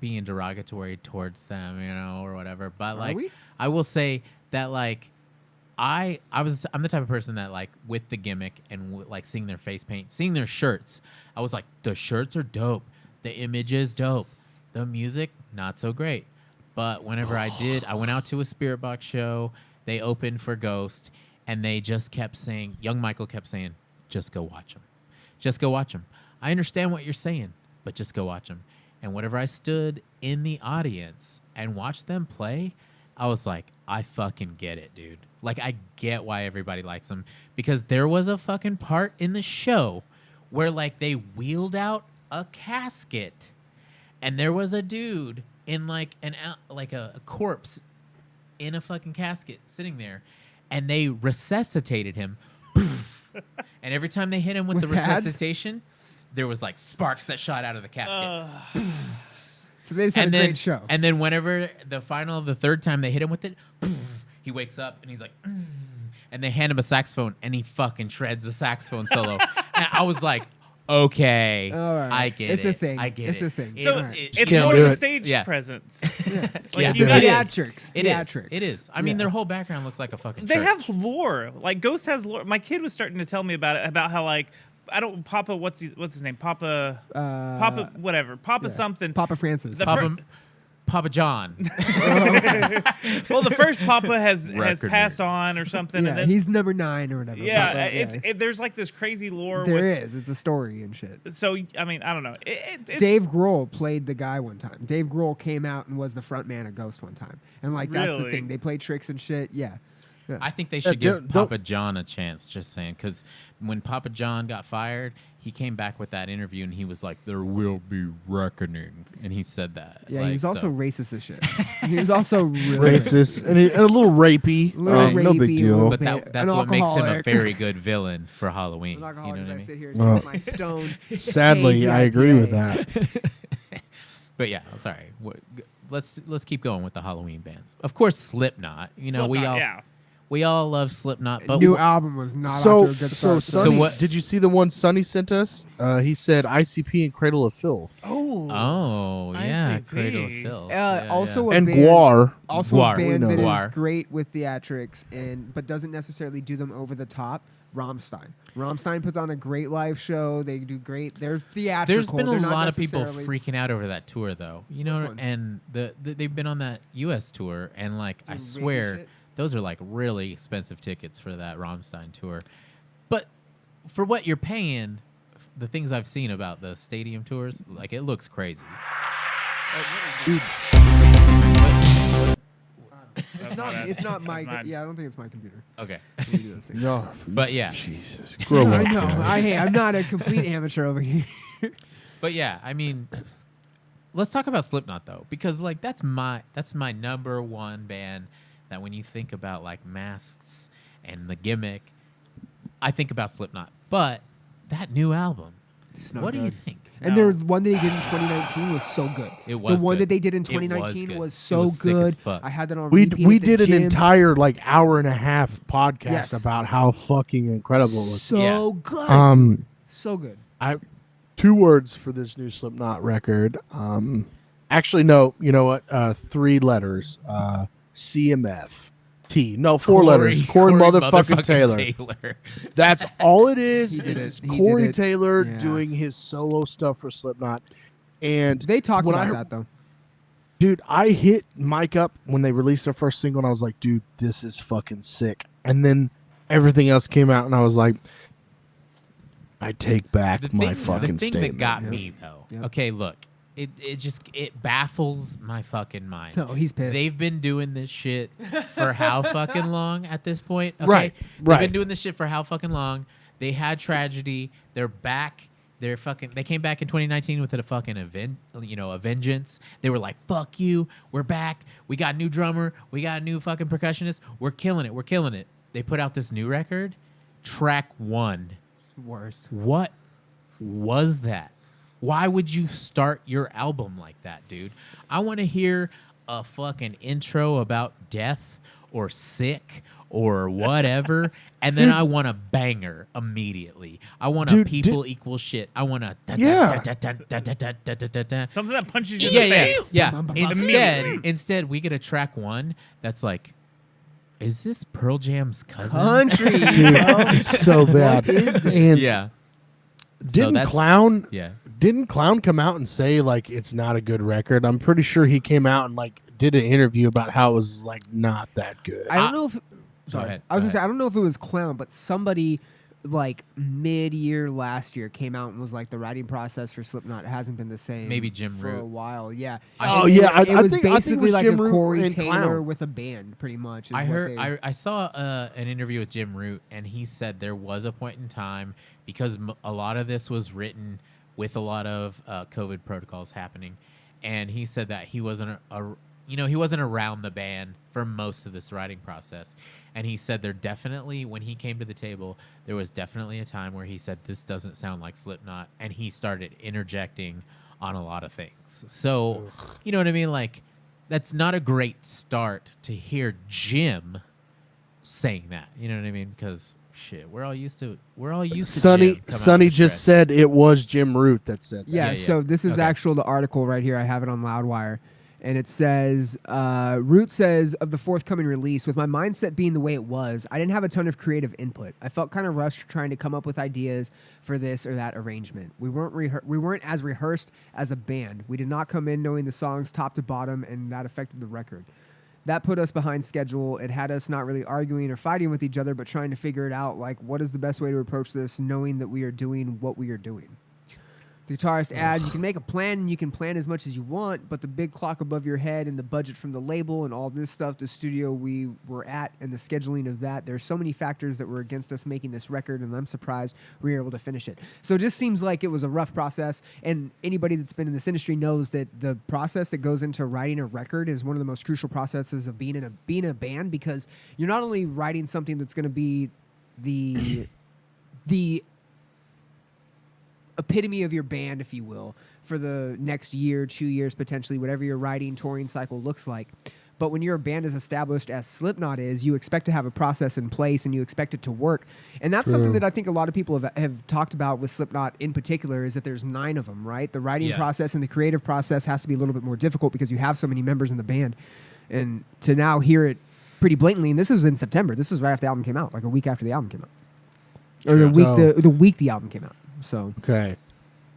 Speaker 1: being derogatory towards them, or whatever. But like,
Speaker 3: we?
Speaker 1: I will say that like. I'm the type of person that like with the Gimmick and like seeing their face paint, seeing their shirts, I was like, the shirts are dope, the image is dope, the music not so great. But whenever I went out to a Spirit Box show, they opened for Ghost, and they just kept saying, young Michael kept saying, just go watch them. Just go watch them. I understand what you're saying, but just go watch them. And whenever I stood in the audience and watched them play, I was like, I fucking get it, dude. Like, I get why everybody likes them. Because there was a fucking part in the show where, like, they wheeled out a casket, and there was a dude in, like, a corpse in a fucking casket sitting there, and they resuscitated him. And every time they hit him with the
Speaker 3: pads?
Speaker 1: resuscitation, there was, like, sparks that shot out of the casket.
Speaker 3: So they just had a great show.
Speaker 1: And then whenever the third time they hit him with it, he wakes up and he's like, and they hand him a saxophone and he fucking shreds a saxophone solo. And I was like, okay,
Speaker 3: All right.
Speaker 1: I get
Speaker 3: It's
Speaker 1: it.
Speaker 3: a thing.
Speaker 1: I get
Speaker 3: It's
Speaker 1: it.
Speaker 3: a thing.
Speaker 4: So
Speaker 1: It's
Speaker 4: it's
Speaker 2: can't
Speaker 4: more
Speaker 2: do
Speaker 4: than a
Speaker 2: it.
Speaker 4: stage
Speaker 1: Yeah.
Speaker 4: presence.
Speaker 3: Yeah.
Speaker 4: Like,
Speaker 1: Yeah.
Speaker 4: you guys,
Speaker 3: Theatrics.
Speaker 1: It is.
Speaker 3: Theatrics.
Speaker 1: It is. I mean,
Speaker 3: Yeah.
Speaker 1: their whole background looks like a fucking
Speaker 4: they
Speaker 1: church.
Speaker 4: have lore. Like Ghost has lore. My kid was starting to tell me about how, like, I don't Papa. What's his name? Papa. Papa. Whatever. Papa something.
Speaker 3: Papa Francis.
Speaker 4: The
Speaker 1: Papa John.
Speaker 4: Well, the first Papa has
Speaker 1: Record
Speaker 4: passed
Speaker 1: nerd.
Speaker 4: on or something.
Speaker 3: yeah,
Speaker 4: and then,
Speaker 3: he's number 9 or whatever.
Speaker 4: yeah,
Speaker 3: Papa,
Speaker 4: there's like this crazy lore.
Speaker 3: there is. It's a story and shit.
Speaker 4: So I mean, I don't know. It's,
Speaker 3: Dave Grohl played the guy one time. Dave Grohl came out and was the front man of Ghost one time. And like that's the
Speaker 4: Really?
Speaker 3: thing. They play tricks and shit. Yeah.
Speaker 1: I think they should
Speaker 2: Yeah,
Speaker 1: give
Speaker 2: don't-
Speaker 1: Papa John a chance, just saying. Because when Papa John got fired, he came back with that interview and he was like, there will be reckoning. And he said that.
Speaker 3: Yeah,
Speaker 1: like,
Speaker 3: he was also
Speaker 1: so-
Speaker 3: racist as shit. He was also really
Speaker 2: Racist and a little rapey.
Speaker 3: A little
Speaker 2: No big
Speaker 3: rapey, a
Speaker 2: deal.
Speaker 3: little
Speaker 1: But
Speaker 3: bit.
Speaker 1: that's
Speaker 3: An
Speaker 1: what makes him a
Speaker 3: alcoholic.
Speaker 1: very good villain for Halloween.
Speaker 3: I'm not
Speaker 1: You know
Speaker 3: gonna
Speaker 1: what I
Speaker 3: I
Speaker 1: mean?
Speaker 3: sit here
Speaker 2: Well,
Speaker 3: drinking my stone.
Speaker 2: Sadly,
Speaker 3: hazy
Speaker 2: I agree with
Speaker 3: IPA.
Speaker 2: that.
Speaker 1: But yeah, sorry. Let's keep going with the Halloween bands. Of course, Slipknot. You know,
Speaker 4: Slipknot,
Speaker 1: we all love Slipknot. But
Speaker 3: New album was not
Speaker 2: So,
Speaker 3: off to a good
Speaker 2: so
Speaker 3: start.
Speaker 2: Sonny,
Speaker 1: what-
Speaker 2: did you see the one Sonny sent us? He said ICP and Cradle of Filth.
Speaker 1: Oh yeah,
Speaker 4: ICP.
Speaker 1: Cradle of Filth.
Speaker 3: also
Speaker 1: yeah.
Speaker 3: a
Speaker 2: And
Speaker 3: band,
Speaker 2: Guar.
Speaker 3: also
Speaker 1: Guar.
Speaker 3: a
Speaker 1: We
Speaker 3: band
Speaker 2: know
Speaker 3: that is
Speaker 1: Guar.
Speaker 3: great with theatrics but doesn't necessarily do them over the top. Rammstein. Rammstein puts on a great live show. They do great. They're theatrical.
Speaker 1: There's been
Speaker 3: They're
Speaker 1: a
Speaker 3: not
Speaker 1: lot of people
Speaker 3: necessarily-
Speaker 1: freaking out over that tour, though. You know,
Speaker 3: Which one?
Speaker 1: and they've been on that U.S. tour, and like I
Speaker 3: Doing rainy
Speaker 1: swear,
Speaker 3: shit?
Speaker 1: those are like really expensive tickets for that Rammstein tour. But for what you're paying, the things I've seen about the stadium tours, like it looks crazy.
Speaker 3: It's not my.
Speaker 4: mine.
Speaker 3: Yeah, I don't think it's my computer.
Speaker 1: Okay,
Speaker 3: We do those things.
Speaker 2: No,
Speaker 1: but yeah,
Speaker 2: Jesus, grow
Speaker 3: I
Speaker 2: up.
Speaker 3: know.
Speaker 2: guys.
Speaker 3: I'm not a complete amateur over here.
Speaker 1: but yeah. I mean, let's talk about Slipknot though, because like that's my number one band that when you think about like masks and the gimmick, I think about Slipknot. But that new album,
Speaker 3: It's not
Speaker 1: what do you
Speaker 3: good.
Speaker 1: think?
Speaker 3: And
Speaker 4: No.
Speaker 3: the one that they did in 2019 was so good.
Speaker 1: It was
Speaker 3: the one
Speaker 1: good.
Speaker 3: that they did in
Speaker 1: It was
Speaker 3: 2019
Speaker 1: good.
Speaker 3: was
Speaker 1: It
Speaker 3: so
Speaker 1: was sick as
Speaker 3: good.
Speaker 1: fuck.
Speaker 3: I had that on
Speaker 2: We
Speaker 3: repeat
Speaker 2: we
Speaker 3: at the
Speaker 2: did an
Speaker 3: gym.
Speaker 2: entire like hour and a half podcast
Speaker 3: Yes.
Speaker 2: about how fucking incredible it was.
Speaker 3: So
Speaker 1: Yeah.
Speaker 3: good. So good.
Speaker 2: I 2 words for this new Slipknot record. Actually, no. You know what? 3 letters. CMF. T. No, 4 letters. Corey motherfucking Taylor. That's all it is.
Speaker 3: He did it.
Speaker 2: It's
Speaker 3: He did
Speaker 2: Corey
Speaker 3: it.
Speaker 2: Taylor
Speaker 3: Yeah.
Speaker 2: doing his solo stuff for Slipknot. And
Speaker 3: They talked
Speaker 2: when
Speaker 3: about
Speaker 2: I-
Speaker 3: that though.
Speaker 2: dude, I hit Mike up when they released their first single, and I was like, dude, this is fucking sick. And then everything else came out, and I was like, I take back my fucking
Speaker 1: the thing
Speaker 2: statement.
Speaker 1: that got
Speaker 3: Yep.
Speaker 1: me though.
Speaker 3: Yep.
Speaker 1: Okay, look, it baffles my fucking mind.
Speaker 3: No, he's pissed.
Speaker 1: They've been doing this shit for how fucking long at this point? Okay?
Speaker 2: Right,
Speaker 1: They've
Speaker 2: right.
Speaker 1: been doing this shit for how fucking long? They had tragedy. They're back. They came back in 2019 with a fucking a vengeance. They were like, "Fuck you, we're back. We got a new drummer. We got a new fucking percussionist. We're killing it. We're killing it." They put out this new record, track 1.
Speaker 3: Worst.
Speaker 1: What was that? Why would you start your album like that, dude? I want to hear a fucking intro about death or sick or whatever, and then I want a banger immediately. I want a
Speaker 2: Dude,
Speaker 1: people equal shit. I want a
Speaker 2: Yeah.
Speaker 4: Something that punches you in
Speaker 1: yeah,
Speaker 4: the
Speaker 1: yeah,
Speaker 4: face.
Speaker 1: yeah.
Speaker 4: Immediately.
Speaker 1: Instead, we get a track 1 that's like, is this Pearl Jam's cousin?
Speaker 3: Country.
Speaker 2: Dude,
Speaker 3: bro.
Speaker 2: it's so bad. And
Speaker 1: Yeah.
Speaker 2: didn't
Speaker 1: that's-
Speaker 2: Clown
Speaker 1: Yeah.
Speaker 2: didn't Clown come out and say like it's not a good record? I'm pretty sure he came out and like did an interview about how it was like not that good.
Speaker 3: I don't know if Sorry.
Speaker 1: ahead.
Speaker 3: I was gonna say I don't know if it was Clown, but somebody like mid-year last year came out and was like the writing process for Slipknot hasn't been the same.
Speaker 1: Maybe Jim
Speaker 3: for
Speaker 1: Root.
Speaker 3: a while. Yeah.
Speaker 2: Oh,
Speaker 3: It-
Speaker 2: yeah,
Speaker 3: It was
Speaker 2: I think it
Speaker 3: basically
Speaker 2: was
Speaker 3: like
Speaker 2: Jim
Speaker 3: a
Speaker 2: Root
Speaker 3: Corey
Speaker 2: and
Speaker 3: Taylor
Speaker 2: Clown.
Speaker 3: with a band, pretty much. is
Speaker 1: I
Speaker 3: what
Speaker 1: heard.
Speaker 3: they-
Speaker 1: I saw an interview with Jim Root, and he said there was a point in time because a lot of this was written with a lot of COVID protocols happening, and he said that he wasn't he wasn't around the band for most of this writing process, and he said there definitely, when he came to the table, there was definitely a time where he said this doesn't sound like Slipknot, and he started interjecting on a lot of things. So, you know what I mean? Like, that's not a great start to hear Jim saying that. You know what I mean? Because shit, we're all used to
Speaker 2: Sonny
Speaker 1: Jim coming out
Speaker 2: Sonny
Speaker 1: the
Speaker 2: just
Speaker 1: stretch.
Speaker 2: said it was Jim Root that said that.
Speaker 3: Yeah,
Speaker 1: Yeah,
Speaker 3: so this is
Speaker 1: Okay.
Speaker 3: actual the article right here. I have it on Loudwire. And it says, Root says, of the forthcoming release, with my mindset being the way it was, I didn't have a ton of creative input. I felt kind of rushed trying to come up with ideas for this or that arrangement. We weren't as rehearsed as a band. We did not come in knowing the songs top to bottom, and that affected the record. That put us behind schedule. It had us not really arguing or fighting with each other, but trying to figure it out, like, what is the best way to approach this, knowing that we are doing what we are doing. The guitarist adds, you can make a plan and you can plan as much as you want, but the big clock above your head and the budget from the label and all this stuff, the studio we were at and the scheduling of that, there's so many factors that were against us making this record, and I'm surprised we were able to finish it. So it just seems like it was a rough process, and anybody that's been in this industry knows that the process that goes into writing a record is one of the most crucial processes of being a band, because you're not only writing something that's going to be the epitome of your band, if you will, for the next year, 2 years, potentially, whatever your writing, touring cycle looks like. But when your band is established as Slipknot is, you expect to have a process in place and you expect it to work. And that's something that I think a lot of people have talked about with Slipknot in particular, is that there's 9 of them, right? The writing process and the creative process has to be a little bit more difficult because you have so many members in the band. And to now hear it pretty blatantly, and this was in September. This was right after the album came out, like a week after the album came out. Or the week the album came out. So
Speaker 2: Okay.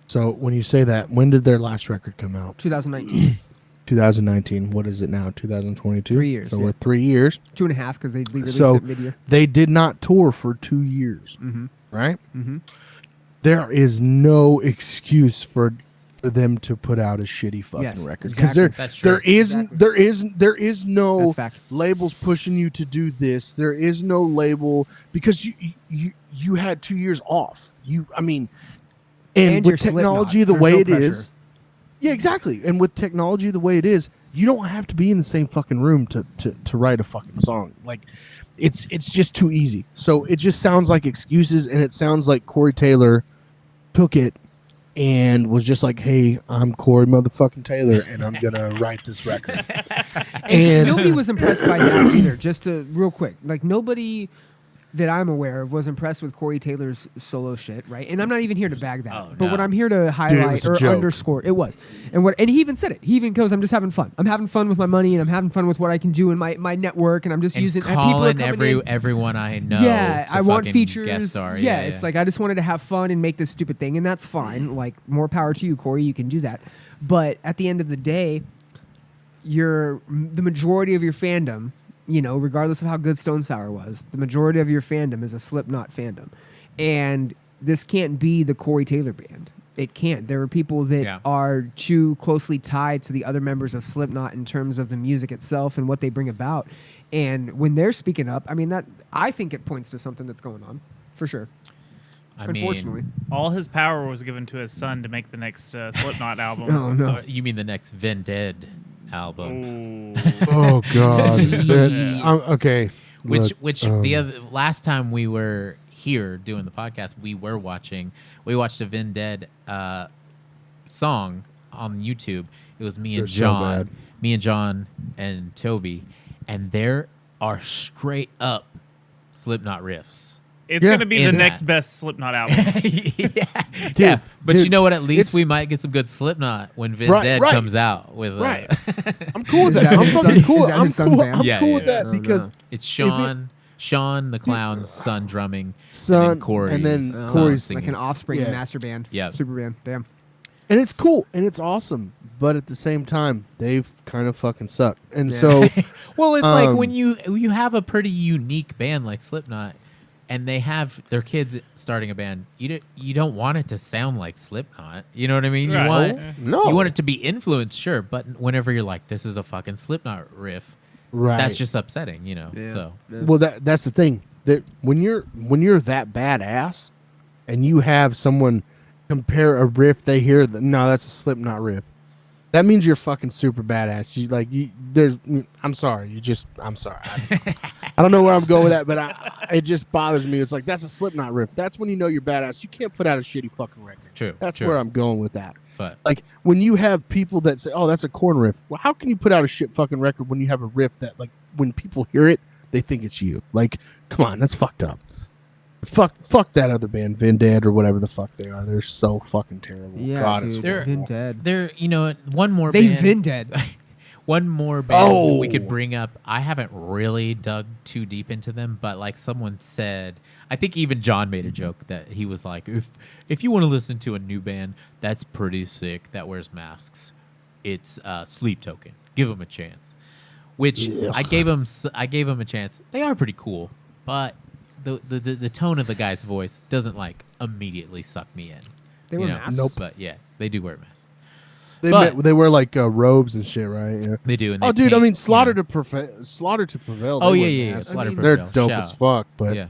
Speaker 2: So when you say that, when did their last record come out?
Speaker 3: 2019.
Speaker 2: 2019. What is it now? 2022?
Speaker 3: 3 years,
Speaker 2: So
Speaker 3: yeah.
Speaker 2: we're 3 years.
Speaker 3: 2.5 because they released
Speaker 2: So
Speaker 3: it mid-year.
Speaker 2: they did not tour for 2 years, right? There is no excuse for them to put out a shitty fucking
Speaker 3: Yes,
Speaker 2: record,
Speaker 3: exactly.
Speaker 1: That's true.
Speaker 2: there is no
Speaker 3: That's fact.
Speaker 2: labels pushing you to do this. There is no label because you had 2 years off. And
Speaker 3: you're
Speaker 2: with technology
Speaker 3: Slipknot.
Speaker 2: the way
Speaker 3: There's
Speaker 2: it
Speaker 3: no
Speaker 2: is,
Speaker 3: pressure.
Speaker 2: yeah, exactly. And with technology the way it is, you don't have to be in the same fucking room to write a fucking song. Like, it's just too easy. So it just sounds like excuses, and it sounds like Corey Taylor took it and was just like, "Hey, I'm Corey motherfucking Taylor, and I'm gonna write this record."
Speaker 3: And nobody was impressed by that either. Just to real quick, like nobody that I'm aware of was impressed with Corey Taylor's solo shit, right? And I'm not even here to bag that.
Speaker 1: Oh,
Speaker 3: but what
Speaker 1: no.
Speaker 3: I'm here to highlight
Speaker 2: a
Speaker 3: or
Speaker 2: joke.
Speaker 3: underscore, it was. And he even said it. He even goes, I'm just having fun. I'm having fun with my money, and I'm having fun with what I can do in my network, and I'm just
Speaker 1: And
Speaker 3: using people are
Speaker 1: calling
Speaker 3: coming in.
Speaker 1: everyone I know.
Speaker 3: Yeah,
Speaker 1: to
Speaker 3: I want
Speaker 1: fucking
Speaker 3: features.
Speaker 1: Guest star.
Speaker 3: Yeah, it's like I just wanted to have fun and make this stupid thing, and that's fine. Like, more power to you, Corey. You can do that. But at the end of the day, the majority of your fandom, you know, regardless of how good Stone Sour was, the majority of your fandom is a Slipknot fandom, and this can't be the Corey Taylor band. It can't. There are people that are too closely tied to the other members of Slipknot in terms of the music itself and what they bring about. And when they're speaking up, I mean, I think it points to something that's going on, for sure. Unfortunately.
Speaker 4: All his power was given to his son to make the next Slipknot album.
Speaker 3: Oh, no.
Speaker 1: You mean the next Vended album?
Speaker 4: Ooh.
Speaker 2: Oh God. Okay.
Speaker 1: Which
Speaker 2: Look,
Speaker 1: the other last time we were here doing the podcast, we watched a Vended song on YouTube. It was me and
Speaker 2: They're so
Speaker 1: John,
Speaker 2: bad.
Speaker 1: and Toby, and there are straight up Slipknot riffs.
Speaker 4: It's
Speaker 2: Yeah.
Speaker 4: going to be the
Speaker 1: In
Speaker 4: next
Speaker 1: that.
Speaker 4: best Slipknot album.
Speaker 1: Yeah, but
Speaker 2: dude,
Speaker 1: you know what? At least
Speaker 2: it's-
Speaker 1: we might get some good Slipknot when Vended
Speaker 2: right.
Speaker 1: comes out with.
Speaker 2: Right. I'm cool with
Speaker 3: Is
Speaker 2: that.
Speaker 3: that
Speaker 2: I'm
Speaker 3: his
Speaker 2: fucking
Speaker 3: son's-
Speaker 2: cool.
Speaker 3: is that
Speaker 2: I'm
Speaker 3: his son's
Speaker 2: cool.
Speaker 3: band?
Speaker 2: I'm
Speaker 1: Yeah,
Speaker 2: cool
Speaker 1: yeah,
Speaker 2: with that
Speaker 3: yeah.
Speaker 2: because
Speaker 1: It's Sean the Clown's son drumming,
Speaker 2: Son,
Speaker 1: and then Corey's
Speaker 2: and then
Speaker 1: son
Speaker 2: Corey's-
Speaker 1: singing.
Speaker 3: Like an offspring
Speaker 2: Yeah.
Speaker 3: master band.
Speaker 1: Yeah.
Speaker 3: Super band. Damn.
Speaker 2: and it's cool and it's awesome, but at the same time, they've kind of fucking sucked. And so,
Speaker 1: well, it's like when you have a pretty unique band like Slipknot, and they have their kids starting a band. You don't want it to sound like Slipknot. You know what I mean?
Speaker 4: Right.
Speaker 2: No.
Speaker 1: You want it to be influenced, sure, but whenever you're like, this is a fucking Slipknot riff,
Speaker 2: right.
Speaker 1: that's just upsetting, you know.
Speaker 3: Yeah.
Speaker 1: So
Speaker 2: Well, that's the thing. That when you're that badass, and you have someone compare a riff, they hear no, that's a Slipknot riff. That means you're fucking super badass. I'm sorry. I'm sorry. I don't know where I'm going with that, but it just bothers me. It's like, that's a Slipknot riff. That's when you know you're badass. You can't put out a shitty fucking record.
Speaker 1: True.
Speaker 2: That's
Speaker 1: true.
Speaker 2: where I'm going with that.
Speaker 1: But
Speaker 2: Like, when you have people that say, oh, that's a Korn riff. Well, how can you put out a shit fucking record when you have a riff that, like, when people hear it, they think it's you? Like, come on, that's fucked up. Fuck that other band, Vindead or whatever the fuck they are. They're so fucking terrible.
Speaker 3: Yeah,
Speaker 2: God,
Speaker 3: dude.
Speaker 2: it's
Speaker 3: They're
Speaker 2: horrible.
Speaker 3: dead.
Speaker 1: there, one more
Speaker 3: They've
Speaker 1: band.
Speaker 3: been dead.
Speaker 1: One more band
Speaker 2: Oh.
Speaker 1: we could bring up. I haven't really dug too deep into them, but like someone said, I think even John made a joke that he was like, if you want to listen to a new band that's pretty sick that wears masks, it's Sleep Token. Give them a chance. Which I gave them a chance. They are pretty cool, but the tone of the guy's voice doesn't like immediately suck me in.
Speaker 3: They wear masks?
Speaker 2: Nope.
Speaker 1: But yeah, they do wear masks.
Speaker 2: They wear like robes and shit, right? Yeah.
Speaker 1: They do. And
Speaker 2: Oh,
Speaker 1: they
Speaker 2: dude, I
Speaker 1: paint,
Speaker 2: mean, Slaughter
Speaker 1: you know.
Speaker 2: to Prevail.
Speaker 1: Oh
Speaker 2: they
Speaker 1: yeah,
Speaker 2: wear
Speaker 1: yeah.
Speaker 2: masks.
Speaker 1: Slaughter
Speaker 2: They're
Speaker 1: Prevail.
Speaker 2: dope
Speaker 1: Shout
Speaker 2: as
Speaker 1: out.
Speaker 2: fuck, but
Speaker 1: Yeah.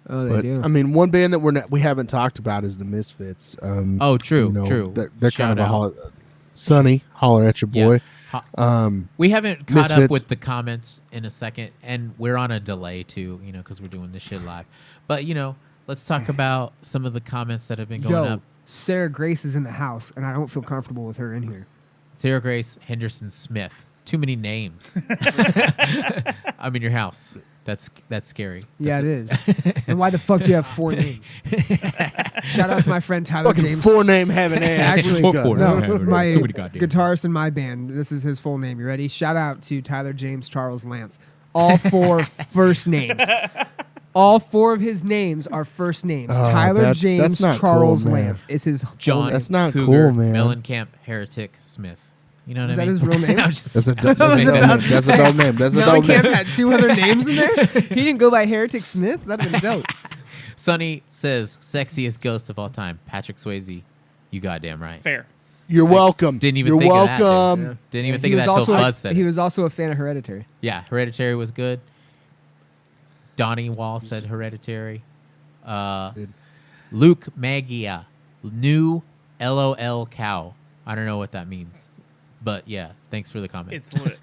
Speaker 3: Oh, they do.
Speaker 2: I mean, one band that we haven't talked about is the Misfits.
Speaker 1: Oh, true, true.
Speaker 2: They're
Speaker 1: Shout
Speaker 2: kind of
Speaker 1: out.
Speaker 2: Sonny, holler at your boy.
Speaker 1: We haven't caught up
Speaker 2: Misfits.
Speaker 1: with the comments in a second, and we're on a delay too, because we're doing this shit live. But let's talk about some of the comments that have been going
Speaker 3: Yo,
Speaker 1: up.
Speaker 3: Sarah Grace is in the house, and I don't feel comfortable with her in here.
Speaker 1: Sarah Grace Henderson Smith. Too many names. I'm in your house. That's scary.
Speaker 3: Yeah, it is. And why the fuck do you have 4 names? Shout out to my friend Tyler
Speaker 2: Fucking
Speaker 3: James.
Speaker 2: 4-name having ass.
Speaker 3: Actually,
Speaker 1: Four
Speaker 3: no,
Speaker 1: names.
Speaker 3: my
Speaker 1: Too many goddamn
Speaker 3: guitarist in my band. This is his full name. You ready? Shout out to Tyler James Charles Lance. All 4 first names. All 4 of his names are first names.
Speaker 2: Oh,
Speaker 3: Tyler
Speaker 2: that's
Speaker 3: James
Speaker 2: not
Speaker 3: Charles
Speaker 2: cool, man.
Speaker 3: Lance is his
Speaker 1: John
Speaker 3: full
Speaker 2: That's not
Speaker 1: Cougar,
Speaker 2: cool, man.
Speaker 1: Mellencamp Heretic Smith. You know what
Speaker 3: Is
Speaker 1: I
Speaker 3: that
Speaker 1: mean?
Speaker 3: his real name?
Speaker 1: I'm just-
Speaker 2: That's a dope name. That's a dope name. That's a dope
Speaker 3: Mellencamp
Speaker 2: name.
Speaker 3: had 2 other names in there? He didn't go by Heretic Smith? That'd have been dope.
Speaker 1: Sonny says, sexiest ghost of all time, Patrick Swayze. You goddamn right.
Speaker 4: Fair.
Speaker 2: You're welcome.
Speaker 1: Didn't even
Speaker 2: You're
Speaker 1: think
Speaker 2: welcome.
Speaker 1: of that, dude. Didn't even think of that till Fuzz said
Speaker 3: He
Speaker 1: it.
Speaker 3: was also a fan of Hereditary.
Speaker 1: Yeah, Hereditary was good. Donnie Wall said Hereditary. Luke Magia, new LOL cow. I don't know what that means. But yeah, thanks for the comment.
Speaker 4: It's lit.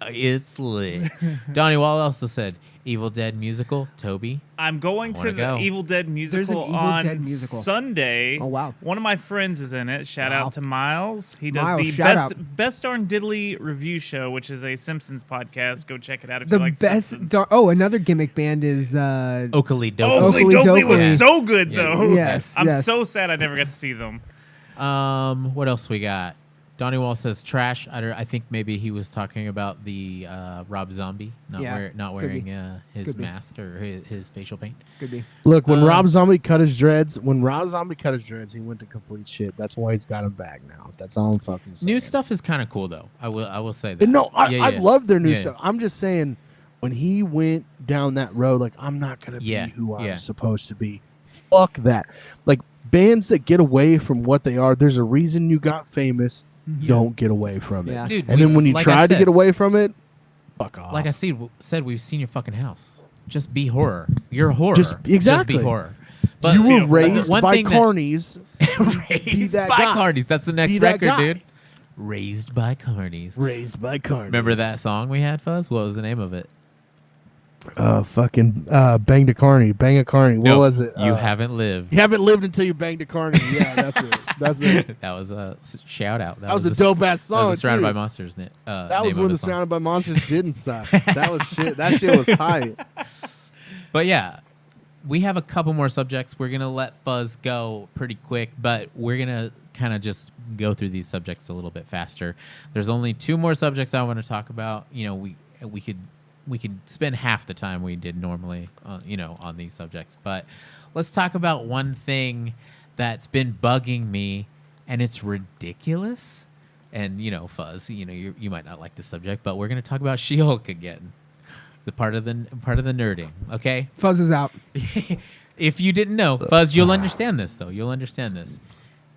Speaker 1: It's lit. Donnie Wall also said Evil Dead musical, Toby.
Speaker 4: I'm going
Speaker 1: I wanna
Speaker 4: to the
Speaker 1: go.
Speaker 4: Evil Dead musical
Speaker 3: Evil
Speaker 4: on
Speaker 3: Dead musical.
Speaker 4: Sunday.
Speaker 3: Oh, wow.
Speaker 4: One of my friends is in it. Shout
Speaker 3: Wow.
Speaker 4: out to Miles. He does
Speaker 3: Miles,
Speaker 4: the
Speaker 3: shout
Speaker 4: best darn diddly review show, which is a Simpsons podcast. Go check it out if
Speaker 3: The
Speaker 4: you like
Speaker 3: best.
Speaker 4: Simpsons.
Speaker 3: Another gimmick band is.
Speaker 1: Oakley Dokley.
Speaker 4: Oakley
Speaker 3: Oakley
Speaker 4: Dokley was
Speaker 3: Dokley.
Speaker 4: so good
Speaker 1: Yeah.
Speaker 4: though.
Speaker 3: Yes,
Speaker 4: I'm
Speaker 3: yes.
Speaker 4: so sad I never got to see them.
Speaker 1: What else we got? Donnie Wall says trash. I think maybe he was talking about the Rob Zombie not
Speaker 3: Yeah,
Speaker 1: wearing
Speaker 3: be.
Speaker 1: his
Speaker 3: Could be.
Speaker 1: mask or his facial paint.
Speaker 3: Could be.
Speaker 2: Look, when Rob Zombie cut his dreads, he went to complete shit. That's why he's got him back now. That's all I'm fucking saying.
Speaker 1: New stuff is kind of cool though. I will say that.
Speaker 2: No, I
Speaker 1: Yeah.
Speaker 2: love their new
Speaker 1: Yeah.
Speaker 2: stuff. I'm just saying, when he went down that road, like, I'm not gonna
Speaker 1: Yeah,
Speaker 2: be who
Speaker 1: yeah.
Speaker 2: I'm supposed to be. Fuck that. Like, bands that get away from what they are, there's a reason you got famous. Don't get away from it.
Speaker 3: Yeah.
Speaker 1: Dude,
Speaker 2: And then when you
Speaker 1: like I
Speaker 2: try to
Speaker 1: said-
Speaker 2: get away from it, fuck off.
Speaker 1: Like I said, we've seen your fucking house. Just be horror. You're horror.
Speaker 2: Exactly.
Speaker 1: Just be horror. But
Speaker 2: you were
Speaker 4: the
Speaker 2: raised
Speaker 1: one
Speaker 2: by
Speaker 1: thing that-
Speaker 2: carnies.
Speaker 1: raised
Speaker 2: that
Speaker 1: by
Speaker 2: guy.
Speaker 1: carnies. That's the next
Speaker 2: Be that
Speaker 1: record,
Speaker 2: guy.
Speaker 1: dude. Raised by carnies.
Speaker 2: Raised by carnies.
Speaker 1: Remember that song we had, Fuzz? What was the name of it?
Speaker 2: Fucking bang a carny. What
Speaker 1: No,
Speaker 2: was it?
Speaker 1: You haven't lived.
Speaker 2: You haven't lived until you banged a carny. Yeah, that's it. That's it.
Speaker 1: That was a shout out.
Speaker 2: That was a dope ass
Speaker 1: That was
Speaker 2: song.
Speaker 1: a Surrounded
Speaker 2: too.
Speaker 1: by Monsters.
Speaker 2: That was when the Surrounded by Monsters didn't suck. That was shit. That shit was tight.
Speaker 1: But yeah, we have a couple more subjects. We're gonna let Fuzz go pretty quick, but we're gonna kind of just go through these subjects a little bit faster. There's only 2 more subjects I want to talk about. We could spend half the time we did normally, on these subjects. But let's talk about one thing that's been bugging me, and it's ridiculous. And Fuzz, you might not like this subject, but we're gonna talk about She-Hulk again. The part of the nerding, okay?
Speaker 3: Fuzz is out.
Speaker 1: If you didn't know, Fuzz, you'll understand this though. You'll understand this.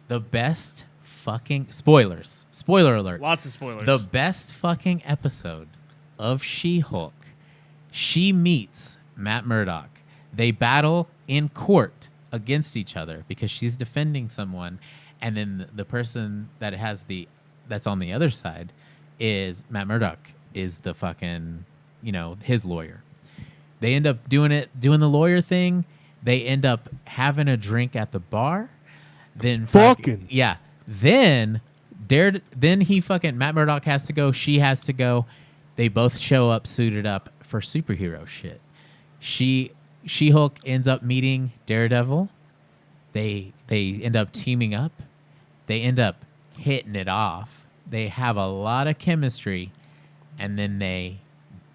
Speaker 1: The best fucking spoilers. Spoiler alert.
Speaker 4: Lots of spoilers.
Speaker 1: The best fucking episode of She-Hulk. She meets Matt Murdock. They battle in court against each other because she's defending someone, and then the person that's on the other side is Matt Murdock is the fucking his lawyer. They end up doing the lawyer thing. They end up having a drink at the bar. Then Then he fucking Matt Murdock has to go. She has to go. They both show up suited up for superhero shit. She-Hulk ends up meeting Daredevil. They end up teaming up. They end up hitting it off. They have a lot of chemistry, and then they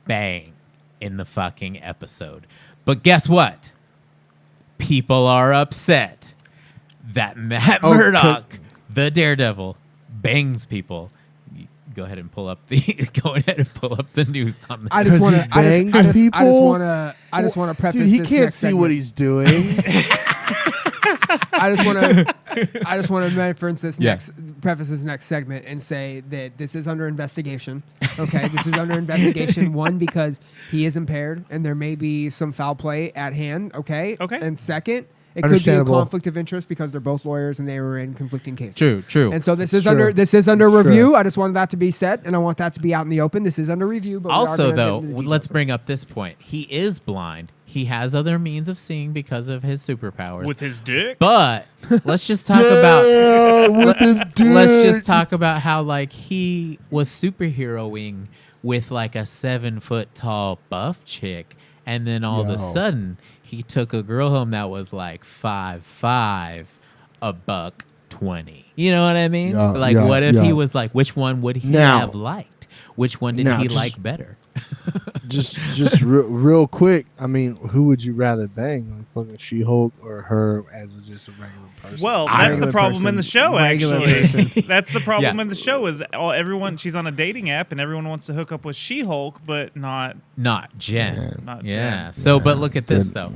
Speaker 1: bang in the fucking episode. But guess what? People are upset that Matt Murdock, the Daredevil, bangs people. Go ahead and pull up the news on that.
Speaker 3: I just want to preface
Speaker 2: Dude, he
Speaker 3: this
Speaker 2: can't
Speaker 3: next
Speaker 2: see
Speaker 3: segment.
Speaker 2: what he's doing.
Speaker 3: I just want to preface this next segment and say that this is under investigation. Okay, this is under investigation. One, because he is impaired and there may be some foul play at hand. Okay. And second, it could be a conflict of interest because they're both lawyers and they were in conflicting cases.
Speaker 1: True.
Speaker 3: And so this is under review. I just wanted that to be said, and I want that to be out in the open. This is under review. But
Speaker 1: also, though, let's bring up this point. He is blind. He has other means of seeing because of his superpowers.
Speaker 4: With his dick?
Speaker 1: But let's just talk let's just talk about how he was superheroing with a 7-foot tall buff chick, and then all of a sudden he took a girl home that was 5'5", $120. You know what I mean? What if he was which one would he have liked? Which one did he like better?
Speaker 2: just real quick. I mean, who would you rather bang, fucking She-Hulk or her as just a regular person?
Speaker 4: Well, that's the problem in the show. Actually, that's the problem in the show is everyone. She's on a dating app and everyone wants to hook up with She-Hulk, but not
Speaker 1: Jen.
Speaker 4: Not
Speaker 1: yeah.
Speaker 4: Jen.
Speaker 1: So, but look at this though.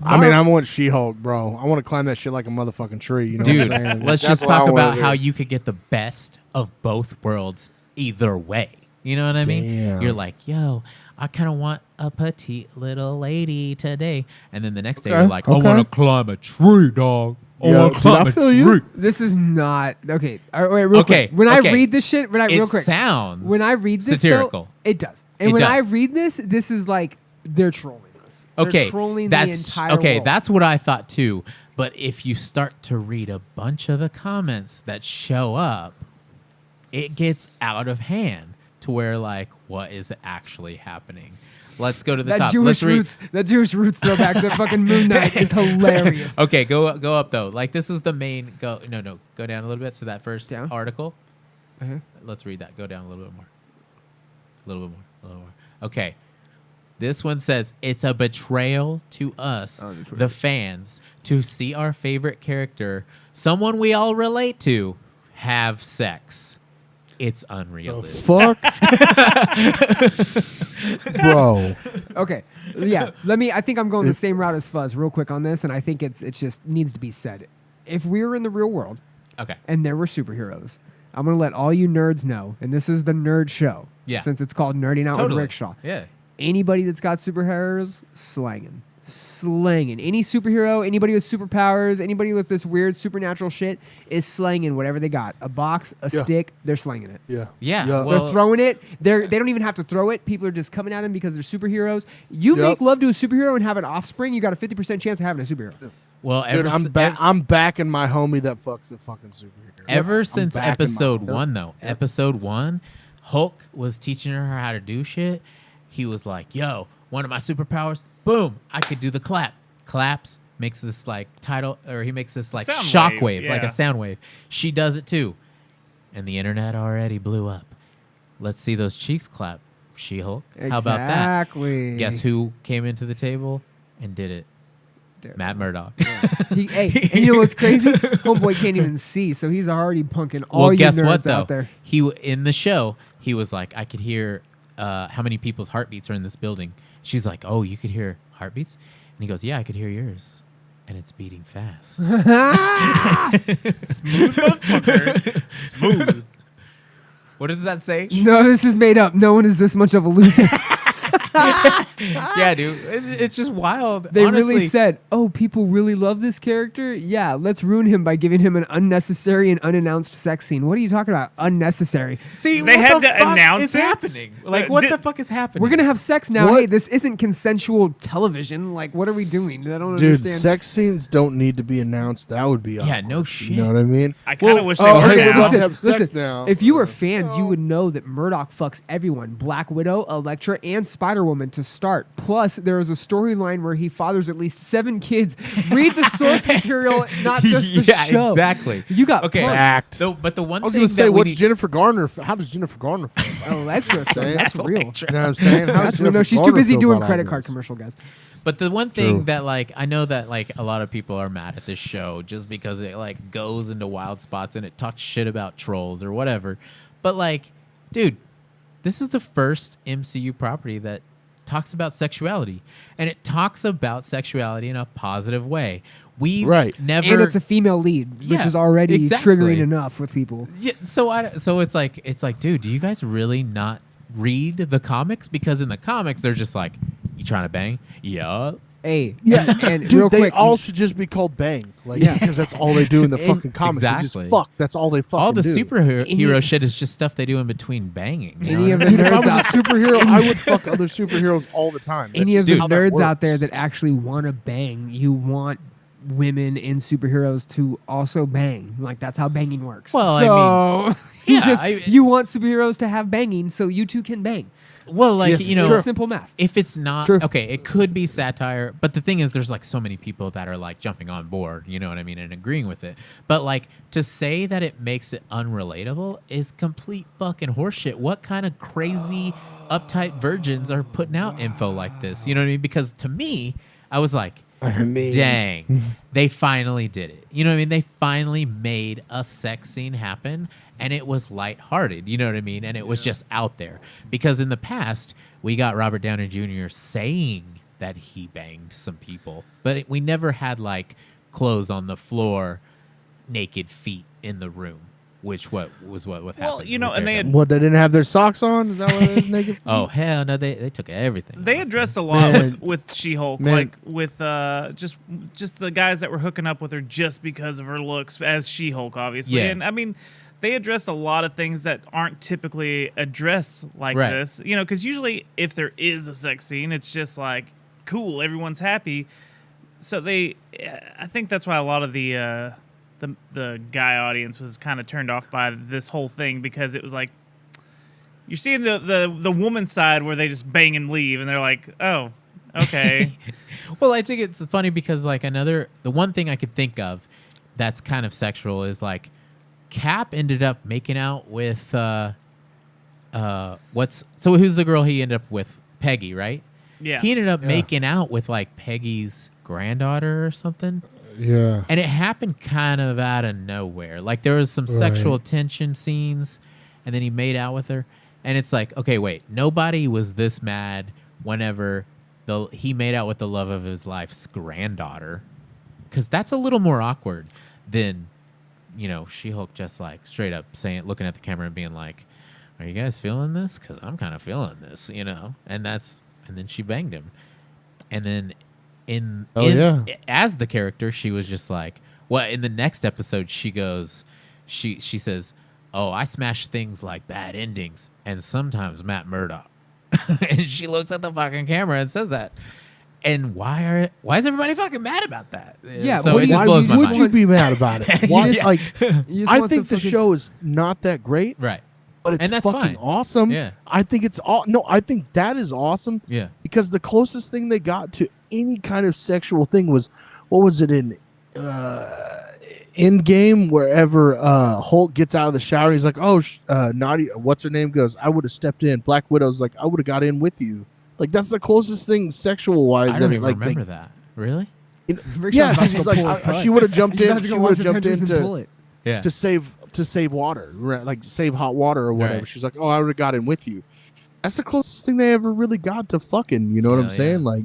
Speaker 2: I mean, I want She-Hulk, bro. I want to climb that shit like a motherfucking tree. You know
Speaker 1: Dude,
Speaker 2: what I'm saying?
Speaker 1: let's just talk about how you could get the best of both worlds either way. You know what I mean?
Speaker 2: Damn.
Speaker 1: You're like, yo, I kind of want a petite little lady today. And then the next day you're like, I want to climb a tree, dog. I want to climb a tree.
Speaker 3: This is not... Okay. All right, wait, real quick. When I read this shit... real quick.
Speaker 1: Sounds
Speaker 3: when I read this,
Speaker 1: satirical.
Speaker 3: Though, it does. And when I read this is they're trolling us. They're trolling the entire world.
Speaker 1: That's what I thought too. But if you start to read a bunch of the comments that show up, it gets out of hand. To where what is actually happening? Let's go to the top.
Speaker 3: That Jewish roots throwback to fucking Moon Knight is hilarious.
Speaker 1: Okay, go up though. This is the main. Go down a little bit. So that first article.
Speaker 3: Uh-huh.
Speaker 1: Let's read that. Go down a little bit more. A little bit more. Okay. This one says it's a betrayal to us, the fans, to see our favorite character, someone we all relate to, have sex. It's unrealistic.
Speaker 2: Fuck, bro.
Speaker 3: Okay, yeah. I think I'm going the same route as Fuzz, real quick on this, and I think it's just needs to be said. If we were in the real world, and there were superheroes, I'm gonna let all you nerds know, and this is the nerd show, since it's called Nerding Out with Rickshaw.
Speaker 1: Yeah.
Speaker 3: Anybody that's got superheroes, slanging. Any superhero, anybody with superpowers, anybody with this weird supernatural shit is slanging whatever they got. A box, a stick, they're slanging it.
Speaker 1: Yeah.
Speaker 3: Well, they're throwing it. They don't even have to throw it. People are just coming at them because they're superheroes. You make love to a superhero and have an offspring, you got a 50% chance of having a superhero.
Speaker 1: Well,
Speaker 2: I'm backing my homie that fucks a fucking superhero.
Speaker 1: Ever since episode 1, though, episode 1, Hulk was teaching her how to do shit. He was like, yo, one of my superpowers, boom, I could do the clap. Claps, makes this he makes this shockwave, like a sound wave. She does it too. And the internet already blew up. Let's see those cheeks clap, She-Hulk. How about that?
Speaker 3: Exactly.
Speaker 1: Guess who came into the table and did it? Matt Murdock.
Speaker 3: Hey, and you know what's crazy? Homeboy can't even see, so he's already punking all
Speaker 1: Well,
Speaker 3: you
Speaker 1: guess
Speaker 3: nerds
Speaker 1: what though?
Speaker 3: out there.
Speaker 1: In the show, he was like, I could hear how many people's heartbeats are in this building. She's like, oh, you could hear heartbeats? And he goes, yeah, I could hear yours. And it's beating fast.
Speaker 4: Smooth motherfucker. Smooth.
Speaker 1: What does that say?
Speaker 3: No, this is made up. No one is this much of a loser.
Speaker 1: Yeah, dude. It's just wild.
Speaker 3: They
Speaker 1: Honestly,
Speaker 3: really said, oh, people really love this character? Yeah, let's ruin him by giving him an unnecessary and unannounced sex scene. What are you talking about? Unnecessary.
Speaker 1: See,
Speaker 4: They
Speaker 1: what
Speaker 4: had
Speaker 1: the
Speaker 4: to
Speaker 1: fuck
Speaker 4: announce
Speaker 1: is
Speaker 4: it?
Speaker 1: happening? Like,
Speaker 4: Uh,
Speaker 1: what
Speaker 4: did-
Speaker 1: the fuck is happening?
Speaker 3: We're going to have sex now.
Speaker 2: What?
Speaker 3: Hey, this isn't consensual television. Like, what are we doing? I don't
Speaker 2: Dude,
Speaker 3: understand.
Speaker 2: sex scenes don't need to be announced. That would be
Speaker 1: Yeah,
Speaker 2: awkward.
Speaker 1: no shit.
Speaker 2: You know what I mean?
Speaker 4: I kind of
Speaker 1: Well,
Speaker 4: wish they
Speaker 2: oh,
Speaker 4: were
Speaker 2: hey,
Speaker 4: now.
Speaker 2: we're about to
Speaker 3: Listen,
Speaker 2: have sex
Speaker 3: listen,
Speaker 2: now.
Speaker 3: if you were fans, you would know that Murdoch fucks everyone. Black Widow, Elektra, and Spider-Woman to start. Plus, there is a storyline where he fathers at least 7 kids. Read the source material, not just the
Speaker 1: yeah,
Speaker 3: show.
Speaker 1: exactly.
Speaker 3: You got
Speaker 1: Okay,
Speaker 3: punked.
Speaker 2: Fact.
Speaker 1: But the one
Speaker 2: I was
Speaker 1: thing
Speaker 2: going to say,
Speaker 1: that we
Speaker 2: what's
Speaker 1: need-
Speaker 2: Jennifer Garner? How does Jennifer Garner feel?
Speaker 3: Elektra, so
Speaker 2: Saying?
Speaker 3: that's real.
Speaker 2: You know what I'm saying? How
Speaker 3: That's
Speaker 2: does
Speaker 3: real. No,
Speaker 2: Jennifer
Speaker 3: she's too
Speaker 2: Garner
Speaker 3: busy
Speaker 2: feel
Speaker 3: doing
Speaker 2: about all
Speaker 3: credit card
Speaker 2: this?
Speaker 3: commercial, guys.
Speaker 1: But the one thing
Speaker 2: True.
Speaker 1: that like I know that like a lot of people are mad at this show just because it like goes into wild spots and it talks shit about trolls or whatever. But like, dude, this is the first MCU property that talks about sexuality, and it talks about sexuality in a positive way. We've
Speaker 2: Right.
Speaker 1: never
Speaker 3: And it's a female lead, which
Speaker 1: Yeah,
Speaker 3: is already
Speaker 1: exactly.
Speaker 3: triggering enough with people.
Speaker 1: Yeah, so it's like, dude, do you guys really not read the comics? Because in the comics, they're just like, you trying to bang? Yeah.
Speaker 3: Hey,
Speaker 2: Yeah,
Speaker 3: and
Speaker 2: dude,
Speaker 3: real
Speaker 2: they
Speaker 3: quick,
Speaker 2: all should just be called Bang, like
Speaker 3: Yeah.
Speaker 2: because that's all they do in the
Speaker 3: And-
Speaker 2: fucking comics. They
Speaker 1: Exactly.
Speaker 2: just fuck. That's all they fucking
Speaker 1: All the
Speaker 2: do.
Speaker 1: superhero
Speaker 3: Any-
Speaker 1: shit is just stuff they do in between banging. you
Speaker 3: Any
Speaker 1: know?
Speaker 3: of the
Speaker 2: Dude, if I
Speaker 3: nerds
Speaker 2: was a
Speaker 3: out,
Speaker 2: superhero, I would fuck other superheroes all the time.
Speaker 3: any
Speaker 2: That's
Speaker 3: of the
Speaker 2: just how that
Speaker 3: nerds out
Speaker 2: works.
Speaker 3: there that actually want to bang, you want women in superheroes to also bang. Like that's how banging works.
Speaker 1: Well, I
Speaker 3: so, you
Speaker 1: yeah,
Speaker 3: just
Speaker 1: I-
Speaker 3: you want superheroes to have banging, so you two can bang.
Speaker 1: Well, like,
Speaker 2: Yes,
Speaker 1: you know,
Speaker 2: sure.
Speaker 3: It's simple math.
Speaker 1: if it's not
Speaker 2: True.
Speaker 1: okay, it could be satire, but the thing is there's like so many people that are like jumping on board, you know what I mean, and agreeing with it. But like to say that it makes it unrelatable is complete fucking horseshit. What kind of crazy uptight virgins are putting out info like this? You know what I mean? Because to me, I was like, dang, they finally did it. You know what I mean? They finally made a sex scene happen, and it was lighthearted. You know what I mean? And it was just out there. Because in the past, we got Robert Downey Jr. saying that he banged some people, but we never had like clothes on the floor, naked feet in the room, which was what happened.
Speaker 4: Well, you know,
Speaker 1: with
Speaker 4: and they
Speaker 1: Daredevil.
Speaker 4: had
Speaker 2: What, they didn't have their socks on? Is that what it is? Naked?
Speaker 1: Oh hell no! They took everything.
Speaker 4: They addressed a lot
Speaker 2: Man.
Speaker 4: with She-Hulk,
Speaker 2: Man.
Speaker 4: like with just the guys that were hooking up with her just because of her looks as She-Hulk, obviously.
Speaker 1: Yeah.
Speaker 4: And I mean, they address a lot of things that aren't typically addressed like
Speaker 1: Right.
Speaker 4: this, you know, because usually if there is a sex scene, it's just like cool, everyone's happy. So I think that's why a lot of the guy audience was kind of turned off by this whole thing, because it was like you're seeing the woman's side where they just bang and leave, and they're like, oh, okay.
Speaker 1: Well, I think it's funny because like the one thing I could think of that's kind of sexual is like Cap ended up making out with who's the girl he ended up with? Peggy, right?
Speaker 4: Yeah.
Speaker 1: He ended up making out with like Peggy's granddaughter or something.
Speaker 2: Yeah.
Speaker 1: And it happened kind of out of nowhere. Like there was some sexual tension scenes, and then he made out with her. And it's like, okay, wait, nobody was this mad whenever he made out with the love of his life's granddaughter, because that's a little more awkward than, you know, She-Hulk just like straight up looking at the camera and being like, "Are you guys feeling this? Because I'm kind of feeling this," you know. And then she banged him, and then as the character, she was just like, well, in the next episode, she goes, she says, "Oh, I smash things like bad endings, and sometimes Matt Murdock." And she looks at the fucking camera and says that. And why is everybody fucking mad about that?
Speaker 3: Yeah,
Speaker 1: so
Speaker 3: what
Speaker 1: it
Speaker 3: do you-
Speaker 1: just
Speaker 2: Why
Speaker 1: blows my
Speaker 2: would
Speaker 1: mind.
Speaker 2: you be mad about it? Why?
Speaker 3: just-
Speaker 2: Like,
Speaker 3: You just
Speaker 2: I
Speaker 3: want
Speaker 2: think the
Speaker 3: fucking-
Speaker 2: show is not that great,
Speaker 1: Right.
Speaker 2: but it's
Speaker 1: And that's
Speaker 2: fucking
Speaker 1: fine.
Speaker 2: awesome.
Speaker 1: Yeah.
Speaker 2: I think it's all. No, I think that is awesome.
Speaker 1: Yeah.
Speaker 2: Because the closest thing they got to any kind of sexual thing was, what was it in Endgame, wherever Hulk gets out of the shower and he's like, "Oh, Naughty, what's her name?" goes, "I would have stepped in." Black Widow's like, "I would have got in with you." Like that's the closest thing sexual wise.
Speaker 1: I don't even remember that. Really?
Speaker 3: Rick
Speaker 2: Yeah,
Speaker 3: Shaw's about to
Speaker 2: she's
Speaker 3: go pull his
Speaker 2: like,
Speaker 3: putt.
Speaker 2: she would have jumped
Speaker 3: He's
Speaker 2: in.
Speaker 3: about to
Speaker 2: She
Speaker 3: go
Speaker 2: would
Speaker 3: wash
Speaker 2: have
Speaker 3: her
Speaker 2: jumped
Speaker 3: Pinterest
Speaker 2: in
Speaker 3: and pull it.
Speaker 1: Yeah.
Speaker 2: to save water, right? Like save hot water or whatever.
Speaker 1: Right.
Speaker 2: She's like, oh, I would have got in with you. That's the closest thing they ever really got to fucking. You know what I'm
Speaker 1: Hell
Speaker 2: saying?
Speaker 1: yeah.
Speaker 2: Like,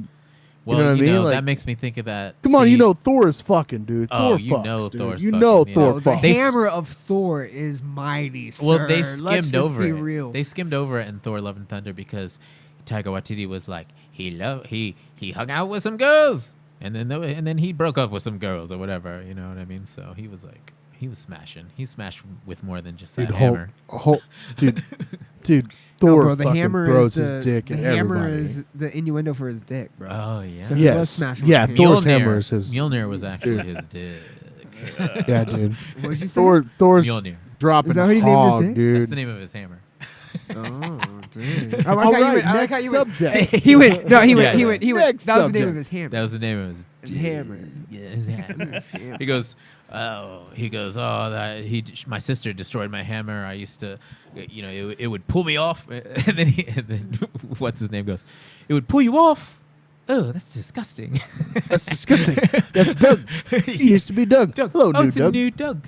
Speaker 1: Well,
Speaker 2: you know what I mean? Like,
Speaker 1: that makes me think of that.
Speaker 2: come on, you
Speaker 1: scene-
Speaker 2: know Thor is fucking, dude.
Speaker 1: Oh,
Speaker 2: Thor
Speaker 1: you
Speaker 2: fucks,
Speaker 1: know
Speaker 2: dude.
Speaker 1: Thor's
Speaker 2: You
Speaker 1: fucking,
Speaker 2: know
Speaker 1: you
Speaker 2: Thor
Speaker 1: know.
Speaker 3: The
Speaker 2: fucks.
Speaker 1: They-
Speaker 3: hammer of Thor is mighty, sir.
Speaker 1: Well, they
Speaker 3: Let's
Speaker 1: skimmed
Speaker 3: just
Speaker 1: over
Speaker 3: be
Speaker 1: it.
Speaker 3: real.
Speaker 1: They skimmed over it in Thor: Love and Thunder because Taika Waititi was like he hung out with some girls, and then he broke up with some girls or whatever. You know what I mean? So he was like he was smashing. He smashed with more than just that hammer.
Speaker 2: Dude,
Speaker 3: No,
Speaker 2: Thor
Speaker 3: bro, the
Speaker 2: fucking
Speaker 3: hammer
Speaker 2: throws
Speaker 3: is
Speaker 2: his dick
Speaker 3: the
Speaker 2: at
Speaker 3: hammer
Speaker 2: everybody.
Speaker 3: is the innuendo for his dick, bro.
Speaker 1: Oh yeah.
Speaker 3: So he was
Speaker 2: Yes,
Speaker 3: smashing
Speaker 2: yeah.
Speaker 3: with the hammer.
Speaker 2: Thor's hammer is his.
Speaker 1: Mjolnir was actually
Speaker 2: Dude.
Speaker 1: his dick.
Speaker 2: Yeah, dude.
Speaker 3: What did you say?
Speaker 2: Thor's
Speaker 1: Mjolnir.
Speaker 2: dropping
Speaker 3: Is that what he named his
Speaker 2: hog,
Speaker 3: dick?
Speaker 2: dude.
Speaker 1: That's the name of his hammer.
Speaker 3: Oh, dude. I like
Speaker 2: All
Speaker 3: how you
Speaker 2: right,
Speaker 3: went. I like
Speaker 2: next
Speaker 3: how you went.
Speaker 2: subject.
Speaker 3: He went. No, he went.
Speaker 1: Yeah,
Speaker 3: He
Speaker 1: yeah.
Speaker 3: went. He went.
Speaker 2: Next
Speaker 3: That was the name
Speaker 2: subject.
Speaker 3: of his hammer.
Speaker 1: That was the name of his.
Speaker 3: His hammer.
Speaker 1: Yeah, his hammer.
Speaker 3: His hammer.
Speaker 1: He goes, oh, my sister destroyed my hammer. I used to, it would pull me off, and then what's his name goes, it would pull you off. Oh, that's disgusting.
Speaker 2: That's disgusting. That's Doug. He used to be Doug. Hello,
Speaker 1: oh,
Speaker 2: new
Speaker 1: it's
Speaker 2: Doug.
Speaker 1: a new Doug.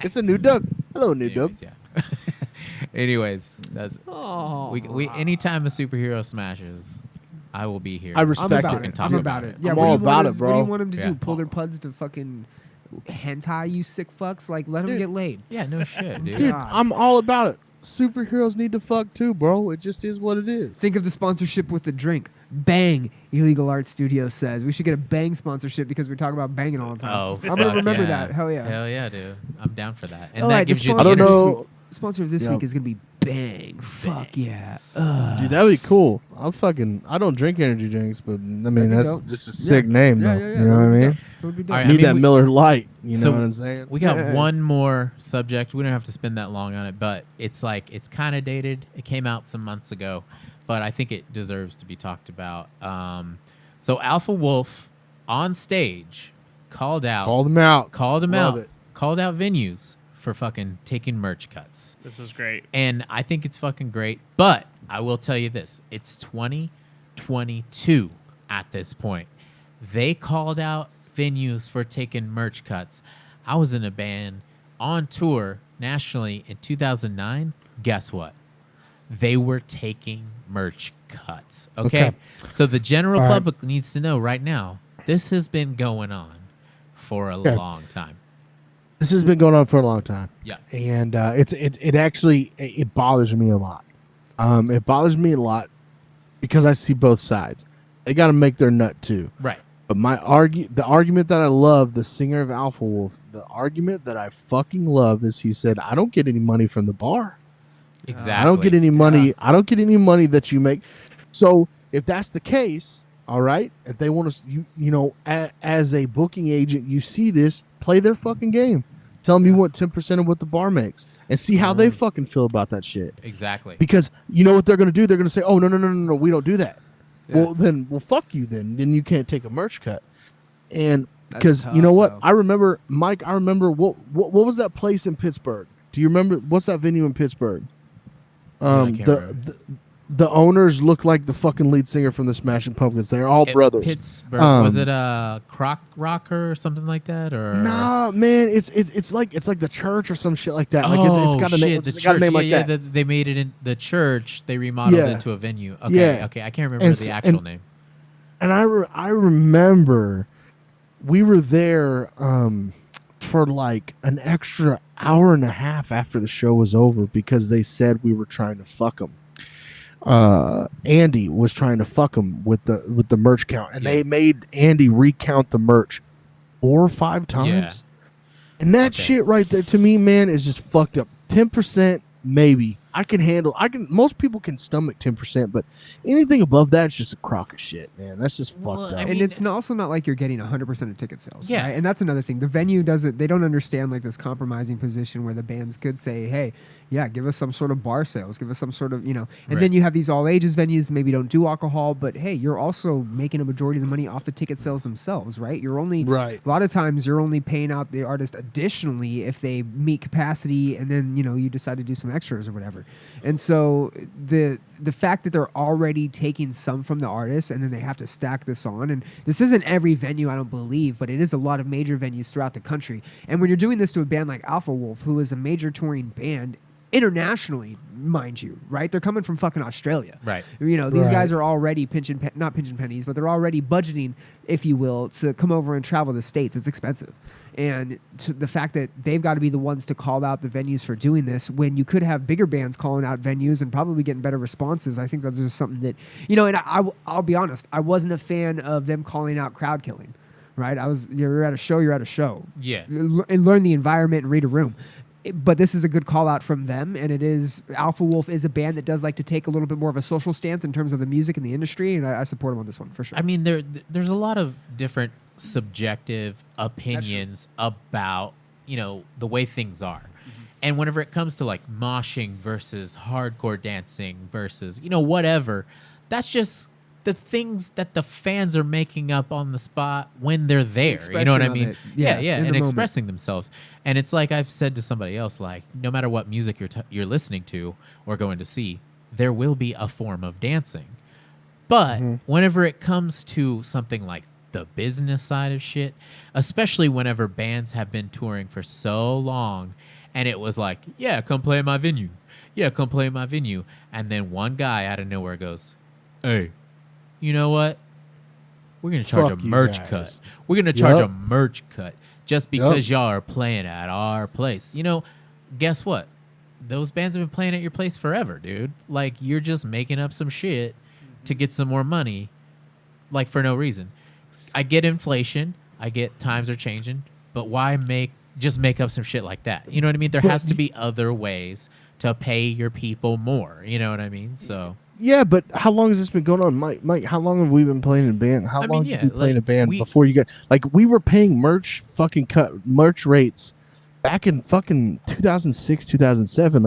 Speaker 2: It's a new Doug. Hello, new Doug.
Speaker 1: Anyways, yeah. Anyways, that's
Speaker 3: Oh,
Speaker 1: we anytime a superhero smashes, I will be here.
Speaker 2: I
Speaker 3: I'm
Speaker 2: respect
Speaker 3: about
Speaker 2: it.
Speaker 3: it.
Speaker 1: Talk
Speaker 3: I'm
Speaker 1: about
Speaker 3: about
Speaker 1: it.
Speaker 3: it. Yeah,
Speaker 2: I'm
Speaker 3: what do
Speaker 2: all
Speaker 3: you
Speaker 2: about
Speaker 3: want
Speaker 2: it,
Speaker 3: us-
Speaker 2: bro.
Speaker 3: What do you want him to
Speaker 1: Yeah.
Speaker 3: do? Pull their puds to fucking hentai, you sick fucks? Like, let them
Speaker 2: Dude.
Speaker 3: get laid.
Speaker 1: Yeah, no shit, dude.
Speaker 2: Dude,
Speaker 3: God.
Speaker 2: I'm all about it. Superheroes need to fuck too, bro. It just is what it is.
Speaker 3: Think of the sponsorship with the drink. Bang! Illegal Art Studio says we should get a Bang sponsorship because we talk about banging all the time.
Speaker 1: Oh,
Speaker 3: I'm gonna
Speaker 1: fuck
Speaker 3: remember
Speaker 1: yeah.
Speaker 3: that. Hell yeah.
Speaker 1: Hell yeah, dude. I'm down for that. And
Speaker 3: All
Speaker 1: that
Speaker 3: right, the
Speaker 1: gives you.
Speaker 2: I don't
Speaker 3: sponsor of this
Speaker 2: know.
Speaker 3: week- Sponsor of this
Speaker 2: Yeah.
Speaker 3: week is gonna be Bang. Fuck yeah.
Speaker 2: Dude, that'd be cool. I don't drink energy drinks, but I mean
Speaker 3: That'd be
Speaker 2: that's
Speaker 3: dope.
Speaker 2: just a sick
Speaker 3: Yeah.
Speaker 2: name,
Speaker 3: Yeah,
Speaker 2: though.
Speaker 3: yeah, yeah.
Speaker 2: You know what I
Speaker 3: That would be
Speaker 2: mean?
Speaker 3: dope. That would be dope.
Speaker 1: All right,
Speaker 2: Need
Speaker 1: I mean,
Speaker 2: that
Speaker 1: we-
Speaker 2: Miller Lite. You
Speaker 1: So
Speaker 2: know what I'm saying?
Speaker 1: We got
Speaker 3: Yeah.
Speaker 1: one more subject. We don't have to spend that long on it, but it's kind of dated. It came out some months ago, but I think it deserves to be talked about. So Alpha Wolf on stage called out
Speaker 2: Call them out. Love it.
Speaker 1: called out venues for fucking taking merch cuts.
Speaker 4: This was great.
Speaker 1: And I think it's fucking great. But I will tell you this. It's 2022 at this point. They called out venues for taking merch cuts. I was in a band on tour nationally in 2009. Guess what? They were taking merch cuts. Okay? So the general
Speaker 2: All right.
Speaker 1: public needs to know right now, this has been going on for a
Speaker 2: Okay.
Speaker 1: long time.
Speaker 2: This has been going on for a long time.
Speaker 1: Yeah.
Speaker 2: And it actually bothers me a lot. It bothers me a lot because I see both sides. They got to make their nut too.
Speaker 1: Right.
Speaker 2: But the argument that I love, the singer of Alpha Wolf, the argument that I fucking love is he said, I don't get any money from the bar.
Speaker 1: Exactly.
Speaker 2: I don't get any money. I don't get any money that you make. So if that's the case, all right, if they want to, as a booking agent, you see this, play their fucking game. Tell them you want 10% of what the bar makes and see how they fucking feel about that shit.
Speaker 1: Exactly.
Speaker 2: Because you know what they're going to do? They're going to say, oh, no, we don't do that.
Speaker 3: Yeah.
Speaker 2: Well, fuck you then. Then you can't take a merch cut. And
Speaker 3: That's
Speaker 2: because you know
Speaker 3: tough,
Speaker 2: what?
Speaker 3: though.
Speaker 2: I remember, Mike, what was that place in Pittsburgh? Do you remember? What's that venue in Pittsburgh?
Speaker 1: I can't remember.
Speaker 2: The owners look like the fucking lead singer from the Smashing Pumpkins. They're all brothers.
Speaker 1: Pittsburgh. Was it a Croc Rocker or something like that? Or
Speaker 2: Nah, man, it's like the church or some shit like that. Like
Speaker 1: Oh,
Speaker 2: it's got a
Speaker 1: shit,
Speaker 2: name.
Speaker 1: the
Speaker 2: It's
Speaker 1: church.
Speaker 2: got a name like
Speaker 1: yeah,
Speaker 2: that.
Speaker 1: They made it in the church. They remodeled
Speaker 2: Yeah.
Speaker 1: it into a venue. Okay,
Speaker 2: Yeah.
Speaker 1: okay. I can't remember
Speaker 2: And
Speaker 1: the
Speaker 2: s-
Speaker 1: actual
Speaker 2: and-
Speaker 1: name.
Speaker 2: And I remember we were there for like an extra hour and a half after the show was over because they said we were trying to fuck them. Andy was trying to fuck him with the merch count, and
Speaker 1: Yeah.
Speaker 2: they made Andy recount the merch 4 or 5 times.
Speaker 1: Yeah.
Speaker 2: And that
Speaker 1: Okay.
Speaker 2: shit right there to me, man, is just fucked up. 10% maybe. Most people can stomach 10%, but anything above that is just a crock of shit, man. That's just
Speaker 1: Well,
Speaker 2: fucked
Speaker 1: I
Speaker 2: up.
Speaker 1: mean,
Speaker 3: And it's also not like you're getting 100% of ticket sales.
Speaker 1: Yeah.
Speaker 3: Right? And that's another thing. The venue they don't understand like this compromising position where the bands could say, hey, yeah, give us some sort of bar sales, give us some sort of, and
Speaker 1: Right.
Speaker 3: then you have these all ages venues, maybe don't do alcohol, but hey, you're also making a majority of the money off the ticket sales themselves, right? You're only,
Speaker 2: Right.
Speaker 3: a lot of times you're only paying out the artist additionally if they meet capacity and then, you decide to do some extras or whatever. whatever. And so the fact that they're already taking some from the artists and then they have to stack this on, and this isn't every venue, I don't believe, but it is a lot of major venues throughout the country. And when you're doing this to a band like Alpha Wolf, who is a major touring band internationally, mind you, right? They're coming from fucking Australia.
Speaker 1: Right.
Speaker 3: You know, these guys are already not pinching pennies, but they're already budgeting, if you will, to come over and travel the States. It's expensive. And the fact that they've got to be the ones to call out the venues for doing this when you could have bigger bands calling out venues and probably getting better responses, I think that's just something that, you know, and I'll be honest, I wasn't a fan of them calling out crowd killing, right? You're at a show.
Speaker 1: Yeah.
Speaker 3: And learn the environment and read a room. But this is a good call out from them, and it is Alpha Wolf is a band that does like to take a little bit more of a social stance in terms of the music and the industry, and I support them on this one for sure.
Speaker 1: I mean, there's a lot of different subjective opinions about, you know, the way things are. And whenever it comes to like moshing versus hardcore dancing versus, you know, whatever, that's just the things that the fans are making up on the spot when they're there. You know what I mean? Yeah, and expressing themselves. And it's like I've said to somebody else, like, no matter what music you're listening to or going to see, there will be a form of dancing. But whenever it comes to something like the business side of shit, especially whenever bands have been touring for so long and it was like, yeah, come play my venue. Yeah, come play my venue. And then one guy out of nowhere goes, hey, you know what? We're going to charge a merch cut. We're going to charge a merch cut just because y'all are playing at our place. You know, guess what? Those bands have been playing at your place forever, dude. Like, you're just making up some shit to get some more money, like, for no reason. I get inflation. I get times are changing. But why just make up some shit like that? You know what I mean? There has to be other ways to pay your people more. You know what I mean? So...
Speaker 2: Yeah, but how long has this been going on, Mike? How long have we been playing in a band? How long did we play in a band before you got we were paying merch rates back in fucking 2006, 2007.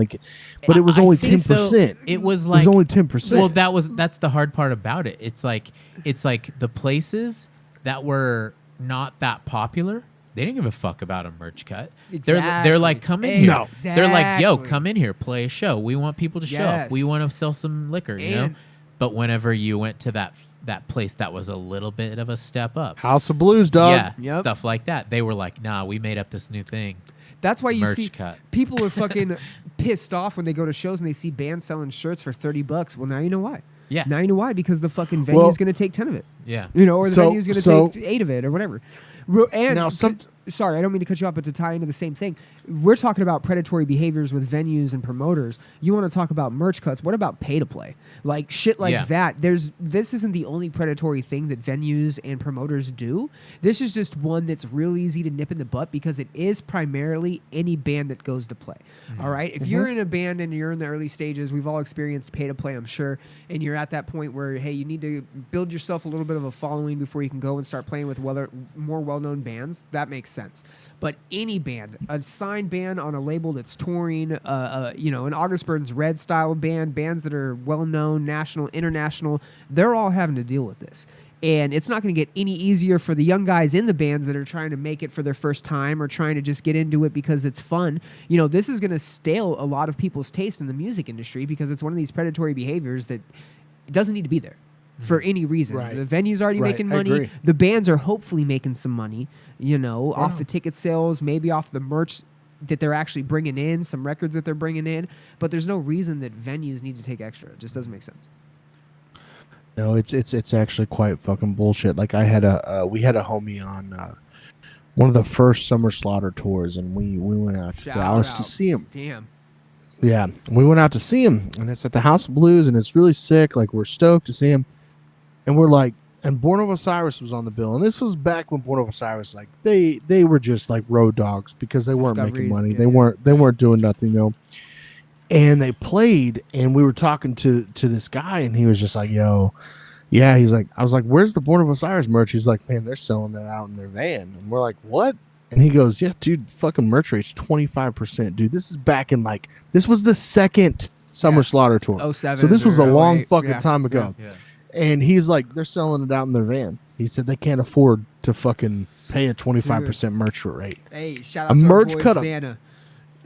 Speaker 2: But it was only 10%.
Speaker 1: So. It was
Speaker 2: only 10%.
Speaker 1: Well, that's the hard part about it. It's like the places that were not that popular, they didn't give a fuck about a merch cut.
Speaker 3: Exactly.
Speaker 1: They're like, come in here.
Speaker 3: Exactly.
Speaker 1: They're like, yo, come in here, play a show. We want people to show up. We want to sell some liquor, you know? But whenever you went to that place that was a little bit of a step up.
Speaker 2: House of Blues, dog.
Speaker 1: Yeah, stuff like that. They were like, nah, we made up this new thing.
Speaker 3: That's why you
Speaker 1: merch
Speaker 3: see
Speaker 1: cut.
Speaker 3: People are fucking pissed off when they go to shows and they see bands selling shirts for $30. Well, now you know why.
Speaker 1: Yeah.
Speaker 3: Now you know why, because the fucking venue's going to take 10 of it.
Speaker 1: Yeah.
Speaker 3: You know, or the venue's going to take 8 of it or whatever. And
Speaker 2: now
Speaker 3: sorry, I don't mean to cut you off, but to tie into the same thing, we're talking about predatory behaviors with venues and promoters. You want to talk about merch cuts? What about pay to play? Like shit like that. This isn't the only predatory thing that venues and promoters do. This is just one that's real easy to nip in the butt because it is primarily any band that goes to play. All right, if you're in a band and you're in the early stages, we've all experienced pay to play, I'm sure, and you're at that point where hey, you need to build yourself a little bit of a following before you can go and start playing with more well-known bands. That makes sense. But any band, a signed band on a label that's touring, an August Burns Red style band, bands that are well-known, national, international, they're all having to deal with this. And it's not going to get any easier for the young guys in the bands that are trying to make it for their first time or trying to just get into it because it's fun. You know, this is going to stale a lot of people's taste in the music industry because it's one of these predatory behaviors that doesn't need to be there for any reason.
Speaker 2: Right.
Speaker 3: The venue's already making money.
Speaker 2: Agree.
Speaker 3: The bands are hopefully making some money, off the ticket sales, maybe off the merch that they're actually bringing in, some records that they're bringing in. But there's no reason that venues need to take extra. It just doesn't make sense.
Speaker 2: No, it's actually quite fucking bullshit. Like we had a homie on one of the first Summer Slaughter tours, and we went out to Dallas to see him.
Speaker 3: Damn.
Speaker 2: Yeah, we went out to see him, and it's at the House of Blues, and it's really sick. Like, we're stoked to see him, and we're like, and Born of Osiris was on the bill, and this was back when Born of Osiris, like, they were just like road dogs because they weren't making money.
Speaker 3: Yeah,
Speaker 2: they weren't doing nothing, And they played, and we were talking to this guy, and he was just like, yo, yeah, he's like, I was like, where's the Born of Osiris merch? He's like, man, they're selling that out in their van. And we're like, what? And he goes, yeah, dude, fucking merch rate's 25%, dude. This is back in this was the second Summer Slaughter tour.
Speaker 3: 07
Speaker 2: so this was a long
Speaker 3: 08.
Speaker 2: fucking time ago.
Speaker 1: Yeah.
Speaker 2: And he's like, they're selling it out in their van. He said they can't afford to fucking pay a 25% merch rate.
Speaker 3: Hey, shout out
Speaker 2: A
Speaker 3: to
Speaker 2: merch
Speaker 3: our boy
Speaker 2: cut-up.
Speaker 3: Savannah.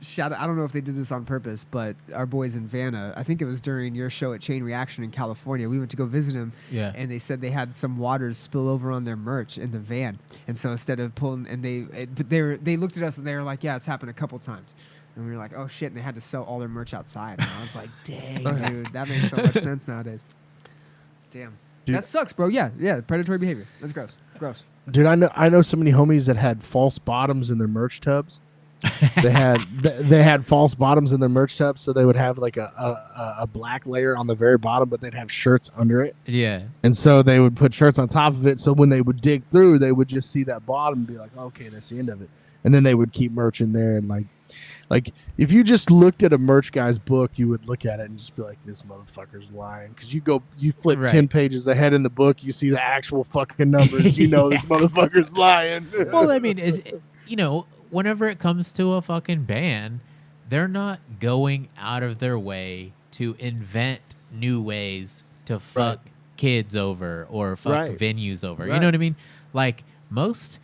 Speaker 3: shout out, I don't know if they did this on purpose, but our boys in Vanna, I think it was during your show at Chain Reaction in California, we went to go visit them, and they said they had some waters spill over on their merch in the van. And so instead of pulling, and they looked at us and they were like, yeah, it's happened a couple times. And we were like, oh shit, and they had to sell all their merch outside. And I was like, dang, dude, that makes so much sense nowadays. Damn. Dude. That sucks, bro. Yeah, predatory behavior. That's gross.
Speaker 2: Dude, I know so many homies that had false bottoms in their merch tubs. they had false bottoms in their merch tubs, so they would have like a black layer on the very bottom, but they'd have shirts under it.
Speaker 1: Yeah.
Speaker 2: And so they would put shirts on top of it, so when they would dig through, they would just see that bottom and be like, okay, that's the end of it. And then they would keep merch in there, and like if you just looked at a merch guy's book, you would look at it and just be like, this motherfucker's lying. Because you flip 10 pages ahead in the book, you see the actual fucking numbers. You know this motherfucker's lying.
Speaker 1: Well, I mean, whenever it comes to a fucking band, they're not going out of their way to invent new ways to fuck kids over or fuck venues over. You know what I mean? Like most,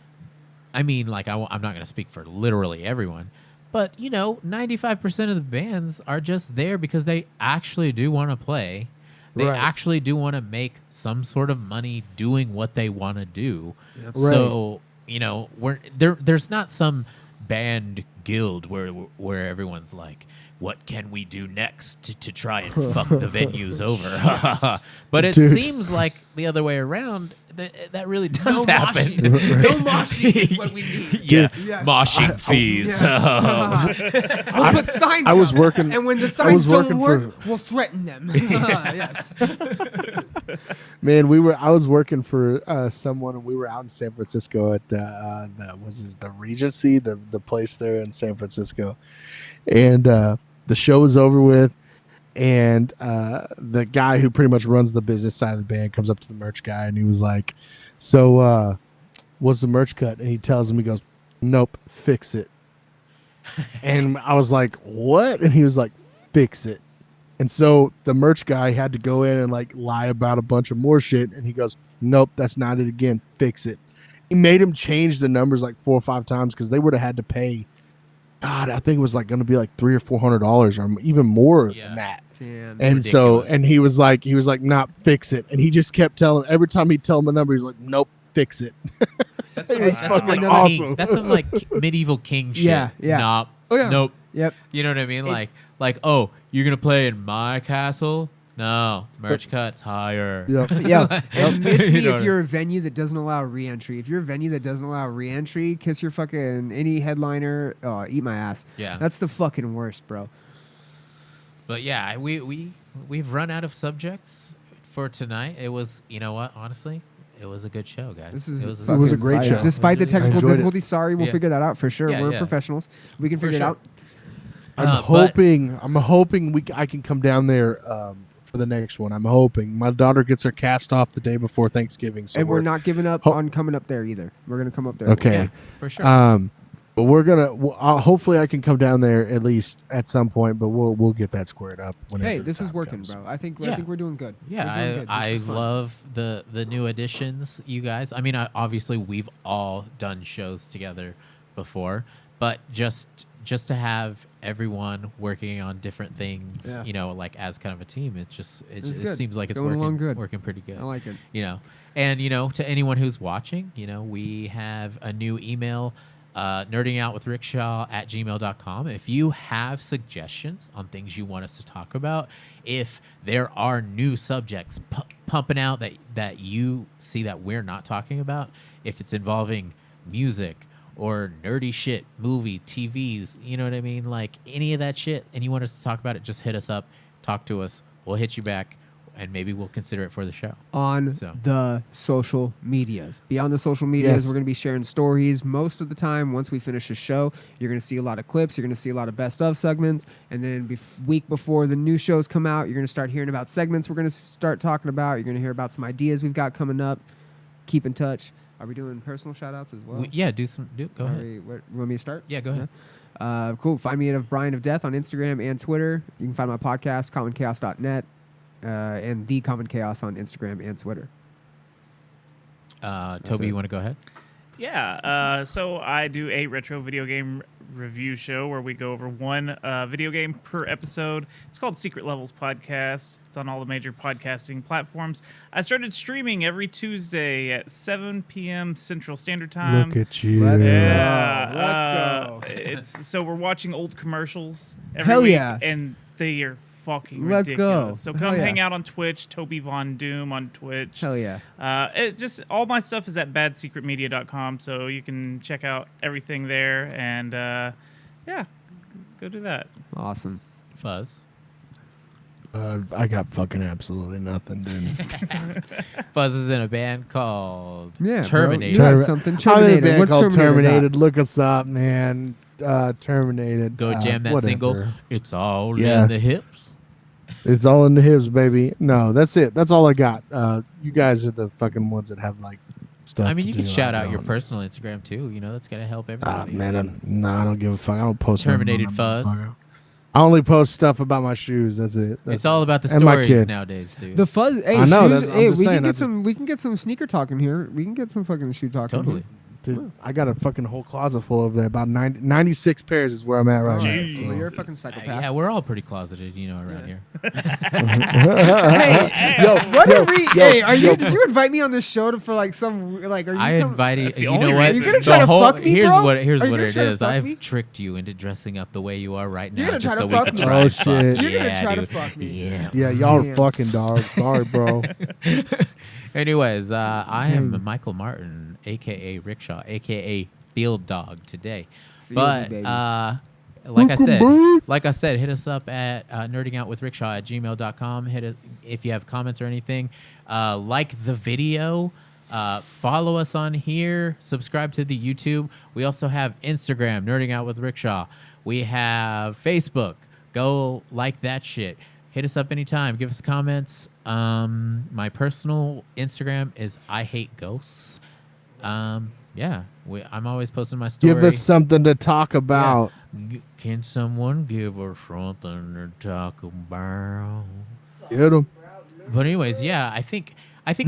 Speaker 1: I'm not going to speak for literally everyone, but 95% of the bands are just there because they actually do want to play. They actually do want to make some sort of money doing what they want to do. Yep. So, there's not some band guild where everyone's like, what can we do next to try and fuck the venues over? But it seems like the other way around. That really does happen.
Speaker 3: No moshing is what we need.
Speaker 1: Yeah, moshing fees.
Speaker 3: We'll put signs
Speaker 2: I was
Speaker 3: up,
Speaker 2: working,
Speaker 3: and when the signs don't work, we'll threaten them. Yes.
Speaker 2: Man, I was working for someone, and we were out in San Francisco at the Regency, the place there in San Francisco, and the show was over with. And the guy who pretty much runs the business side of the band comes up to the merch guy, and he was like, so what's the merch cut? And he tells him, he goes, nope, fix it. And I was like, what? And he was like, fix it. And so the merch guy had to go in and like lie about a bunch of more shit. And he goes, nope, that's not it again. Fix it. He made him change the numbers like 4 or 5 times because they would have had to pay. God, I think it was like going to be like $300 or $400 or even more than that.
Speaker 3: Damn.
Speaker 2: And
Speaker 1: ridiculous.
Speaker 2: So, and he was like, nah, fix it. And he just kept telling, every time he'd tell him a number, he's like, nope, fix it.
Speaker 1: That's
Speaker 2: fucking awesome.
Speaker 1: King. That's some like medieval king shit.
Speaker 3: Yeah.
Speaker 1: Nope.
Speaker 2: Oh, yeah.
Speaker 1: Nope.
Speaker 3: Yep.
Speaker 1: You know what I mean? Like, oh, you're gonna play in my castle? No, merch cuts higher.
Speaker 2: Yeah.
Speaker 3: And miss me if you're a venue that doesn't allow re-entry. If you're a venue that doesn't allow re-entry, kiss your fucking any headliner. Oh, eat my ass.
Speaker 1: Yeah.
Speaker 3: That's the fucking worst, bro.
Speaker 1: But yeah, we've run out of subjects for tonight. It was, you know what? Honestly, it was a good show, guys.
Speaker 2: It was a great show.
Speaker 3: Despite the technical
Speaker 2: enjoyed it.
Speaker 3: difficulties, sorry, we'll figure that out for sure.
Speaker 1: Yeah,
Speaker 3: We're professionals. We can figure it out.
Speaker 2: I'm hoping I can come down there for the next one. I'm hoping my daughter gets her cast off the day before Thanksgiving, so
Speaker 3: And we're not giving up on coming up there either. We're gonna come up there.
Speaker 2: Okay,
Speaker 1: Yeah, for sure.
Speaker 2: but we're gonna. Hopefully, I can come down there at least at some point. But we'll get that squared up.
Speaker 3: Hey, this is working, bro. I think we're doing good.
Speaker 1: Yeah, I love the new additions, you guys. I mean, obviously we've all done shows together before, but just to have everyone working on different things, like as kind of a team, it seems like it's working pretty good.
Speaker 3: I like it.
Speaker 1: And to anyone who's watching, we have a new email, nerdingoutwithrickshaw@gmail.com. If you have suggestions on things you want us to talk about, if there are new subjects pumping out that you see that we're not talking about, if it's involving music or nerdy shit, movie, TVs, you know what I mean? Like any of that shit, and you want us to talk about it, just hit us up, talk to us. We'll hit you back, and maybe we'll consider it for the show.
Speaker 3: On the social medias. Beyond the social medias, we're going to be sharing stories. Most of the time, once we finish the show, you're going to see a lot of clips. You're going to see a lot of best of segments. And then week before the new shows come out, you're going to start hearing about segments we're going to start talking about. You're going to hear about some ideas we've got coming up. Keep in touch. Are we doing personal shout-outs as well?
Speaker 1: Go ahead.
Speaker 3: You want me to start?
Speaker 1: Yeah, go ahead.
Speaker 3: Cool. Find me at Brian of Death on Instagram and Twitter. You can find my podcast, commonchaos.net, and The Common Chaos on Instagram and Twitter.
Speaker 1: Toby, you want to go ahead?
Speaker 4: Yeah. So I do a retro video game review show where we go over one video game per episode. It's called Secret Levels Podcast. It's on all the major podcasting platforms. I started streaming every Tuesday at 7 p.m. Central Standard Time.
Speaker 2: Look at you.
Speaker 3: Let's
Speaker 4: Yeah,
Speaker 3: go.
Speaker 4: So we're watching old commercials every
Speaker 3: Hell
Speaker 4: week,
Speaker 3: yeah.
Speaker 4: and they are fucking
Speaker 3: Let's go.
Speaker 4: ridiculous. So
Speaker 3: Hell
Speaker 4: come
Speaker 3: yeah.
Speaker 4: hang out on Twitch, Toby Von Doom on Twitch.
Speaker 3: Hell yeah.
Speaker 4: It just all my stuff is at badsecretmedia.com, so you can check out everything there, and yeah, go do that.
Speaker 3: Awesome.
Speaker 1: Fuzz.
Speaker 2: I got fucking absolutely nothing, dude.
Speaker 1: Fuzz is in a band called
Speaker 3: Yeah, bro.
Speaker 1: Terminator.
Speaker 3: You got something.
Speaker 2: I'm in a
Speaker 3: Terminated.
Speaker 2: band
Speaker 3: What's
Speaker 2: called
Speaker 3: Terminated?
Speaker 2: Terminated. Look us up, man. Terminated.
Speaker 1: Go jam that
Speaker 2: whatever.
Speaker 1: single. It's all
Speaker 2: Yeah.
Speaker 1: in the hips.
Speaker 2: It's all in the hips, baby. No, that's it. That's all I got. You guys are the fucking ones that have like stuff.
Speaker 1: I mean,
Speaker 2: to
Speaker 1: you can
Speaker 2: do.
Speaker 1: shout
Speaker 2: I
Speaker 1: out your
Speaker 2: don't.
Speaker 1: personal Instagram too. You know, that's gonna help everybody.
Speaker 2: Man, I don't give a fuck. I don't post nothing on
Speaker 1: Terminated
Speaker 2: that
Speaker 1: Fuzz.
Speaker 2: motherfucker. I only post stuff about my shoes. That's it. That's
Speaker 1: It's all about the
Speaker 2: and my
Speaker 1: stories
Speaker 2: kid.
Speaker 1: nowadays, dude.
Speaker 3: The fuzz. Hey,
Speaker 2: I know,
Speaker 3: shoes,
Speaker 2: that's- I'm
Speaker 3: hey,
Speaker 2: just
Speaker 3: we
Speaker 2: saying,
Speaker 3: can get
Speaker 2: that's
Speaker 3: some. We can get some sneaker talking here. We can get some fucking shoe talking.
Speaker 1: Totally.
Speaker 3: Here.
Speaker 2: Dude, I got a fucking whole closet full of that. About 96 pairs is where I'm at right now.
Speaker 4: Jeez.
Speaker 3: Well, you're a
Speaker 4: Jesus.
Speaker 3: fucking psychopath.
Speaker 1: Yeah, we're all pretty closeted, you know, around here.
Speaker 3: Hey,
Speaker 2: Yo,
Speaker 3: what
Speaker 2: yo,
Speaker 3: are we?
Speaker 2: yo,
Speaker 3: Hey, are you?
Speaker 2: yo.
Speaker 3: Did you invite me on this show for like some like? Are you?
Speaker 1: I invited
Speaker 4: That's the
Speaker 1: you.
Speaker 4: only
Speaker 1: Know what?
Speaker 4: reason.
Speaker 3: You're gonna
Speaker 1: The
Speaker 3: try to
Speaker 1: whole-
Speaker 3: fuck me,
Speaker 1: Here's
Speaker 3: bro?
Speaker 1: what. Here's
Speaker 3: Are you
Speaker 1: what
Speaker 3: gonna
Speaker 1: it
Speaker 3: try to
Speaker 1: is.
Speaker 3: fuck
Speaker 1: I've
Speaker 3: me?
Speaker 1: tricked you into dressing up the way you are right
Speaker 3: You're
Speaker 1: now,
Speaker 3: gonna
Speaker 1: just
Speaker 3: try
Speaker 1: so
Speaker 3: to
Speaker 1: we
Speaker 3: fuck
Speaker 1: can
Speaker 3: me.
Speaker 1: try
Speaker 2: Oh,
Speaker 1: and fuck.
Speaker 2: shit.
Speaker 3: You're gonna
Speaker 1: Yeah,
Speaker 3: try to
Speaker 1: dude.
Speaker 3: fuck me.
Speaker 1: Yeah.
Speaker 2: Yeah, y'all
Speaker 3: Damn.
Speaker 2: are fucking dogs. Sorry, bro.
Speaker 1: Anyways, I
Speaker 3: Damn.
Speaker 1: am Michael Martin, aka Rickshaw, aka Field Dog today.
Speaker 3: Fieldy,
Speaker 1: But
Speaker 3: baby.
Speaker 1: like I said, hit us up at nerdingoutwithrickshaw@gmail.com. Hit it if you have comments or anything. Like the video. Follow us on here. Subscribe to the YouTube. We also have Instagram, Nerding Out with Rickshaw. We have Facebook. Go like that shit. Hit us up anytime. Give us comments. My personal Instagram is I Hate Ghosts. Yeah, I'm always posting my story.
Speaker 2: Give us something to talk about.
Speaker 1: Can someone give us something to talk about?
Speaker 2: Get 'em.
Speaker 1: But anyways, yeah, I think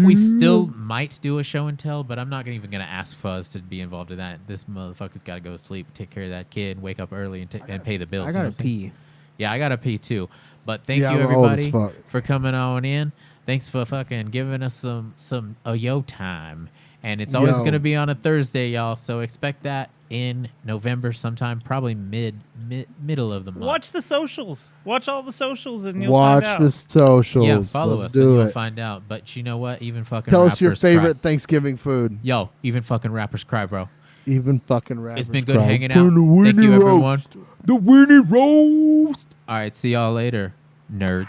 Speaker 1: we still might do a show and tell, but I'm not even gonna ask Fuzz to be involved in that. This motherfucker's got to go to sleep, take care of that kid, wake up early, and pay the bills.
Speaker 3: I
Speaker 1: you know
Speaker 3: gotta
Speaker 1: what I'm saying?
Speaker 3: pee.
Speaker 1: Yeah, I gotta pee too. But thank
Speaker 2: Yeah,
Speaker 1: you
Speaker 2: we're old as
Speaker 1: everybody
Speaker 2: fuck.
Speaker 1: for coming on in. Thanks for fucking giving us some yo time. And it's always
Speaker 2: Yo.
Speaker 1: gonna be on a Thursday, y'all. So expect that in November sometime, probably middle of the month.
Speaker 4: Watch the socials. Watch all the socials, and you'll
Speaker 2: Watch
Speaker 4: find out.
Speaker 2: the socials.
Speaker 1: Yeah, follow
Speaker 2: Let's
Speaker 1: us and
Speaker 2: do
Speaker 1: you'll
Speaker 2: it.
Speaker 1: find out. But you know what? Even fucking
Speaker 2: Tell
Speaker 1: rappers
Speaker 2: us your favorite
Speaker 1: cry.
Speaker 2: Thanksgiving food.
Speaker 1: Yo, even fucking rappers cry, bro.
Speaker 2: Even fucking rappers.
Speaker 1: It's been good
Speaker 2: cry.
Speaker 1: hanging out.
Speaker 2: Turn the
Speaker 1: Thank you,
Speaker 2: Winnie
Speaker 1: everyone.
Speaker 2: roast.
Speaker 1: The Winnie Roast. All right, see y'all later, nerds.